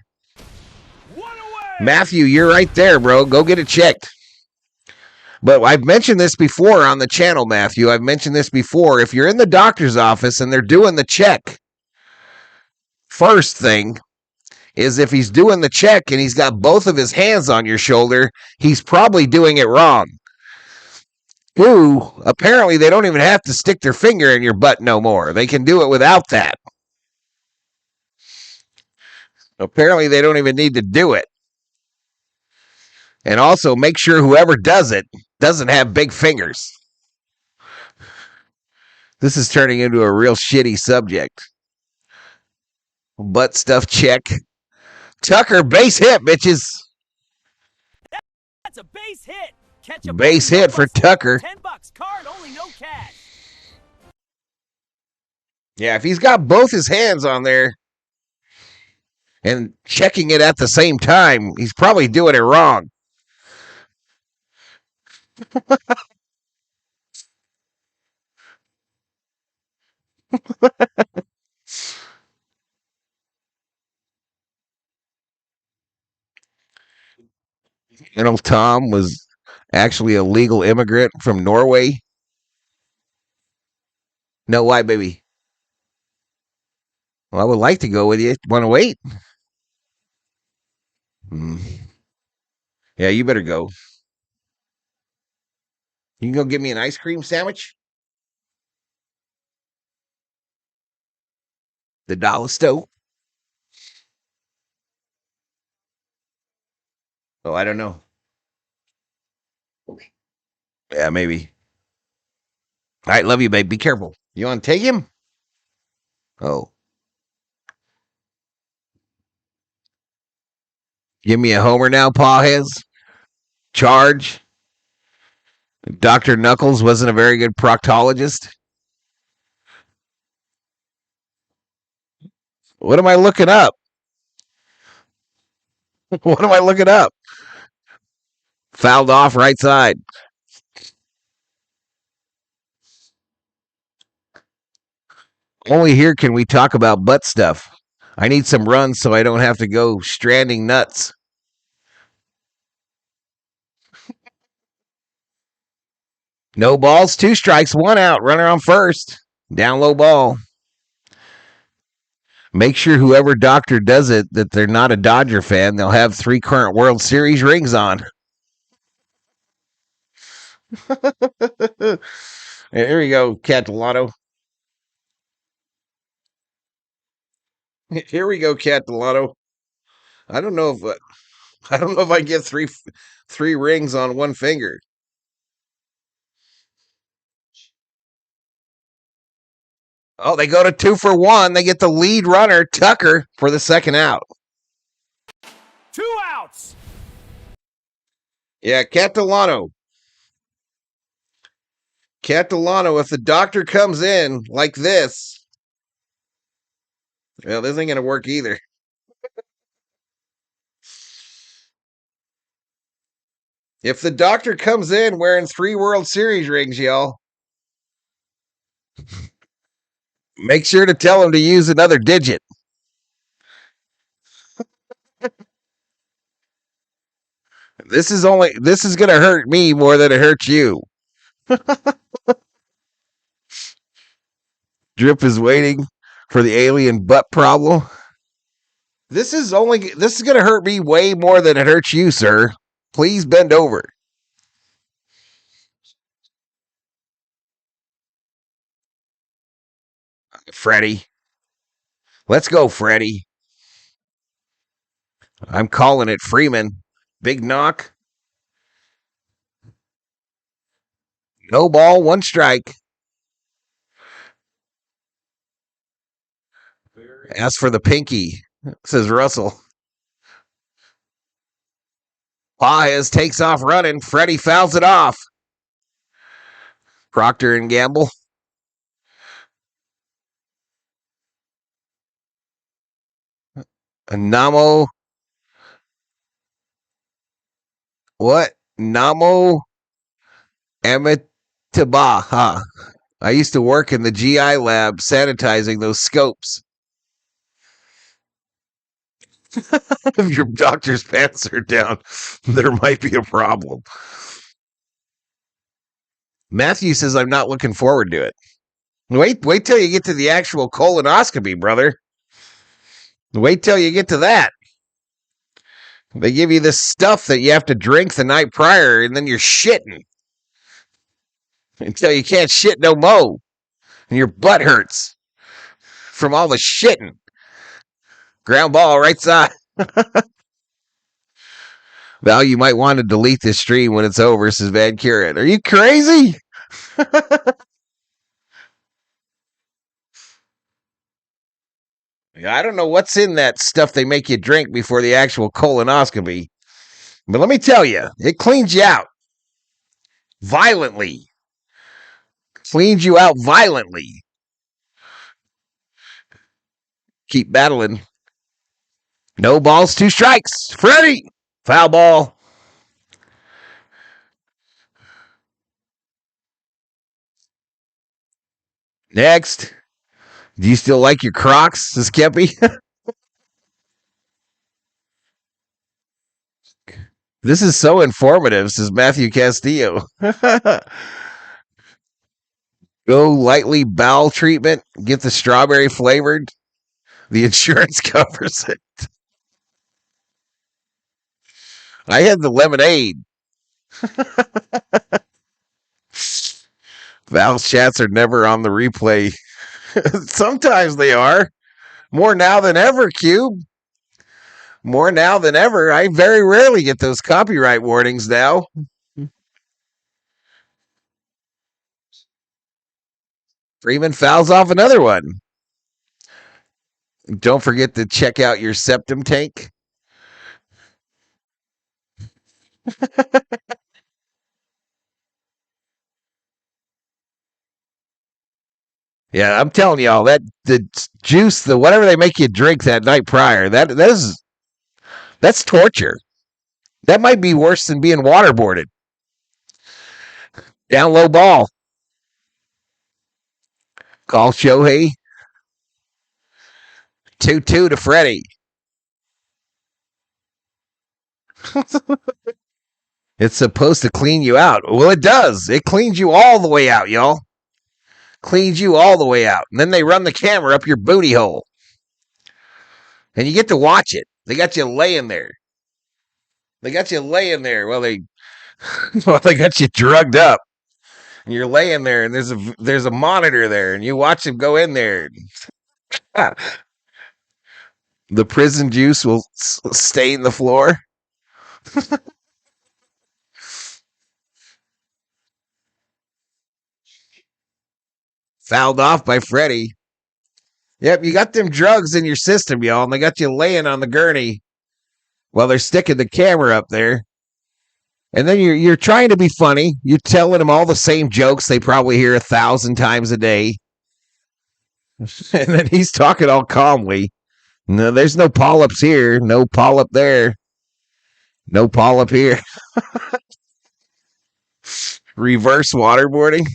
Matthew, you're right there, bro. Go get it checked. But I've mentioned this before on the channel, Matthew. I've mentioned this before. If you're in the doctor's office and they're doing the check, first thing is if he's doing the check and he's got both of his hands on your shoulder, he's probably doing it wrong. Two, apparently they don't even have to stick their finger in your butt no more. They can do it without that. Apparently they don't even need to do it. And also make sure whoever does it doesn't have big fingers. This is turning into a real shitty subject. Butt stuff check. Tucker, base hit, bitches. That's a base hit. Catch a Base hit for Tucker. $10 card, only no cash. Yeah, if he's got both his hands on there and checking it at the same time, he's probably doing it wrong. You know, Tom was actually a legal immigrant from Norway. No, why, baby? Well, I would like to go with you. Want to wait? Yeah, you better go. You can go get me an ice cream sandwich? The dollar store? Oh, I don't know. Yeah, maybe. All right, love you, babe. Be careful. You want to take him? Oh. Give me a homer now, Pawheads. Charge. Dr. Knuckles wasn't a very good proctologist. What am I looking up? What am I looking up? Fouled off right side. Only here can we talk about butt stuff. I need some runs so I don't have to go stranding nuts. No balls, 2 strikes, 1 out. Runner on first. Down low ball. Make sure whoever doctor does it that they're not a Dodger fan. They'll have 3 current World Series rings on. Here we go, Catalano. Here we go, Catalano. I don't know if I get three rings on one finger. Oh, they go to 2 for 1. They get the lead runner, Tucker, for the second out. 2 outs. Yeah, Catalano. Catalano, if the doctor comes in like this, well, this ain't going to work either. If the doctor comes in wearing 3 World Series rings, y'all, make sure to tell him to use another digit. This is going to hurt me more than it hurts you. Drip is waiting for the alien butt problem. This is going to hurt me way more than it hurts you, sir. Please bend over. Freddie. Let's go, Freddie. I'm calling it Freeman. Big knock. No ball, 1 strike. Ask for the pinky, says Russell. Paez takes off running. Freddie fouls it off. Procter and Gamble. Namo. What? Namo Amitabha. I used to work in the GI lab sanitizing those scopes. If your doctor's pants are down, there might be a problem. Matthew says, I'm not looking forward to it. Wait till you get to the actual colonoscopy, brother. Wait till you get to that. They give you this stuff that you have to drink the night prior, and then you're shitting until you can't shit no mo, and your butt hurts from all the shitting. Ground ball, right side. Val, you might want to delete this stream when it's over, says Van Curin. Are you crazy? I don't know what's in that stuff they make you drink before the actual colonoscopy. But let me tell you, it cleans you out violently. Cleans you out violently. Keep battling. No balls, 2 strikes. Freddie! Foul ball. Next. Do you still like your Crocs, says Kempy? This is so informative, says Matthew Castillo. Go lightly bowel treatment. Get the strawberry flavored. The insurance covers it. I had the lemonade. Val's chats are never on the replay. Sometimes they are. More now than ever, Cube. More now than ever. I very rarely get those copyright warnings now. Freeman fouls off another one. Don't forget to check out your septum tank. Yeah, I'm telling y'all that the juice, the whatever they make you drink that night prior, that's torture. That might be worse than being waterboarded. Down low ball. Call Shohei. 2-2 to Freddie. It's supposed to clean you out. Well, it does. It cleans you all the way out, y'all. Cleans you all the way out. And then they run the camera up your booty hole. And you get to watch it. They got you laying there. Well, they got you drugged up. And you're laying there, and there's a monitor there, and you watch them go in there. The prison juice will stain the floor. Fouled off by Freddie. Yep, you got them drugs in your system, y'all, and they got you laying on the gurney while they're sticking the camera up there. And then you're trying to be funny. You're telling them all the same jokes they probably hear 1,000 times a day. And then he's talking all calmly. No, there's no polyps here. No polyp there. No polyp here. Reverse waterboarding.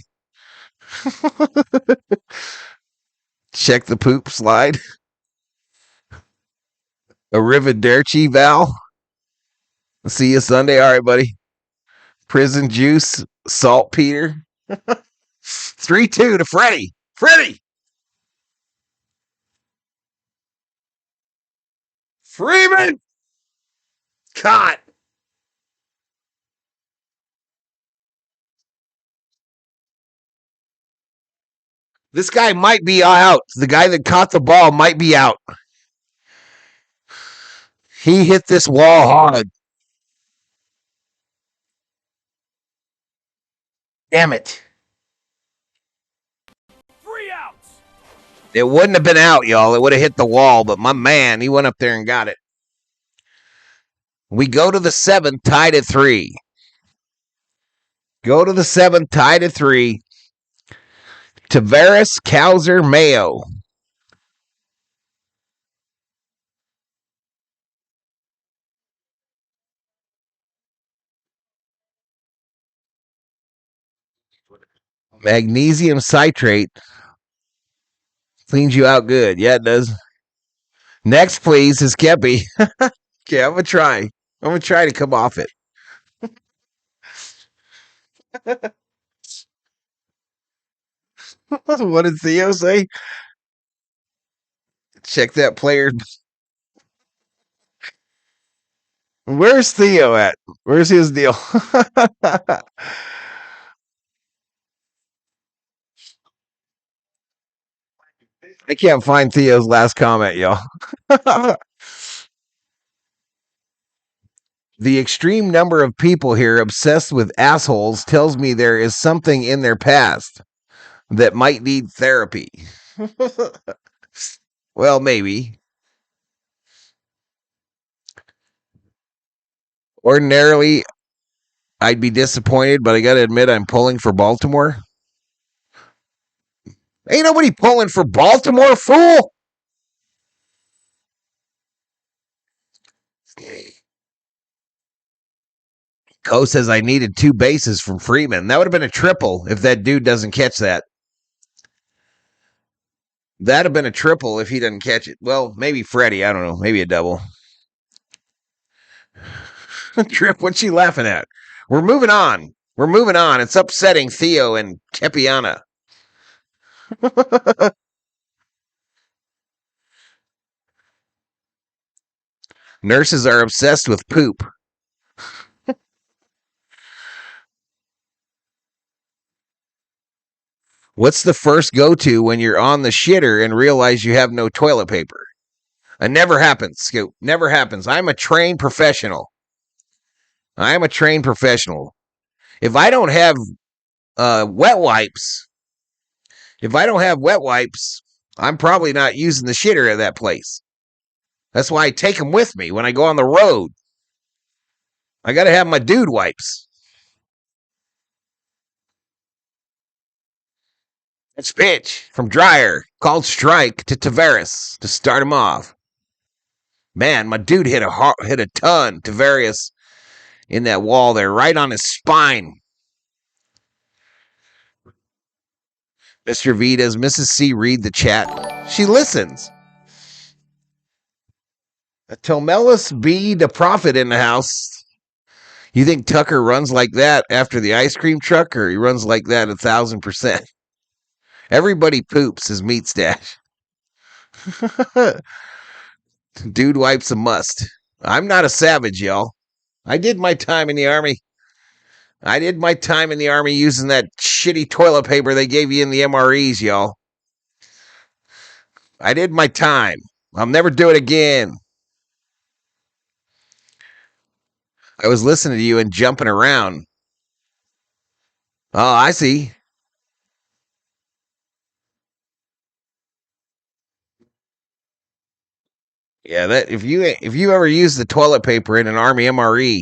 Check the poop slide. Arrivederci, Val. See you Sunday. All right, buddy. Prison juice, saltpeter. 3-2 to Freddie. Freddie! Freeman! Caught. This guy might be out. The guy that caught the ball might be out. He hit this wall hard. Damn it. 3 outs. It wouldn't have been out, y'all. It would have hit the wall, but my man, he went up there and got it. We go to the 7th, tied at 3. Go to the 7th, tied at 3. Tavares, Cowser, Mayo. Magnesium citrate cleans you out good. Yeah, it does. Next, please, is Kepi. Okay, I'm gonna try to come off it. What did Theo say? Check that player Where's Theo at? Where's his deal? I can't find Theo's last comment, y'all. The extreme number of people here obsessed with assholes tells me there is something in their past that might need therapy. Well, maybe. Ordinarily, I'd be disappointed, but I got to admit I'm pulling for Baltimore. Ain't nobody pulling for Baltimore, fool! Co says I needed 2 bases from Freeman. That would have been a triple if that dude doesn't catch that. That'd have been a triple if he doesn't catch it. Well, maybe Freddie. I don't know. Maybe a double. Trip, what's she laughing at? We're moving on. We're moving on. It's upsetting Theo and Tepiana. Nurses are obsessed with poop. What's the first go-to when you're on the shitter and realize you have no toilet paper? It never happens, Scoop. Never happens. I'm a trained professional. I'm a trained professional. If I don't have wet wipes, I'm probably not using the shitter at that place. That's why I take them with me when I go on the road. I got to have my dude wipes. It's pitch from Dreyer. Called strike to Tavares to start him off. Man, my dude hit a ton. Tavares in that wall there, right on his spine. Mr. V, does Mrs. C read the chat? She listens. A Tomelis B. the prophet in the house. You think Tucker runs like that after the ice cream truck, or he runs like that 1,000%? Everybody poops his meat stash. Dude wipes a must. I'm not a savage, y'all. I did my time in the Army. Using that shitty toilet paper they gave you in the MREs, y'all. I did my time. I'll never do it again. I was listening to you and jumping around. Oh, I see. Yeah, that if you ever use the toilet paper in an Army MRE,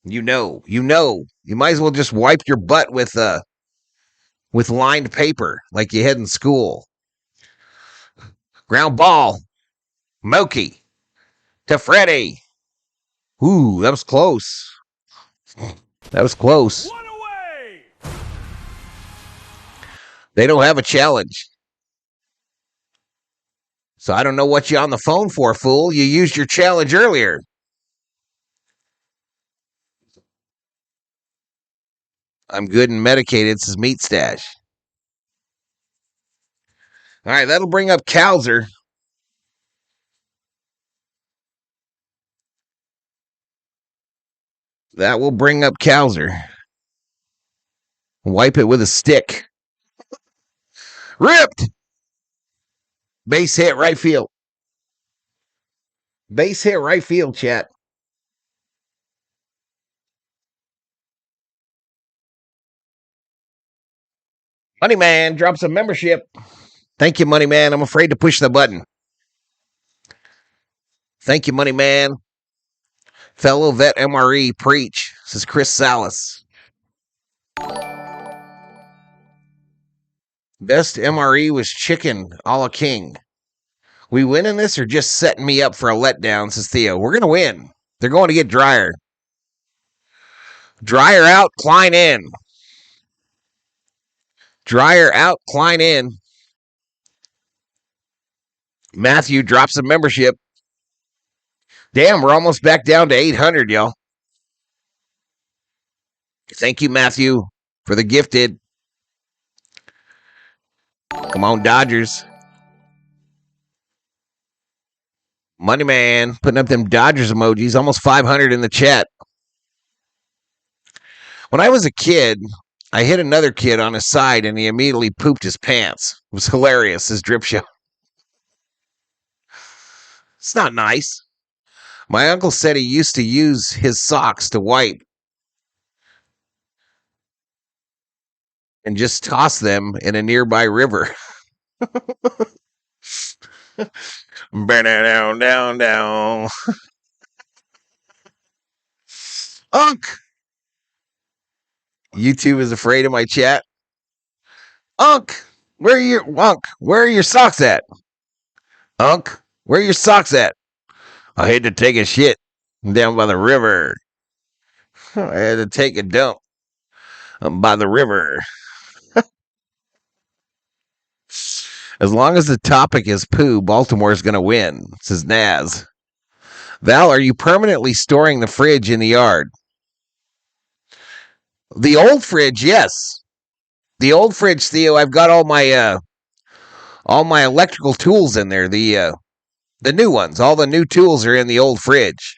you know. You might as well just wipe your butt with lined paper like you had in school. Ground ball. Moki to Freddie. Ooh, that was close. That was close. One away! They don't have a challenge. So I don't know what you're on the phone for, fool. You used your challenge earlier. I'm good and medicated, says Meat Stash. All right, that'll bring up Calzer. That will bring up Calzer. Wipe it with a stick. Ripped! Base hit right field. Base hit right field, chat. Money Man drops a membership. Thank you, Money Man. I'm afraid to push the button. Thank you, Money Man. Fellow vet MRE, preach, says Chris Salas. Best MRE was chicken a la king. We winning this or just setting me up for a letdown, says Theo. We're going to win. They're going to get Dreyer. Dreyer out, Klein in. Dreyer out, Klein in. Matthew drops a membership. Damn, we're almost back down to 800, y'all. Thank you, Matthew, for the gifted. Come on, Dodgers. Money Man putting up them Dodgers emojis, almost 500 in the chat. When I was a kid, I hit another kid on his side and he immediately pooped his pants. It was hilarious, his drip show. It's not nice. My uncle said he used to use his socks to wipe and just toss them in a nearby river. Down, down, down. Unc! YouTube is afraid of my chat. Unc! Where are your socks at? Unc, where are your socks at? I had to take a shit down by the river. I had to take a dump by the river. As long as the topic is poo, Baltimore's going to win, says Naz. Val, are you permanently storing the fridge in the yard? The old fridge, yes. The old fridge, Theo, I've got all my electrical tools in there. The new ones. All the new tools are in the old fridge.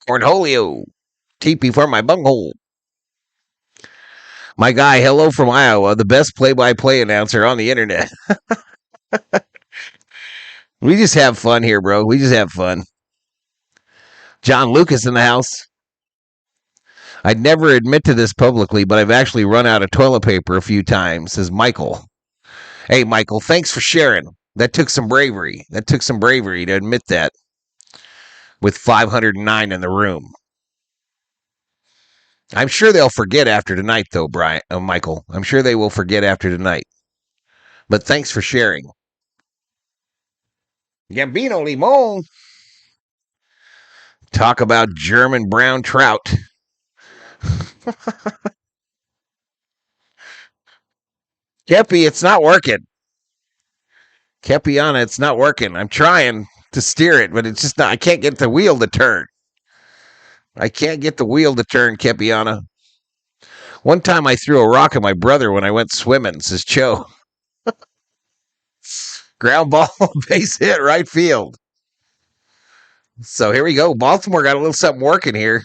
Cornholio. Teepee for my bunghole. My guy, hello from Iowa, the best play-by-play announcer on the internet. We just have fun here, bro. We just have fun. John Lucas in the house. I'd never admit to this publicly, but I've actually run out of toilet paper a few times, says Michael. Hey, Michael, thanks for sharing. That took some bravery. To admit that with 509 in the room. I'm sure they'll forget after tonight, though, Michael. I'm sure they will forget after tonight. But thanks for sharing. Gambino Limon. Talk about German brown trout. Kepi, it's not working. Kepiana, it's not working. I'm trying to steer it, but it's just not. I can't get the wheel to turn. Kepiana. One time I threw a rock at my brother when I went swimming, says Cho. Ground ball, base hit, right field. So here we go. Baltimore got a little something working here.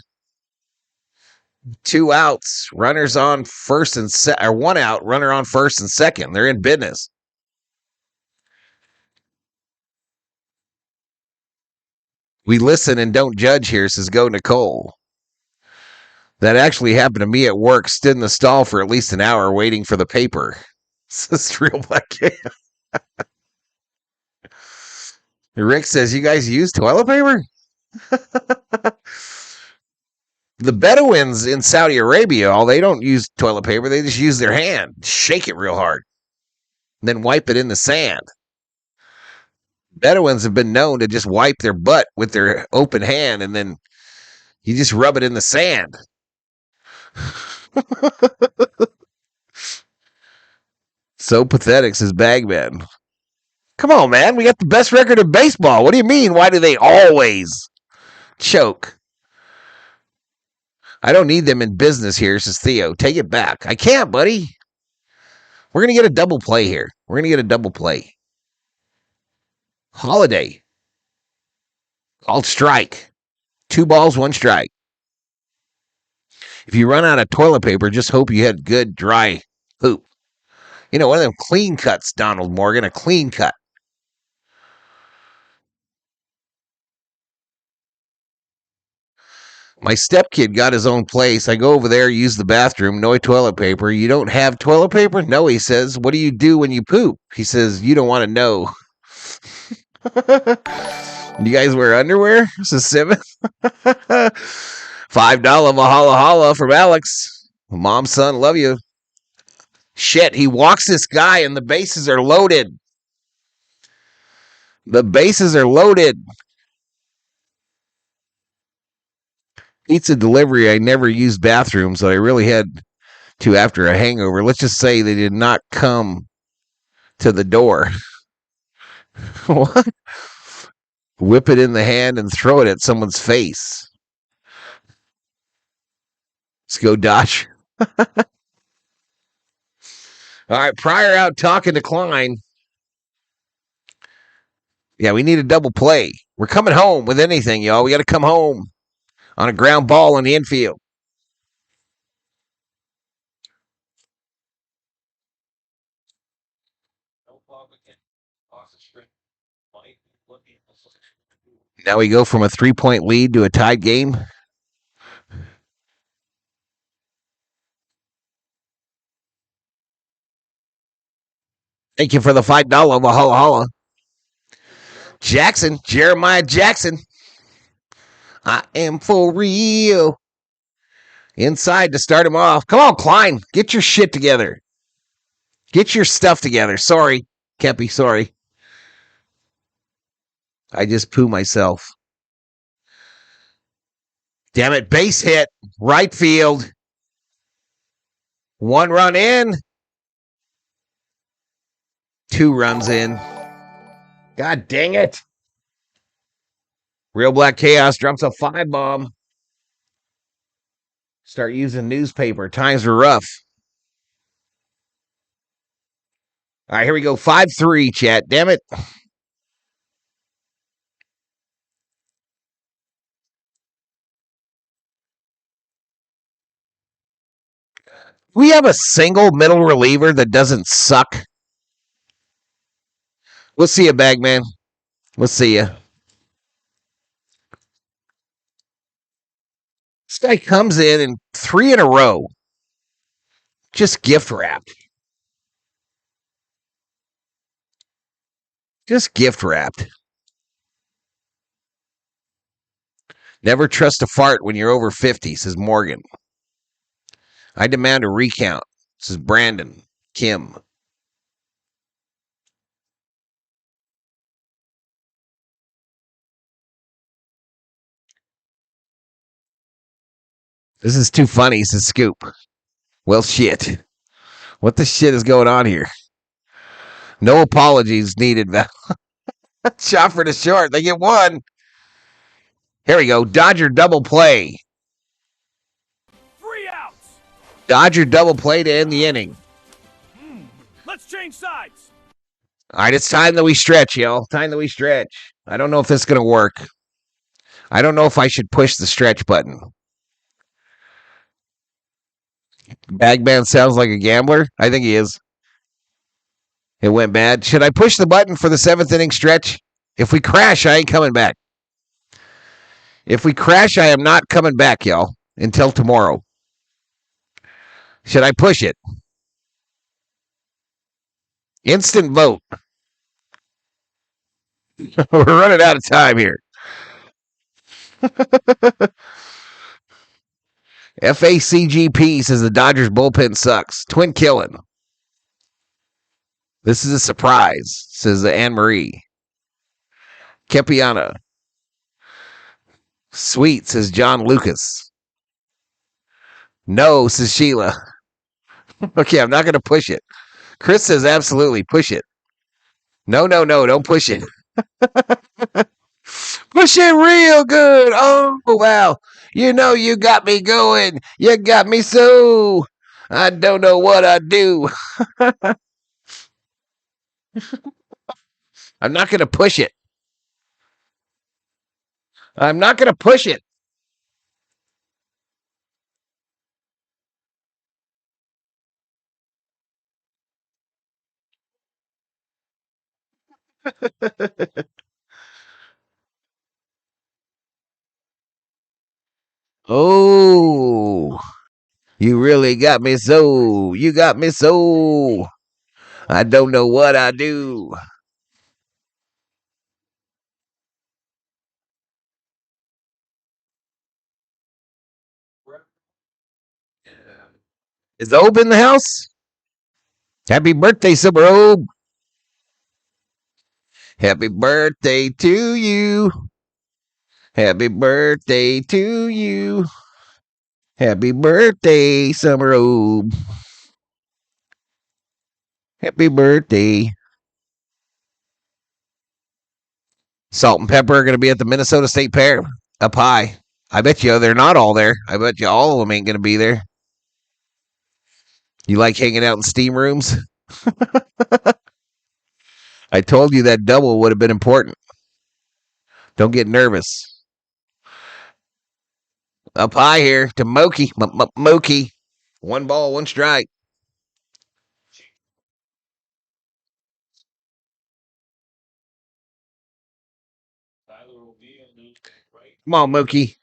2 outs, runners on first and or 1 out, runner on first and second. They're in business. We listen and don't judge here, says Go Nicole. That actually happened to me at work. Stood in the stall for at least an hour waiting for the paper. Says Real Black. Rick says, you guys use toilet paper? The Bedouins in Saudi Arabia, they don't use toilet paper. They just use their hand, shake it real hard, then wipe it in the sand. Bedouins have been known to just wipe their butt with their open hand, and then you just rub it in the sand. So pathetic, says Bagman. Come on, man. We got the best record in baseball. What do you mean? Why do they always choke? I don't need them in business here, says Theo. Take it back. I can't, buddy. We're going to get a double play here. Holiday. Called strike. 2 balls, 1 strike. If you run out of toilet paper, just hope you had good, dry poop. You know, one of them clean cuts, Donald Morgan, a clean cut. My stepkid got his own place. I go over there, use the bathroom, no toilet paper. You don't have toilet paper? No, he says. What do you do when you poop? He says, you don't want to know. You guys wear underwear? This is $7. $5 Valhalla from Alex. Mom, son, love you. Shit, he walks this guy and the bases are loaded. Pizza delivery, I never used bathrooms, so I really had to after a hangover. Let's just say they did not come to the door. What? Whip it in the hand and throw it at someone's face. Let's go, Dodge. All right, Pryor out talking to Klein. Yeah, we need a double play. We're coming home with anything, y'all. We got to come home on a ground ball in the infield. Now we go from a 3-point lead to a tied game. Thank you for the $5 Valhalla. Jackson, Jeremiah Jackson. I am for real. Inside to start him off. Come on, Klein. Get your shit together. Get your stuff together. Sorry, Kepi, sorry. I just poo myself. Damn it, base hit. Right field. 1 run in. 2 runs in. God dang it. Real Black Chaos drops a 5 bomb. Start using newspaper. Times are rough. All right, here we go. 5-3, chat. Damn it. We have a single middle reliever that doesn't suck. We'll see you, Bagman. We'll see you. This guy comes in and 3 in a row. Just gift wrapped. Just gift wrapped. Never trust a fart when you're over 50, says Morgan. I demand a recount, says Brandon. Kim. This is too funny, says Scoop. Well, shit. What the shit is going on here? No apologies needed. Shot for the short. They get 1. Here we go. Dodger double play. 3 outs. Dodger double play to end the inning. Let's change sides. All right, it's time that we stretch, y'all. Time that we stretch. I don't know if this is going to work. I don't know if I should push the stretch button. Bagman sounds like a gambler. I think he is. It went bad. Should I push the button for the 7th inning stretch? If we crash, I ain't coming back. If we crash, I am not coming back, y'all, until tomorrow. Should I push it? Instant vote. We're running out of time here. FACGP says the Dodgers bullpen sucks. Twin killing. This is a surprise, says Anne Marie. Kepiana. Sweet, says John Lucas. No, says Sheila. Okay, I'm not going to push it. Chris says absolutely push it. No, don't push it. Push it real good. Oh, wow. You know you got me going. You got me so. I don't know what I do. I'm not going to push it. I'm not going to push it. Oh, you really got me so. You got me so. I don't know what I do. Is Obe in the house? Happy birthday, Summer Obe. Happy birthday to you. Happy birthday to you. Happy birthday, Summer Obe. Happy birthday. Salt and Pepper are going to be at the Minnesota State Fair up high. I bet you they're not all there. I bet you all of them ain't going to be there. You like hanging out in steam rooms? I told you that double would have been important. Don't get nervous. Up high here to Mookie. Mookie. 1 ball, 1 strike. Come on, Mookie.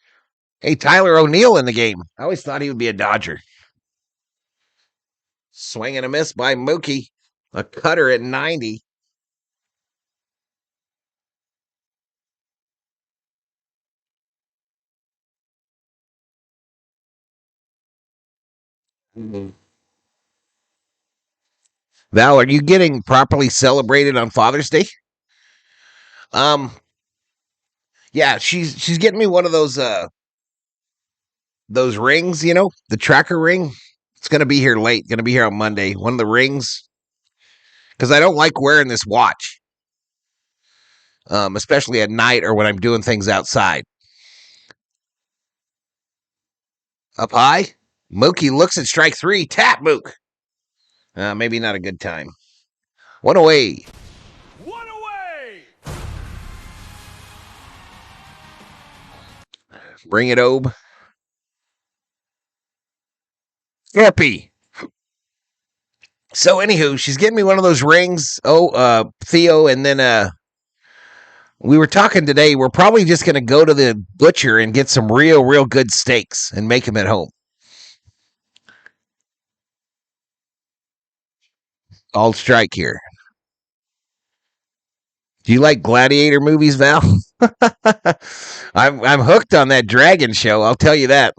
Hey, Tyler O'Neill in the game. I always thought he would be a Dodger. Swing and a miss by Mookie. A cutter at 90. Val, are you getting properly celebrated on Father's Day? Yeah, she's getting me one of those rings, the tracker ring. It's gonna be here late. Gonna be here on Monday. One of the rings, because I don't like wearing this watch, especially at night or when I'm doing things outside. Up high, Mookie looks at strike 3. Tap Mook. Maybe not a good time. 1 away. 1 away. Bring it, Obe. Happy. So, anywho, she's getting me one of those rings. Theo, and then we were talking today. We're probably just going to go to the butcher and get some real good steaks and make them at home. All strike here. Do you like gladiator movies, Val? I'm hooked on that dragon show. I'll tell you that.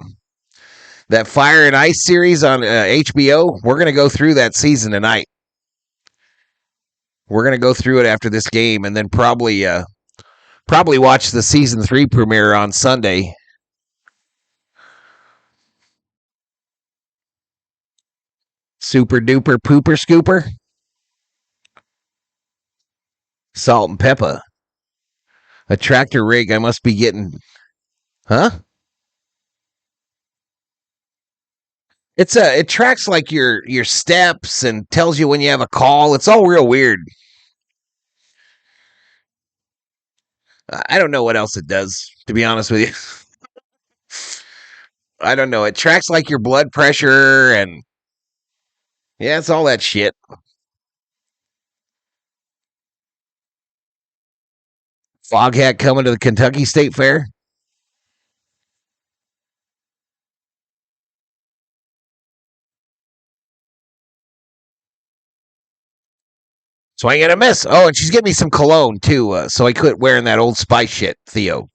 That Fire and Ice series on HBO. We're going to go through that season tonight. We're going to go through it after this game, and then probably watch the season 3 premiere on Sunday. Super duper pooper scooper. Salt and pepper. A tractor rig I must be getting. Huh? It tracks like your steps and tells you when you have a call. It's all real weird. I don't know what else it does, to be honest with you. I don't know. It tracks like your blood pressure and yeah, it's all that shit. Foghat coming to the Kentucky State Fair. Swing and a miss. Oh, and she's getting me some cologne too, so I quit wearing that Old Spice shit, Theo.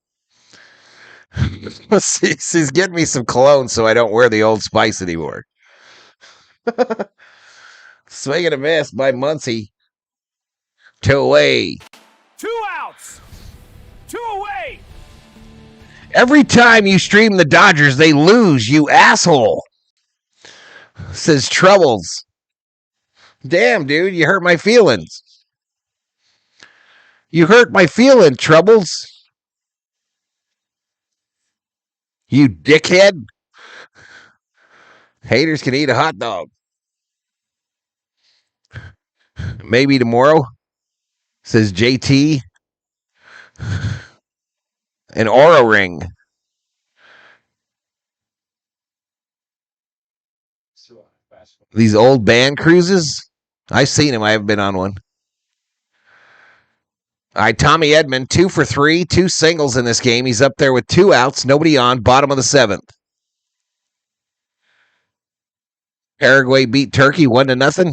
She's getting me some cologne so I don't wear the Old Spice anymore. Swing and a miss by Muncie. 2 away. 2 outs. 2 away. Every time you stream the Dodgers, they lose, you asshole. Says Troubles. Damn, dude, you hurt my feelings. You hurt my feelings, Troubles. You dickhead. Haters can eat a hot dog. Maybe tomorrow, says JT. An Aura ring. These old band cruises. I've seen them. I haven't been on one. All right, Tommy Edman, 2 for 3, 2 singles in this game. He's up there with 2 outs, nobody on, bottom of the 7th. Paraguay beat Turkey 1-0.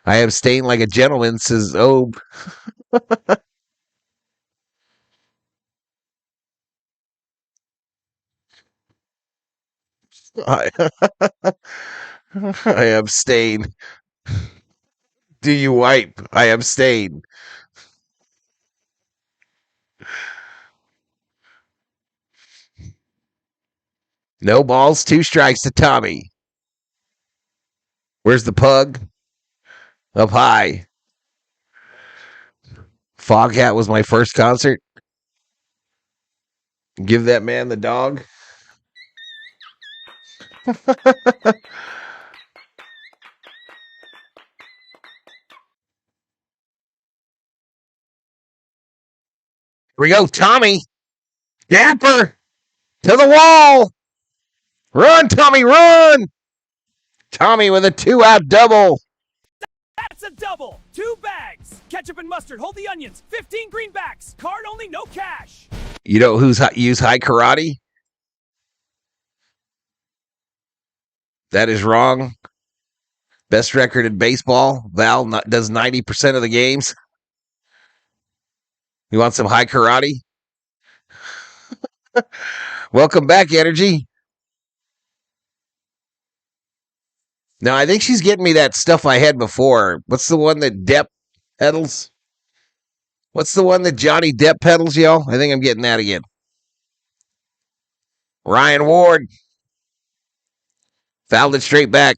I abstain like a gentleman, says Obe. I abstain. Do you wipe? I abstain. No balls, 2 strikes to Tommy. Where's the pug? Up high. Foghat was my first concert. Give that man the dog. we go, Tommy. Dapper to the wall. Run, Tommy, run. Tommy with a 2-out double. That's a double. 2 bags. Ketchup and mustard. Hold the onions. 15 greenbacks. Card only, no cash. You know who's use high karate? That is wrong. Best record in baseball. Val does 90% of the games. You want some high karate? Welcome back, Energy. Now, I think she's getting me that stuff I had before. What's the one that Depp peddles? What's the one that Johnny Depp peddles, y'all? I think I'm getting that again. Ryan Ward. Fouled it straight back.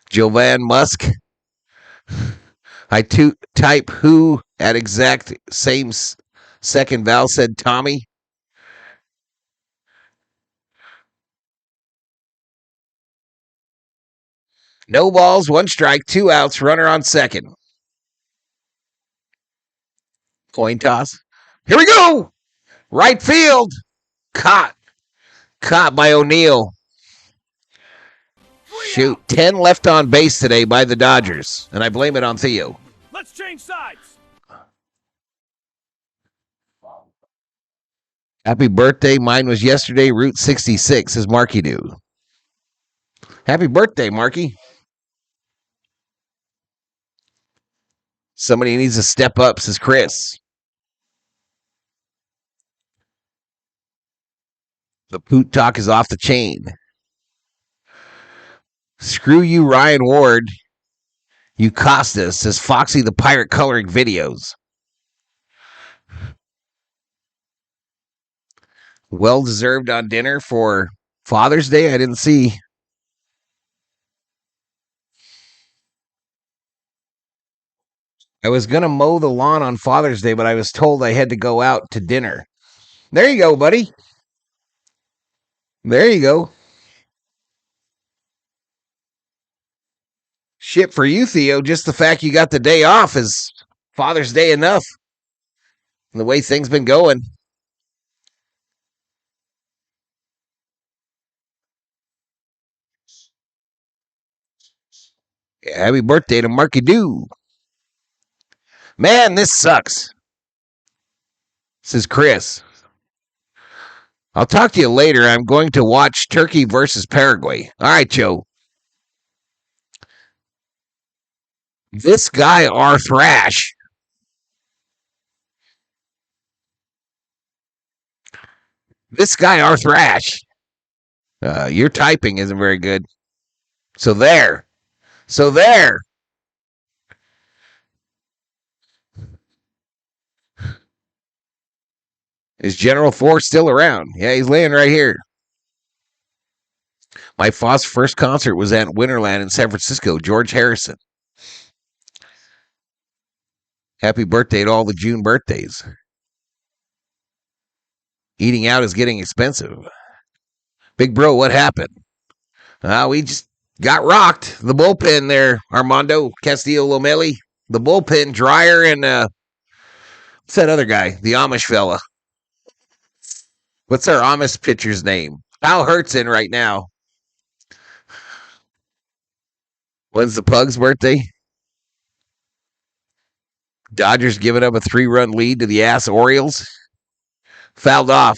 Jovan Musk. I type who at exact same second Val said Tommy. No balls, 1 strike, 2 outs, runner on second. Coin toss. Here we go. Right field. Caught by O'Neill. Shoot, 10 left on base today by the Dodgers, and I blame it on Theo. Let's change sides. Happy birthday. Mine was yesterday. Route 66, says Marky do. Happy birthday, Marky. Somebody needs to step up, says Chris. The poot talk is off the chain. Screw you, Ryan Ward. You cost us, says Foxy the Pirate coloring videos. Well deserved on dinner for Father's Day. I didn't see. I was going to mow the lawn on Father's Day, but I was told I had to go out to dinner. There you go, buddy. There you go. Shit for you, Theo. Just the fact you got the day off is Father's Day enough. And the way things been going. Yeah, happy birthday to Marky Doo. Man, this sucks. Says Chris. I'll talk to you later. I'm going to watch Turkey versus Paraguay. All right, Joe. This guy, R. Thrash. This guy, R. Thrash. Your typing isn't very good. So there. Is General Ford still around? Yeah, he's laying right here. My first concert was at Winterland in San Francisco. George Harrison. Happy birthday to all the June birthdays. Eating out is getting expensive. Big bro, what happened? We just got rocked. The bullpen there, Armando Castillo Lomeli. The bullpen, Dryer, and what's that other guy? The Amish fella. What's our Amish pitcher's name? Kyle Hurt's in right now. When's the Pug's birthday? Dodgers giving up a 3-run lead to the ass Orioles. Fouled off.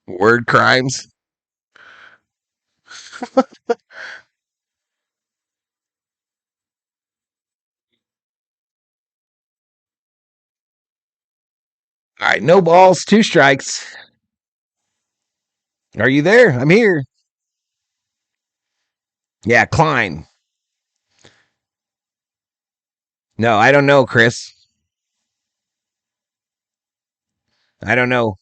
Word crimes. All right, no balls, 2 strikes. Are you there? I'm here. Yeah, Klein. No, I don't know, Chris. I don't know.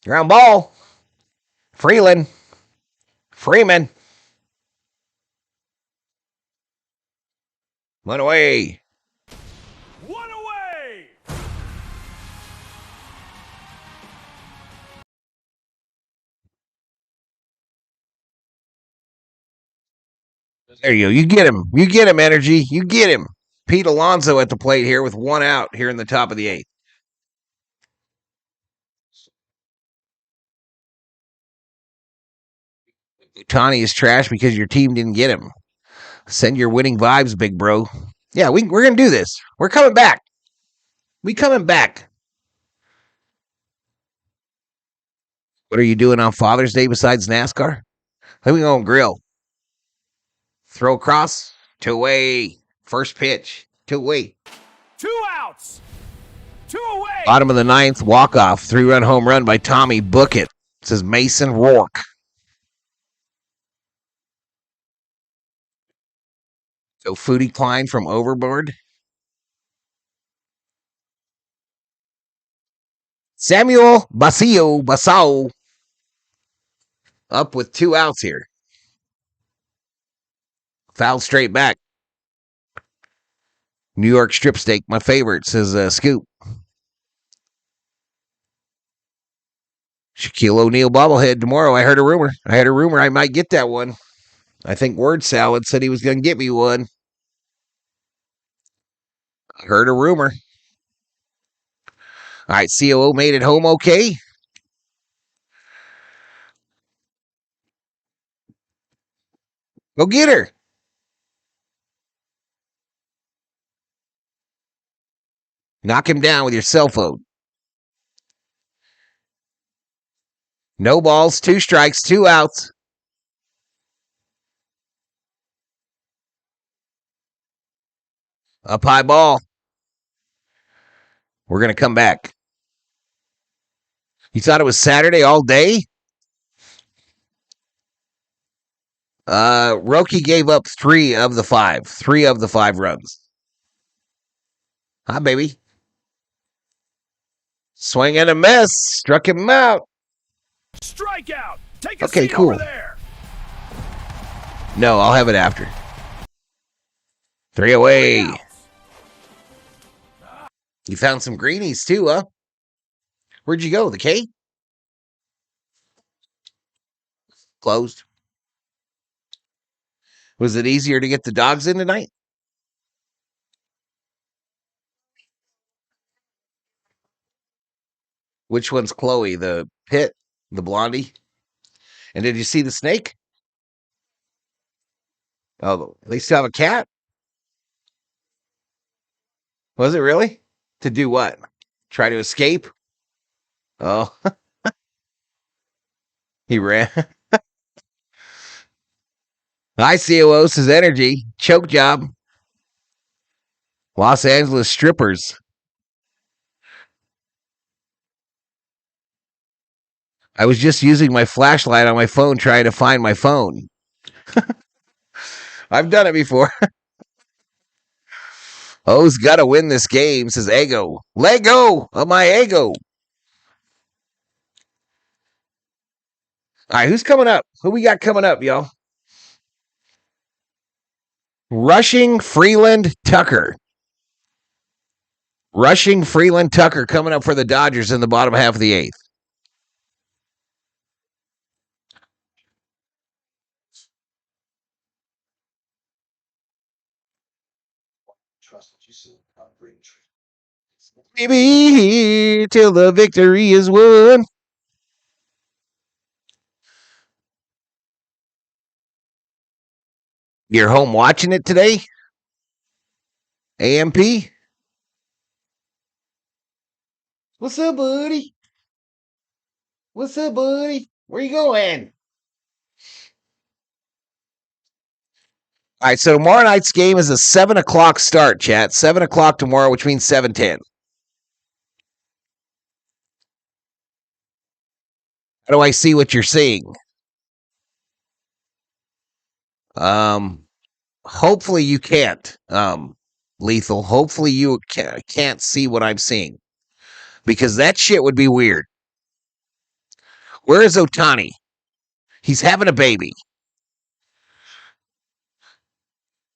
Ground ball. Freeman. One away. One away. There you go. You get him. Energy. You get him. Pete Alonso at the plate here with 1 out here in the top of the 8th. Ohtani is trash because your team didn't get him. Send your winning vibes, big bro. Yeah, we're going to do this. We're coming back. We coming back. What are you doing on Father's Day besides NASCAR? Then we going to grill. Throw across. 2 away. First pitch. 2 away. 2 outs. 2 away. Bottom of the 9th, walk-off. 3-run home run by Tommy Bucket. Says Mason Rourke. So Foodie Klein from Overboard. Samuel Basao up with 2 outs here. Foul straight back. New York strip steak, my favorite, says Scoop. Shaquille O'Neal bobblehead tomorrow. I heard a rumor I might get that one. I think Word Salad said he was going to get me one. I heard a rumor. All right, COO made it home okay. Go get her. Knock him down with your cell phone. No balls, 2 strikes, 2 outs. Up high ball. We're going to come back. You thought it was Saturday all day? Roki gave up 3 of the 5. 3 of the 5 runs. Hi, baby. Swing and a miss. Struck him out. Strikeout. Take a Okay, seat cool. over there. No, I'll have it after. 3 away. 3 outs. You found some greenies too, huh? Where'd you go? The K? Closed. Was it easier to get the dogs in tonight? Which one's Chloe? The pit? The blondie? And did you see the snake? Oh, they still have a cat? Was it really? To do what? Try to escape? Oh. He ran. Hi, COO, says Energy. Choke job. Los Angeles strippers. I was just using my flashlight on my phone trying to find my phone. I've done it before. O's got to win this game, says Ego. Let go of my ego. All right, who's coming up? Who we got coming up, y'all? Rushing Freeland Tucker. Rushing Freeland Tucker coming up for the Dodgers in the bottom half of the 8th. Maybe till the victory is won. You're home watching it today? AMP? What's up, buddy? What's up, buddy? Where you going? All right, so tomorrow night's game is a 7 o'clock start, chat. 7 o'clock tomorrow, which means 7:10. How do I see what you're seeing? Hopefully you can't, Lethal. Hopefully you can't see what I'm seeing. Because that shit would be weird. Where is Ohtani? He's having a baby.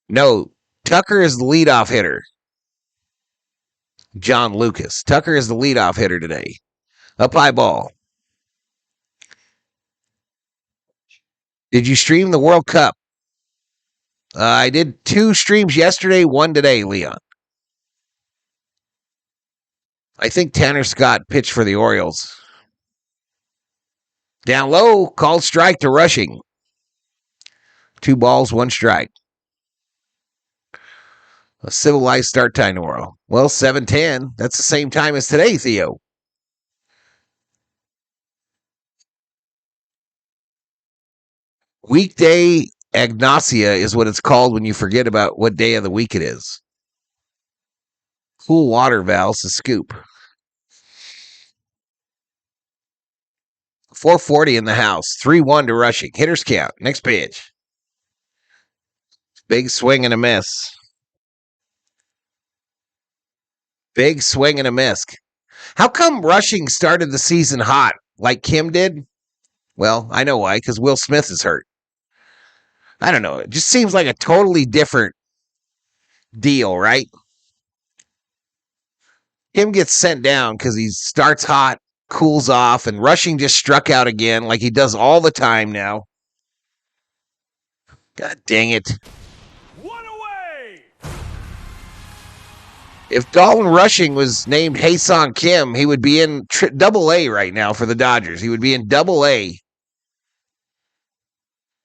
No, Tucker is the leadoff hitter. John Lucas. Tucker is the leadoff hitter today. Up high ball. Did you stream the World Cup? I did 2 streams yesterday, 1 today, Leon. I think Tanner Scott pitched for the Orioles. Down low, called strike to Rushing. 2 balls, 1 strike. A civilized start time tomorrow. Well, 7:10. That's the same time as today, Theo. Weekday agnosia is what it's called when you forget about what day of the week it is. Cool water valves to scoop. 440 in the house. 3-1 to Rushing. Hitters count. Next pitch. Big swing and a miss. Big swing and a miss. How come Rushing started the season hot like Kim did? Well, I know why, because Will Smith is hurt. I don't know. It just seems like a totally different deal, right? Kim gets sent down because he starts hot, cools off, and Rushing just struck out again like he does all the time now. God dang it. One away. If Dalton Rushing was named Hae-Sung Kim, he would be in double A right now for the Dodgers. He would be in double A.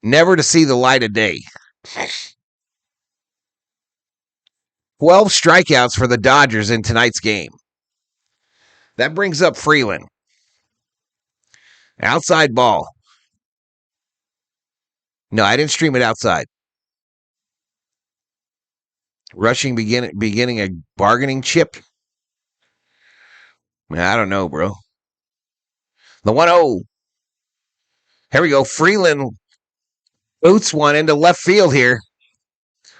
Never to see the light of day. 12 strikeouts for the Dodgers in tonight's game. That brings up Freeland. Outside ball. No, I didn't stream it outside. Rushing beginning a bargaining chip. I don't know, bro. The 1-0. Here we go. Freeland boots one into left field here.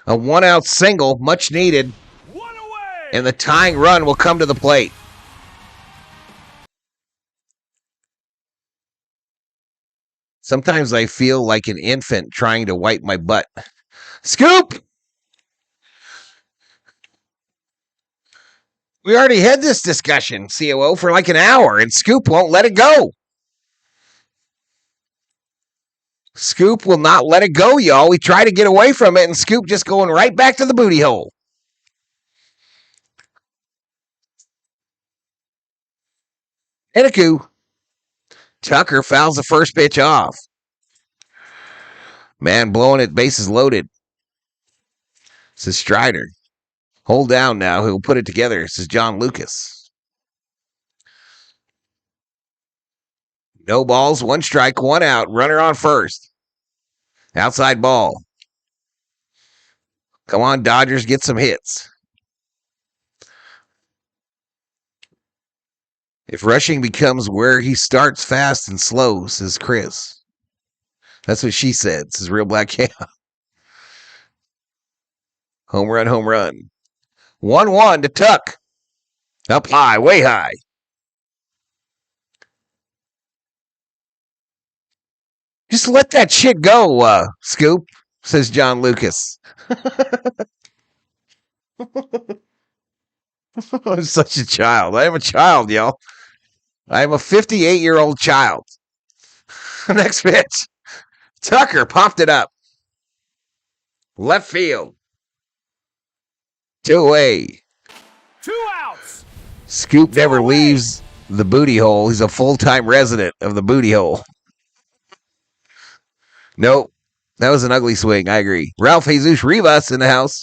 A 1-out single, much needed. One away. And the tying run will come to the plate. Sometimes I feel like an infant trying to wipe my butt. Scoop! We already had this discussion, COO, for like an hour, and Scoop won't let it go. Scoop will not let it go, y'all. We try to get away from it, and Scoop just going right back to the booty hole. Hinaku. Tucker fouls the first pitch off. Man blowing it, bases loaded. This is Strider. Hold down now. He'll put it together. This is John Lucas. No balls, 1 strike, 1 out. Runner on first. Outside ball. Come on, Dodgers, get some hits. If Rushing becomes where he starts fast and slow, says Chris. That's what she said. This is Real Black Cam. Home run, home run. 1-1 to Tuck. Up high, way high. Just let that shit go, Scoop, says John Lucas. I'm such a child. I am a child, y'all. I am a 58-year-old child. Next pitch. Tucker popped it up. Left field. 2 away. 2 outs. Scoop never leaves the booty hole. He's a full-time resident of the booty hole. Nope. That was an ugly swing. I agree. Ralph Jesus Rivas in the house.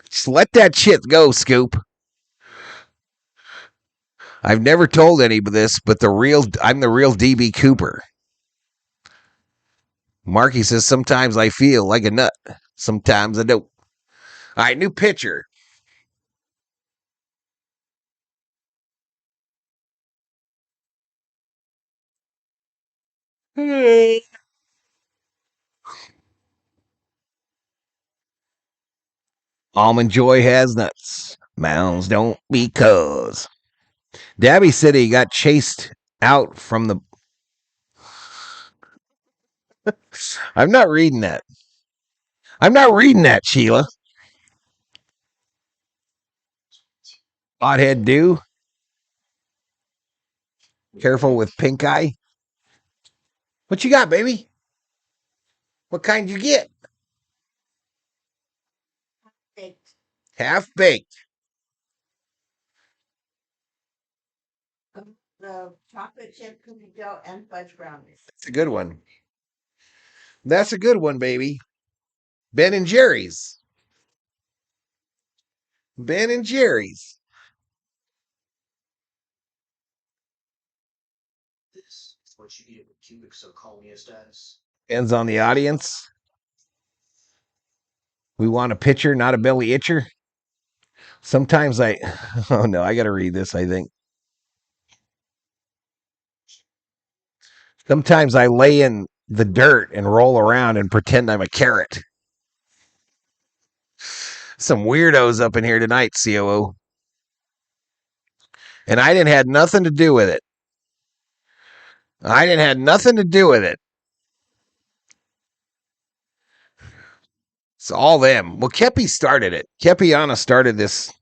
Just let that shit go, Scoop. I've never told anybody this, but I'm the real DB Cooper. Marky says, sometimes I feel like a nut. Sometimes I don't. All right, new pitcher. Almond Joy has nuts. Mounds don't because. Dabby said he got chased out from the... I'm not reading that. Sheila. Hothead do. Careful with pink eye. What you got, baby? What kind you get? Baked. Half baked. The chocolate chip cookie dough and fudge brownies. That's a good one. That's a good one, baby. Ben and Jerry's. Ben and Jerry's. This is what you get with cubic zirconia status. Ends on the audience. We want a pitcher, not a belly itcher. Sometimes oh no, I got to read this, I think. Sometimes I lay in the dirt and roll around and pretend I'm a carrot. Some weirdos up in here tonight, COO. And I didn't have nothing to do with it. I didn't have nothing to do with it. It's all them. Well, Kepi started it. Kepiana started this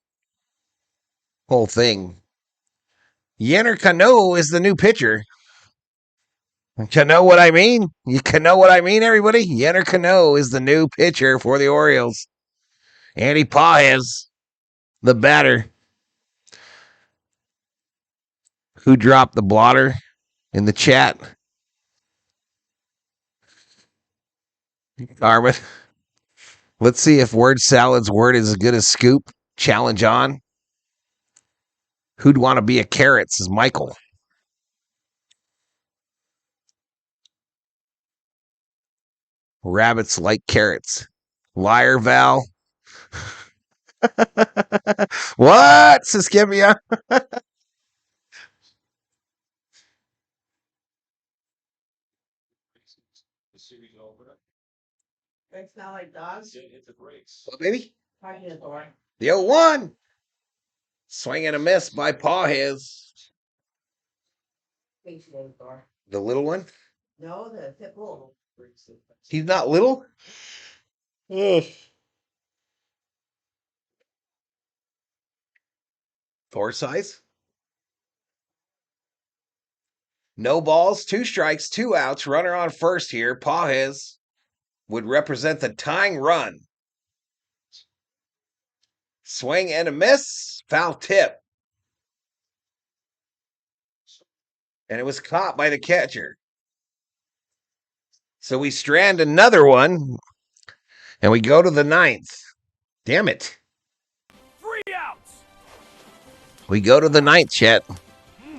whole thing. Yenner Cano is the new pitcher. You know what I mean? You can know what I mean, everybody? Yenner Cano is the new pitcher for the Orioles. Andy Paez, the batter, who dropped the blotter in the chat. Carmen. Let's see if word salad's word is as good as scoop. Challenge on. Who'd want to be a carrot, says Michael. Rabbits like carrots. Liar, Val. What? Says Kevia. It's not like dogs. Hit the brakes. What, baby? Parking the door. The 0-1. Swing and a miss by Paez. Facing the door. The little one? No, the pit bull. He's not little? Ugh. Thor size? No balls, 2 strikes, 2 outs. Runner on first here. Paez would represent the tying run. Swing and a miss. Foul tip. And it was caught by the catcher. So we strand another one. And we go to the 9th. Damn it. 3 outs. We go to the 9th, Chet.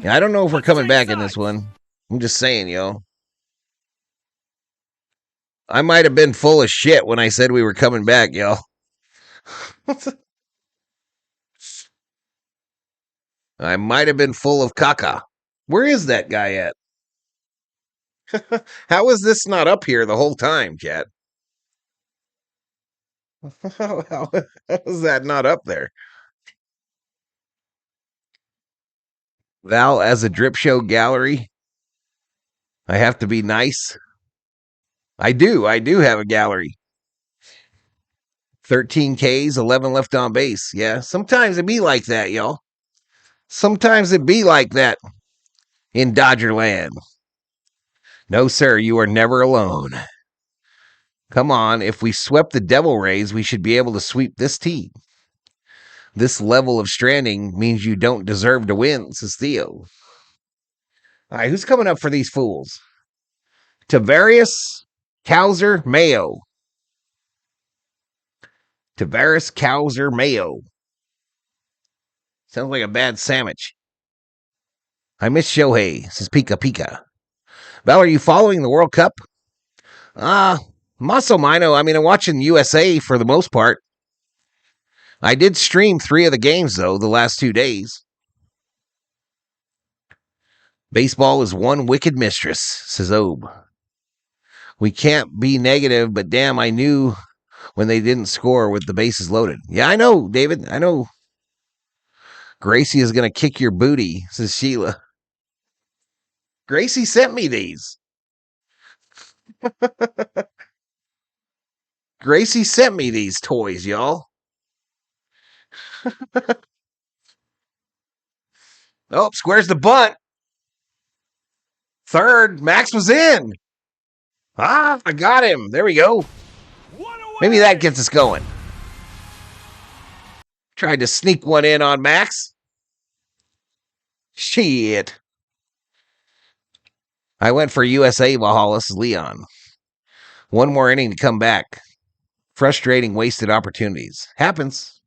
I don't know if we're coming back in this one. I'm just saying, yo. I might have been full of shit when I said we were coming back, yo. I might have been full of caca. Where is that guy at? How is this not up here the whole time, Chat? How is that not up there? Val as a drip show gallery. I have to be nice. I do have a gallery. 13 Ks, 11 left on base. Yeah, sometimes it be like that, y'all. Sometimes it be like that in Dodger land. No, sir, you are never alone. Come on, if we swept the Devil Rays, we should be able to sweep this team. This level of stranding means you don't deserve to win, says Theo. All right, who's coming up for these fools? Tavares, Cowser, Mayo. Tavares, Cowser, Mayo. Sounds like a bad sandwich. I miss Shohei, says Pika Pika. Val, are you following the World Cup? Muscle Mino. I mean, I'm watching USA for the most part. I did stream 3 of the games, though, the last 2 days. Baseball is one wicked mistress, says Obe. We can't be negative, but damn, I knew when they didn't score with the bases loaded. Yeah, I know, David. I know. Gracie is going to kick your booty, says Sheila. Gracie sent me these. Gracie sent me these toys, y'all. Oh, squares the bunt. Third, Max was in. Ah, I got him. There we go. Maybe that gets us going. Tried to sneak one in on Max. Shit. I went for USA Valhalla. This is Leon. One more inning to come back. Frustrating, wasted opportunities. Happens.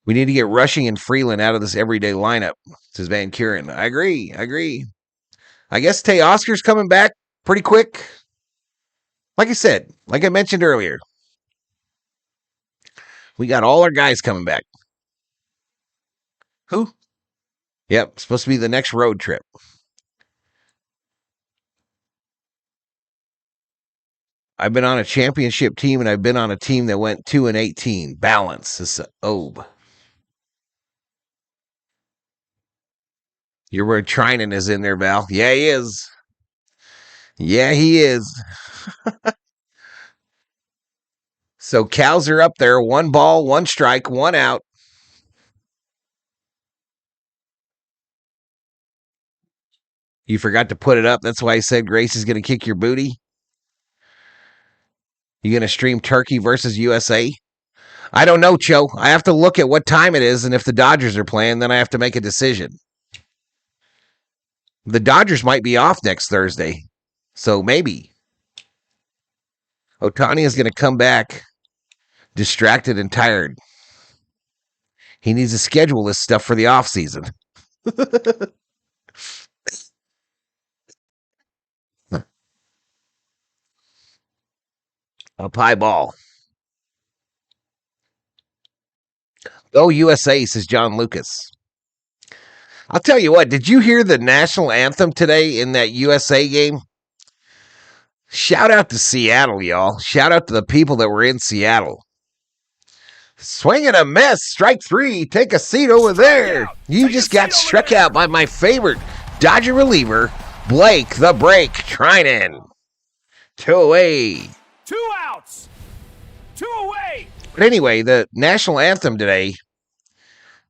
We need to get Rushing and Freeland out of this everyday lineup, says Van Kuren. I agree. I guess Tay Oscar's coming back pretty quick. Like I said, like I mentioned earlier, we got all our guys coming back. Who? Yep, supposed to be the next road trip. I've been on a championship team, and I've been on a team that went 2-18. Balance. This is Obe. Your word Trinan is in there, Val. Yeah, he is. Yeah, he is. So cows are up there. 1 ball, 1 strike, 1 out. You forgot to put it up. That's why I said Grace is going to kick your booty. You going to stream Turkey versus USA? I don't know, Cho. I have to look at what time it is, and if the Dodgers are playing, then I have to make a decision. The Dodgers might be off next Thursday, so maybe. Ohtani is going to come back distracted and tired. He needs to schedule this stuff for the offseason. Up high ball. Go USA, says John Lucas. I'll tell you what, did you hear the national anthem today in that USA game? Shout out to Seattle, y'all. Shout out to the people that were in Seattle. Swing and a miss. Strike 3. Take a seat over there. You just got struck out by my favorite Dodger reliever, Blake the Break Trinan. 2 away. 2 outs. 2 away. But anyway, the national anthem today,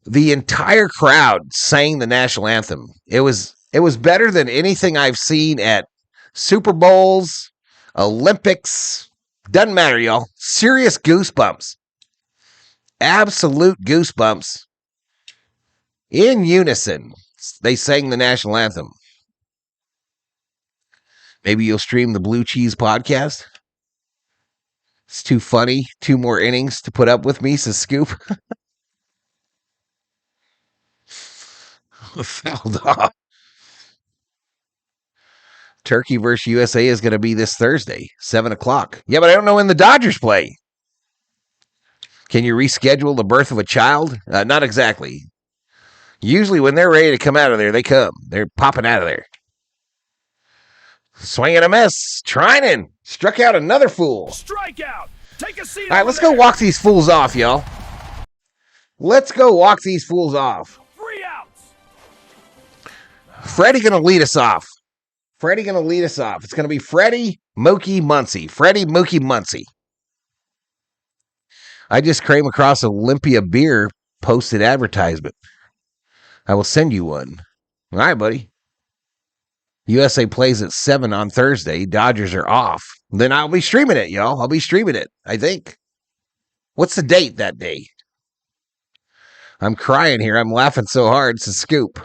the entire crowd sang the national anthem. It was better than anything I've seen at Super Bowls, Olympics. Doesn't matter, y'all. Serious goosebumps. Absolute goosebumps. In unison, they sang the national anthem. Maybe you'll stream the Blue Cheese podcast. It's too funny. 2 more innings to put up with me, says Scoop. Fouled off. Turkey versus USA is going to be this Thursday, 7 o'clock. Yeah, but I don't know when the Dodgers play. Can you reschedule the birth of a child? Not exactly. Usually when they're ready to come out of there, they come. They're popping out of there. Swing and a miss. Trinan struck out another fool. Strikeout. Take a seat. All right, let's go walk these fools off, y'all. Let's go walk these fools off. 3 outs. Freddie going to lead us off. It's going to be Freddie Mookie Muncy. Freddie Mookie Muncy. I just came across Olympia Beer posted advertisement. I will send you one. All right, buddy. USA plays at 7 on Thursday. Dodgers are off. Then I'll be streaming it, y'all. I'll be streaming it, I think. What's the date that day? I'm crying here. I'm laughing so hard. It's a scoop.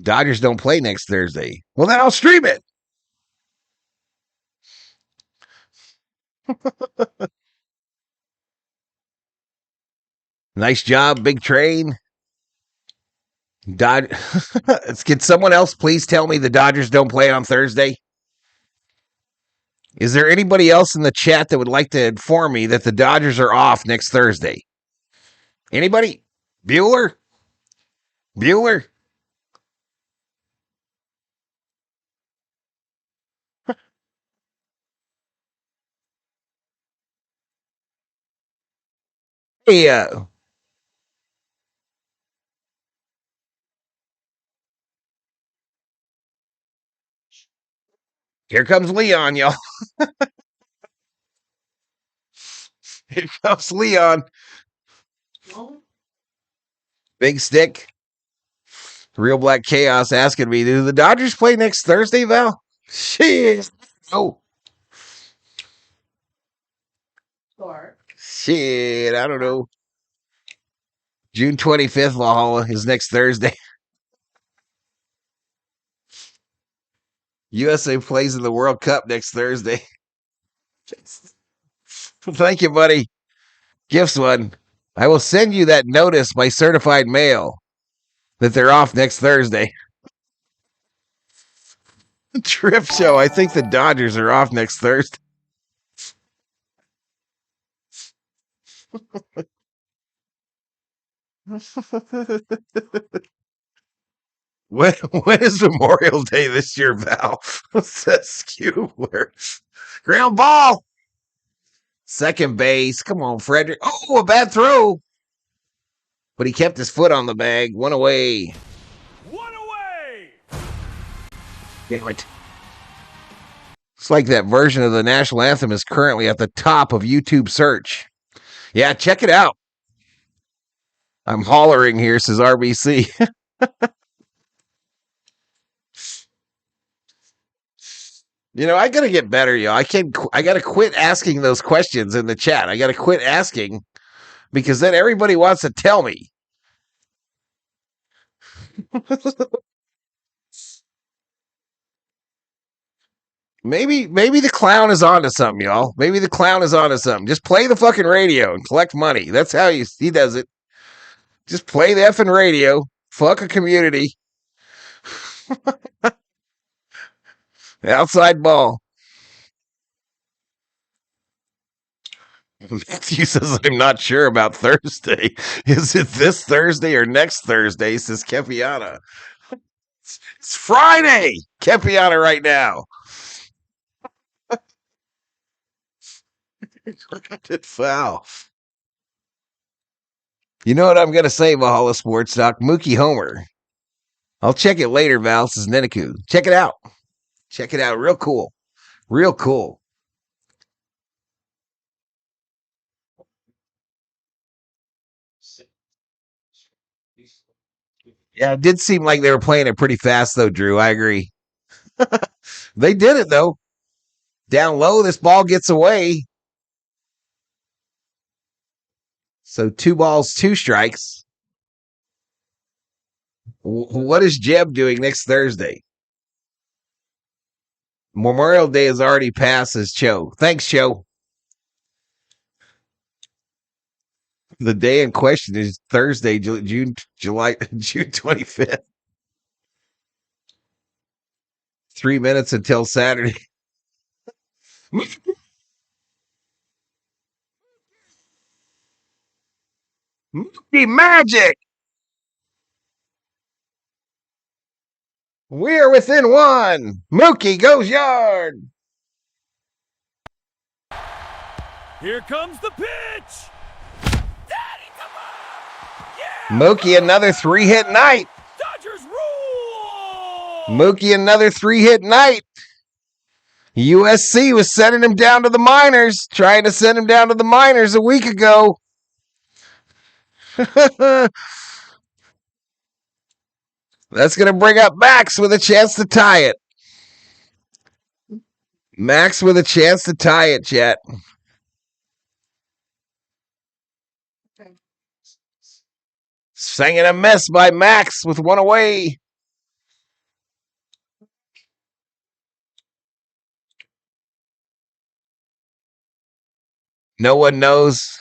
Dodgers don't play next Thursday. Well, then I'll stream it. Nice job, Big Train. Can someone else please tell me the Dodgers don't play on Thursday? Is there anybody else in the chat that would like to inform me that the Dodgers are off next Thursday? Anybody? Bueller? Hey, here comes Leon, y'all. Here comes Leon. Big Stick. Real Black Chaos asking me, do the Dodgers play next Thursday, Val? Shit. Oh. Shit, I don't know. June 25th, Valhalla is next Thursday. USA plays in the World Cup next Thursday. Thank you, buddy. Gifts one. I will send you that notice by certified mail that they're off next Thursday. Trip show. I think the Dodgers are off next Thursday. When is Memorial Day this year, Val? Says Skewler. Ground ball. Second base. Come on, Frederick. Oh, a bad throw. But he kept his foot on the bag. One away. One away. Damn it. It's like that version of the national anthem is currently at the top of YouTube search. Yeah, check it out. I'm hollering here, says RBC. You know, I gotta get better, yo. I gotta quit asking those questions in the chat. I gotta quit asking because then everybody wants to tell me. Maybe the clown is onto something, y'all. Maybe the clown is onto something. Just play the fucking radio and collect money. That's how he does it. Just play the effing radio. Fuck a community. Outside ball. Matthew says, I'm not sure about Thursday. Is it this Thursday or next Thursday? Says Kepiana. It's Friday. Kepiana right now. It's foul. You know what I'm going to say, Valhalla Sports Talk? Mookie Homer. I'll check it later, Val, says Neniku. Check it out. Check it out. Real cool. Real cool. Yeah, it did seem like they were playing it pretty fast, though, Drew. I agree. They did it, though. Down low, this ball gets away. So 2 balls, 2 strikes. What is Jeb doing next Thursday? Memorial Day is already passed, says Cho. Thanks, Cho. The day in question is Thursday, June 25th. 3 minutes until Saturday. Mookie Magic. We're within 1. Mookie goes yard. Here comes the pitch. Daddy, come on. Yeah. Mookie, another 3-hit night. Dodgers rule. Mookie, another 3-hit night. USC was sending him down to the minors, trying to send him down to the minors a week ago. That's going to bring up Max with a chance to tie it. Max with a chance to tie it, chat. Swinging a miss by Max with 1 away. No one knows.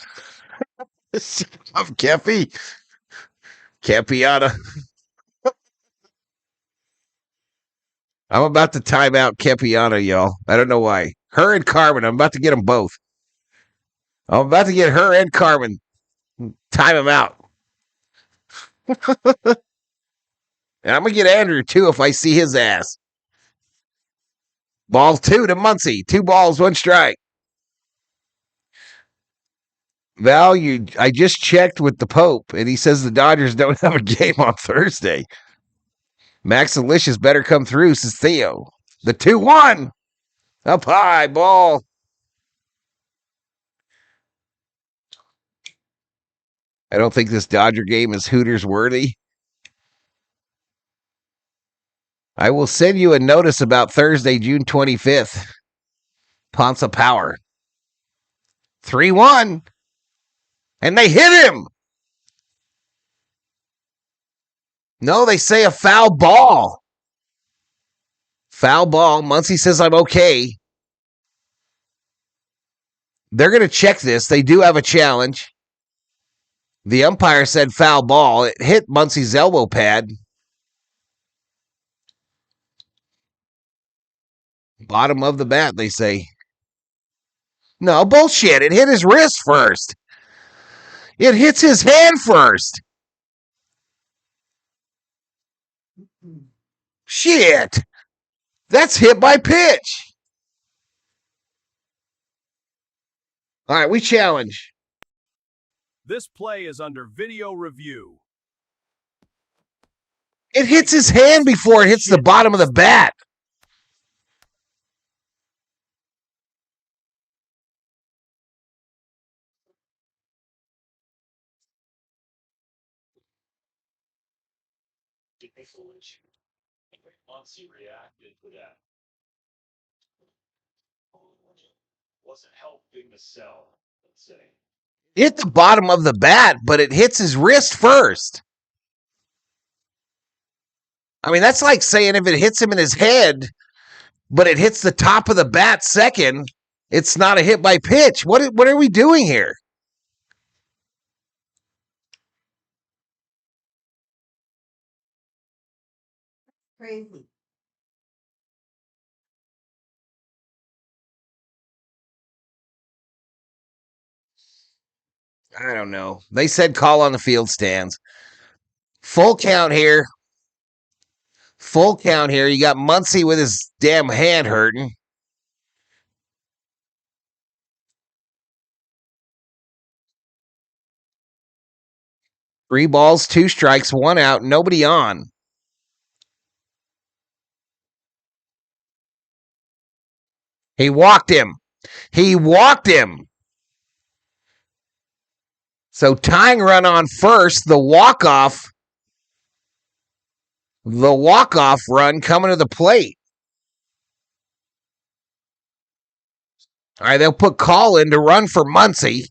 Of Kepi. Kepiana. I'm about to time out Kepiana, y'all. I don't know why. Her and Carmen. I'm about to get them both. I'm about to get her and Carmen. Time them out. And I'm going to get Andrew, too, if I see his ass. Ball 2 to Muncie. 2 balls, 1 strike. Val, I just checked with the Pope, and he says the Dodgers don't have a game on Thursday. Max Delicious better come through, says Theo. The 2-1. Up high, ball. I don't think this Dodger game is Hooters worthy. I will send you a notice about Thursday, June 25th. Ponce Power. 3-1. And they hit him. No, they say a foul ball. Foul ball. Muncy says I'm okay. They're going to check this. They do have a challenge. The umpire said foul ball. It hit Muncy's elbow pad. Bottom of the bat, they say. No, bullshit. It hit his wrist first. It hits his hand first. Shit. That's hit by pitch. All right, we challenge. This play is under video review. It hits his hand before it hits the bottom of the bat. Muncy reacted to that. Wasn't helping the sell, let's say. Hit the bottom of the bat, but it hits his wrist first. I mean, that's like saying if it hits him in his head, but it hits the top of the bat second, it's not a hit by pitch. What are we doing here? Crazy. I don't know. They said call on the field stands. Full count here. Full count here. You got Muncy with his damn hand hurting. Three balls, two strikes, one out, nobody on. He walked him. He walked him. So tying run on first, the walk-off run coming to the plate. All right, they'll put call in to run for Muncy.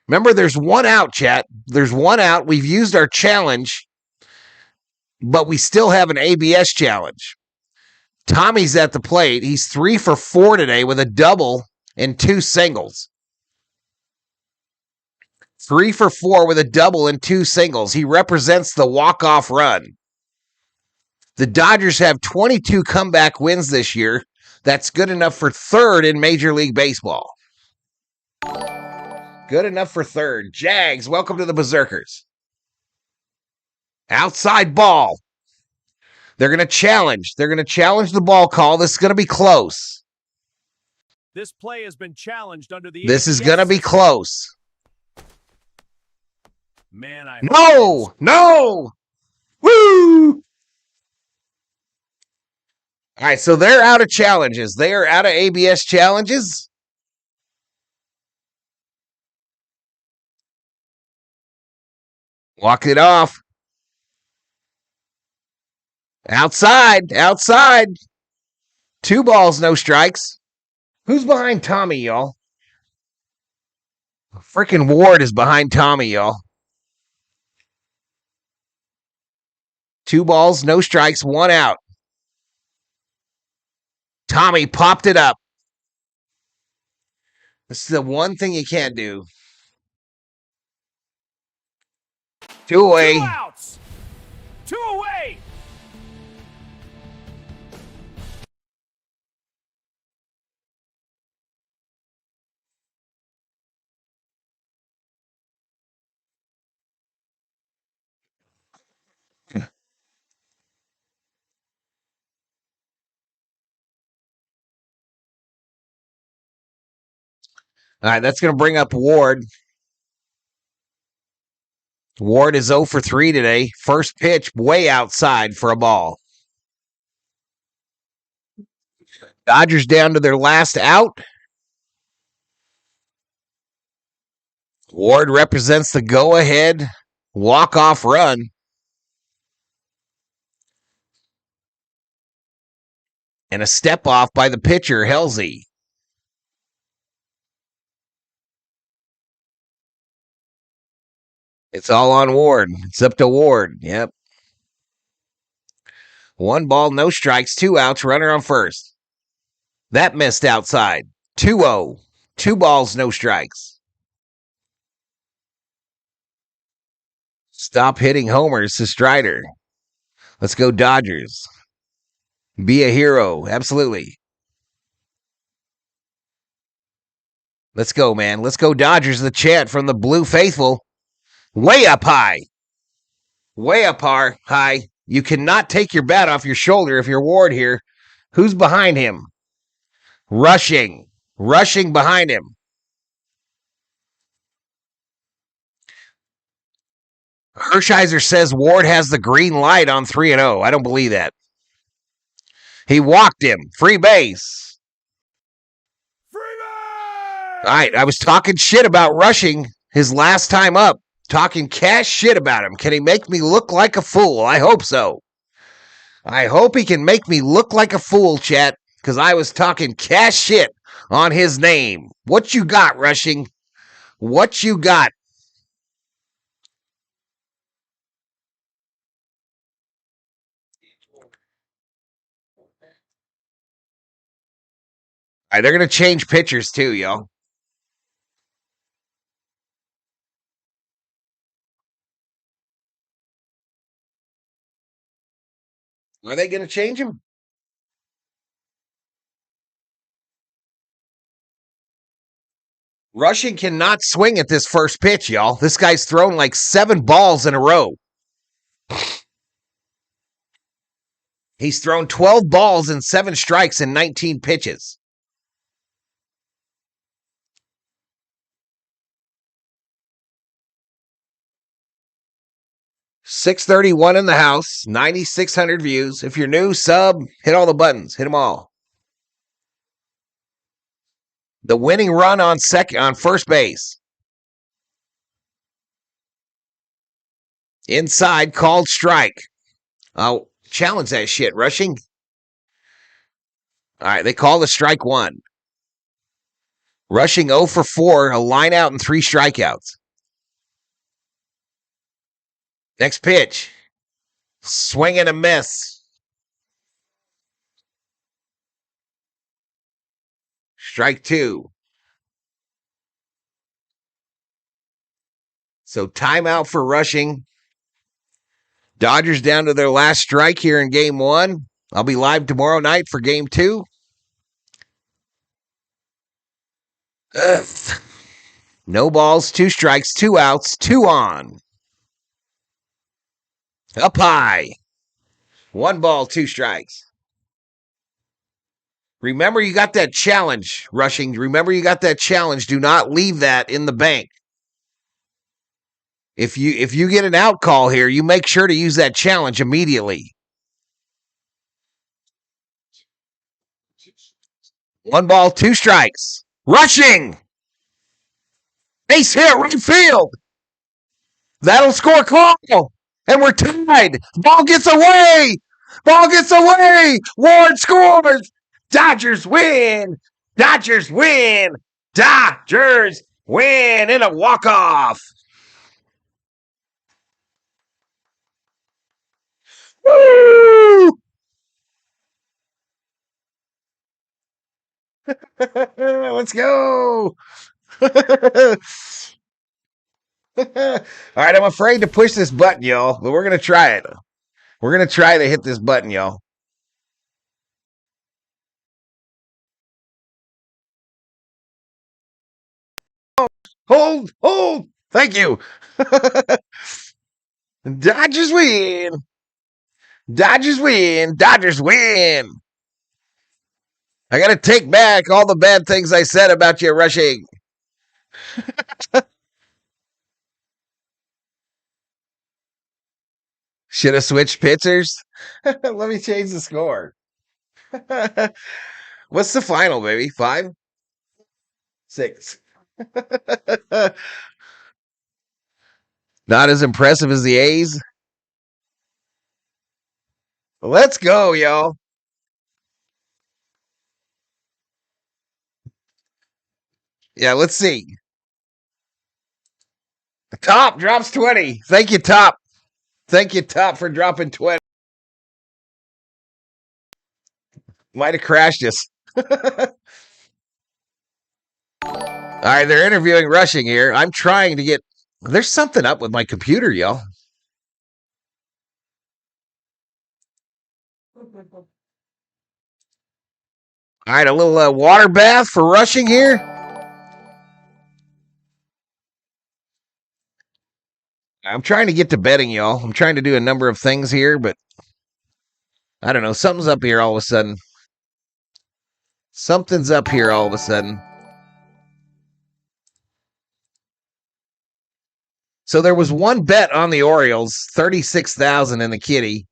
Remember, there's one out, chat. There's one out. We've used our challenge, but we still have an ABS challenge. Tommy's at the plate. He's 3 for 4 today with a double and 2 singles. 3 for 4 with a double and 2 singles. He represents the walk-off run. The Dodgers have 22 comeback wins this year. That's good enough for third in Major League Baseball. Good enough for third. Jags, welcome to the Berserkers. Outside ball. They're going to challenge. They're going to challenge the ball call. This is going to be close. This play has been challenged under the This is ABS going to be system. close. Man, I No! Woo! All right, so they're out of challenges. They are out of ABS challenges. Walk it off. Outside. 2 balls, no strikes. Who's behind Tommy, y'all? Freaking Ward is behind Tommy, y'all. 2 balls, no strikes, 1 out. Tommy popped it up. This is the one thing you can't do. 2 away. 2 outs. 2 away. All right, that's going to bring up Ward. Ward is 0 for 3 today. First pitch way outside for a ball. Dodgers down to their last out. Ward represents the go-ahead walk-off run. And a step off by the pitcher, Halsey. It's all on Ward. It's up to Ward. Yep. 1 ball, no strikes, 2 outs, runner on first. That missed outside. 2-0. 2 balls, no strikes. Stop hitting homers to Strider. Let's go Dodgers. Be a hero. Absolutely. Let's go, man. Let's go Dodgers. The chant from the Blue Faithful. Way up high. Way up high. You cannot take your bat off your shoulder if you're Ward here. Who's behind him? Rushing behind him. Hershiser says Ward has the green light on 3-0. I don't believe that. He walked him. Free base. Free base! All right, I was talking shit about Rushing his last time up. Talking cash shit about him. Can he make me look like a fool? I hope so. I hope he can make me look like a fool, chat, because I was talking cash shit on his name. What you got, Rushing? What you got? All right, they're going to change pitchers too, y'all. Are they going to change him? Rushing cannot swing at this first pitch, y'all. This guy's thrown like 7 balls in a row. He's thrown 12 balls and 7 strikes in 19 pitches. $631 in the house, 9,600 views. If you're new, sub, hit all the buttons. Hit them all. The winning run on first base. Inside, called strike. I'll challenge that shit. Rushing. All right, they call the strike 1. Rushing 0 for 4, a line out and 3 strikeouts. Next pitch. Swing and a miss. Strike 2. So timeout for Rushing. Dodgers down to their last strike here in game 1. I'll be live tomorrow night for game 2. Ugh. No balls, 2 strikes, 2 outs, 2 on. Up high. 1 ball, 2 strikes. Remember, you got that challenge, Rushing. Remember, you got that challenge. Do not leave that in the bank. If you get an out call here, you make sure to use that challenge immediately. 1 ball, 2 strikes. Rushing. Base hit, right field. That'll score call. And we're tied. Ball gets away. Ball gets away. Ward scores. Dodgers win. Dodgers win. Dodgers win in a walk-off. Woo! Let's go. All right, I'm afraid to push this button, y'all, but we're going to try it. We're going to try to hit this button, y'all. Hold. Thank you. Dodgers win. Dodgers win. Dodgers win. I got to take back all the bad things I said about you, Rushing. Should have switched pitchers. Let me change the score. What's the final, baby? 5? 6. Not as impressive as the A's. Let's go, y'all. Yeah, let's see. Top drops 20. Thank you, Top. Thank you, Top, for dropping 20. Might have crashed us. All right, they're interviewing rushing here. I'm trying to get. There's something up with my computer, y'all. All right, a little water bath for rushing here. I'm trying to get to betting, y'all. I'm trying to do a number of things here, but I don't know. Something's up here all of a sudden. Something's up here all of a sudden. So there was one bet on the Orioles, 36,000 in the kitty.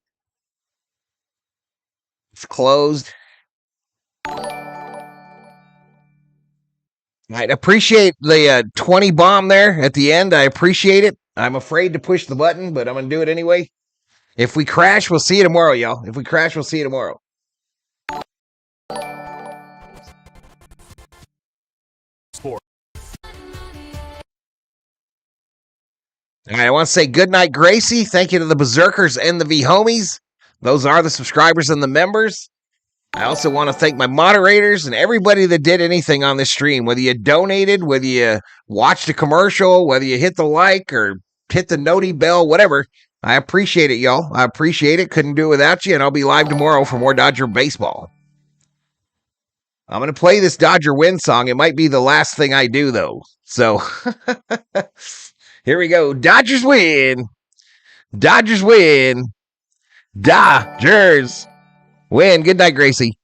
It's closed. I appreciate the 20 bomb there at the end. I appreciate it. I'm afraid to push the button, but I'm going to do it anyway. If we crash, we'll see you tomorrow, y'all. If we crash, we'll see you tomorrow. Sport. All right, I want to say good night, Gracie. Thank you to the Berserkers and the V-Homies. Those are the subscribers and the members. I also want to thank my moderators and everybody that did anything on this stream, whether you donated, whether you watched a commercial, whether you hit the like or hit the noti bell, whatever. I appreciate it, y'all. I appreciate it. Couldn't do it without you, and I'll be live tomorrow for more Dodger baseball. I'm going to play this Dodger win song. It might be the last thing I do, though. So, here we go. Dodgers win. Dodgers win. Dodgers win. Good night, Gracie.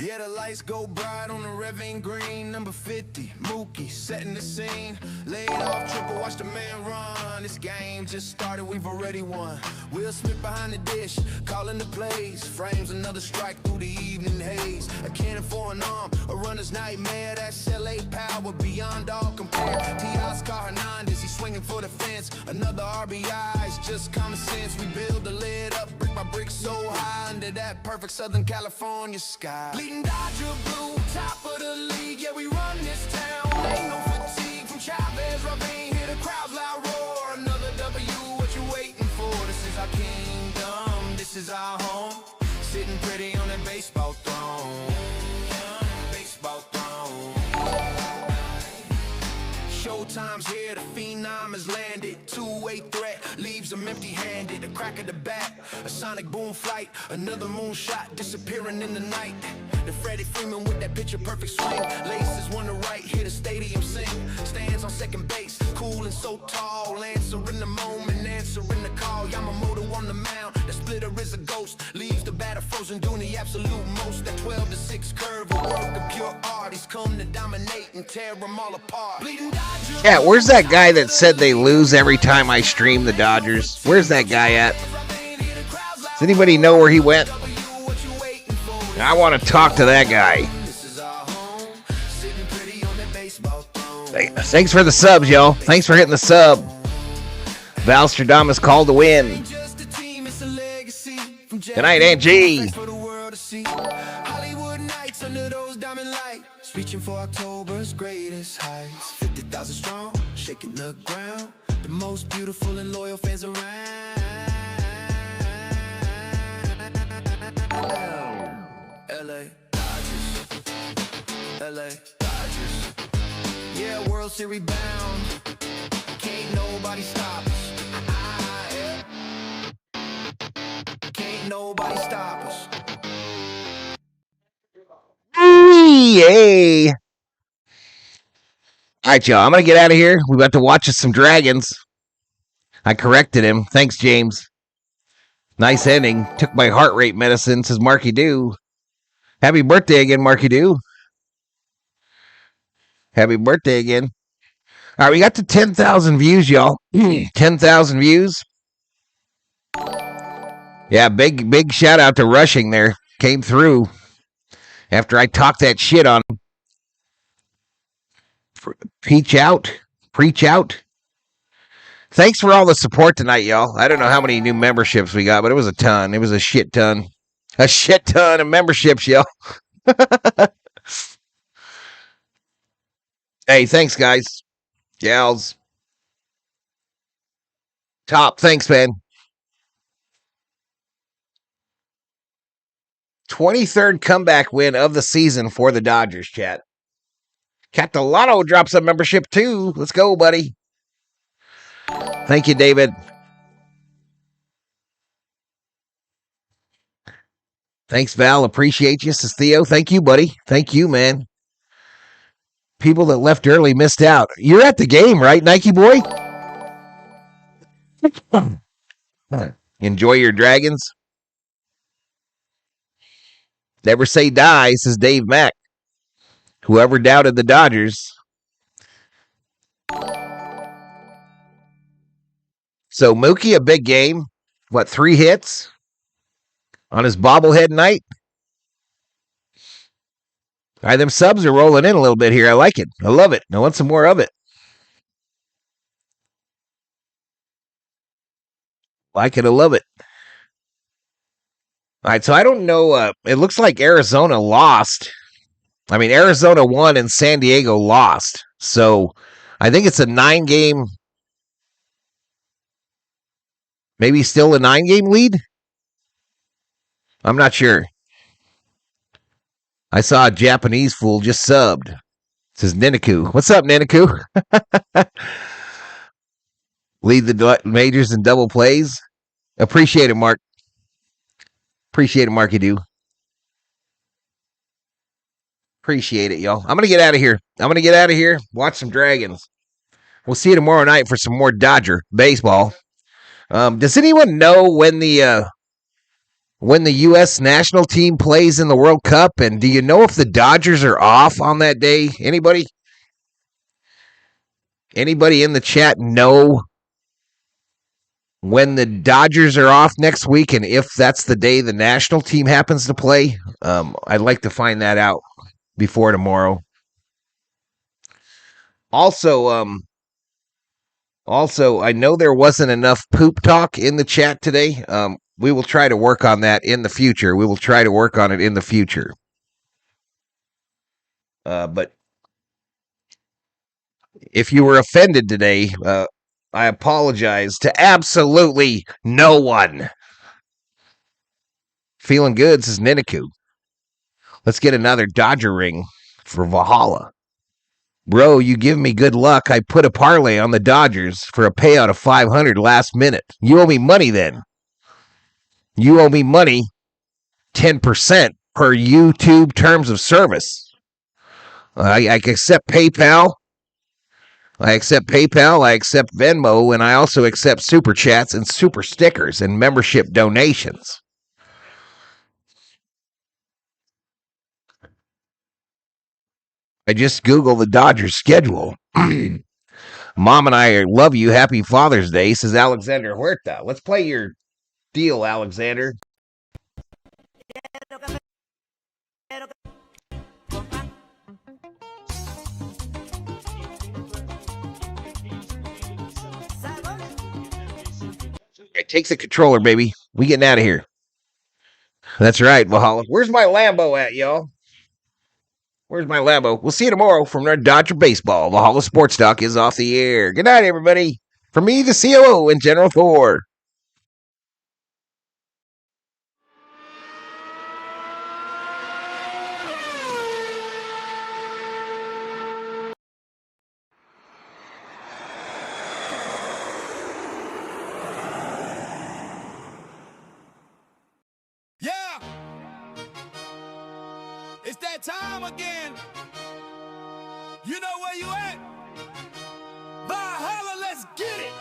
Yeah, the lights go bright on the Revin Green, number 50, Mookie, setting the scene. Laid off triple, watch the man run. This game just started, we've already won. Will Smith behind the dish, calling the plays. Frames another strike through the evening haze. A cannon for an arm, a runner's nightmare. That's LA power beyond all compare. Teoscar Hernandez, he's swinging for the fence. Another RBI, it's just common sense. We build the lid up, brick by brick, so high under that perfect Southern California sky. Bleeding Dodger blue, top of the league, yeah, we run this town. Ain't no fatigue from Chavez, Ravine, hear the crowd loud roar. Another W, what you waiting for? This is our kingdom, this is our home. Sitting pretty on that baseball throne. Baseball throne. Showtime's here, the phenom has landed. Two-way threat, leaves them empty-handed. A crack of the bat, a sonic boom flight. Another moonshot, disappearing in the night. The Freddie Freeman with that picture-perfect swing. Laces one to right, hear the stadium sing. Stands on second base, cool and so tall. Answering the moment, answering the call. Yamamoto on the mound, the splitter is a ghost. Leaves the batter frozen, doing the absolute most. That 12-6 curve, a work of pure art. He's come to dominate and tear them all apart. Bleeding Dodger. Yeah, where's that guy that said they lose every time I stream the Dodgers? Where's that guy at? Does anybody know where he went? I want to talk to that guy. Thanks for the subs, y'all. Thanks for hitting the sub. Valstradamus called to win. Good night, Aunt G. Reaching for October's greatest heights. 50,000 strong, shaking the ground. The most beautiful and loyal fans around. LA Dodgers. LA Dodgers. Yeah, World Series bound. Can't nobody stop us. Can't nobody stop us. Yay! All right, y'all. I'm going to get out of here. We're about to watch some Dragons. I corrected him. Thanks, James. Nice ending. Took my heart rate medicine, says Marky Doo. Happy birthday again, Marky Doo. Happy birthday again. All right, we got to 10,000 views, y'all. 10,000 views. Yeah, big shout out to Rushing there. Came through after I talked that shit on him. Preach out. Thanks for all the support tonight, y'all. I don't know how many new memberships we got, but it was a ton. It was a shit ton. A shit ton of memberships, y'all. Hey, thanks, guys. Gals. Top. Thanks, man. 23rd comeback win of the season for the Dodgers, chat. Catalano drops a membership, too. Let's go, buddy. Thank you, David. Thanks, Val. Appreciate you. Says Theo. Thank you, buddy. Thank you, man. People that left early missed out. You're at the game, right, Nike boy? Enjoy your Dragons. Never say die, says Dave Mack. Whoever doubted the Dodgers. So Mookie, a big game. What, 3 hits on his bobblehead night? All right, them subs are rolling in a little bit here. I like it. I love it. I want some more of it. Like it. I love it. All right, so I don't know. It looks like Arizona lost. I mean, Arizona won and San Diego lost. So I think it's a 9-game, maybe still a 9-game lead. I'm not sure. I saw a Japanese fool just subbed. It says Ninaku. What's up, Ninaku? Lead the majors in double plays. Appreciate it, Mark. Appreciate it, Mark. You do. Appreciate it, y'all. I'm going to get out of here. Watch some Dragons. We'll see you tomorrow night for some more Dodger baseball. Does anyone know when the U.S. national team plays in the World Cup? And do you know if the Dodgers are off on that day? Anybody? Anybody in the chat know when the Dodgers are off next week and if that's the day the national team happens to play? I'd like to find that out before tomorrow. Also, I know there wasn't enough poop talk in the chat today. We will try to work on that in the future. We will try to work on it in the future. But if you were offended today, I apologize to absolutely no one. Feeling good, says Ninaku. Let's get another Dodger ring for Valhalla. Bro, you give me good luck. I put a parlay on the Dodgers for a payout of $500 last minute. You owe me money then. You owe me money 10% per YouTube terms of service. I accept PayPal. I accept Venmo, and I also accept Super Chats and Super Stickers and membership donations. I just Googled the Dodgers schedule. Mom and I love you. Happy Father's Day, says Alexander Huerta. Let's play your deal, Alexander. It takes the controller, baby. We getting out of here. That's right, Valhalla. Where's my Lambo at, y'all? Where's my Lambo? We'll see you tomorrow from Dodger Baseball. Valhalla Sports Talk is off the air. Good night, everybody. From me, the COO, and General Thor. Yeah! It's that time again. You know where you at? Valhalla, let's get it.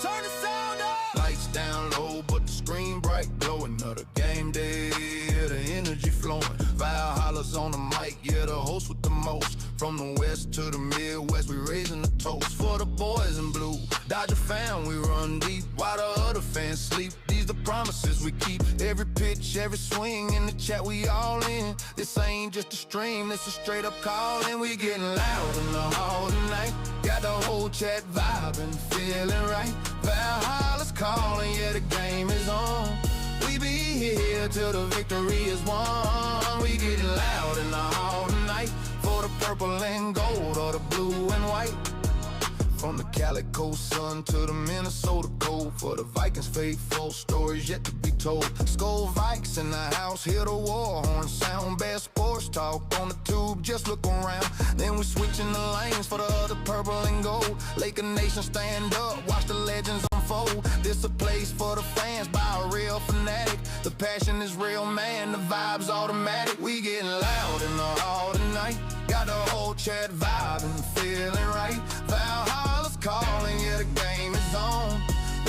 Turn the sound up. Lights down low, but the screen bright, glowing. Another game day, yeah, the energy flowing. Valhalla's on the mic, yeah, the host with the most. From the west to the Midwest, we raising the toast for the boys in blue. Dodger fan, we run deep while the other fans sleep. These the promises we keep. Every pitch, every swing in the chat, we all in. This ain't just a stream, this a straight up call, and we getting loud in the hall tonight. Got the whole chat vibing, feeling right. Valhalla's calling, yeah, the game is on. We be here till the victory is won. We getting loud in the hall tonight for the purple and gold or the blue and white. From the Calico sun to the Minnesota cold, for the Vikings faithful, stories yet to be told. Skull Vikes in the house, hear the war horn sound. Best sports talk on the tube, just look around. Then we switching the lanes for the other purple and gold. Laker Nation stand up, watch the legends unfold. This a place for the fans by a real fanatic. The passion is real, man, the vibe's automatic. We getting loud in the hall tonight. Got the whole chat vibing, feeling right. Valhalla's calling, yeah, the game is on.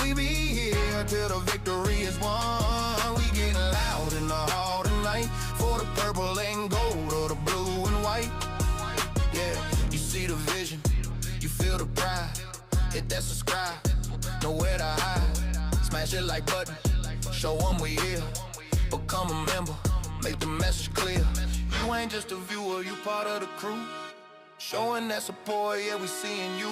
We be here till the victory is won. We getting loud in the hall tonight for the purple and gold or the blue and white. Yeah, you see the vision, you feel the pride. Hit that subscribe, nowhere to hide. Smash it like button, show them we here. Become a member, make the message clear. You ain't just a viewer, you part of the crew. Showing that support, yeah, we seeing you.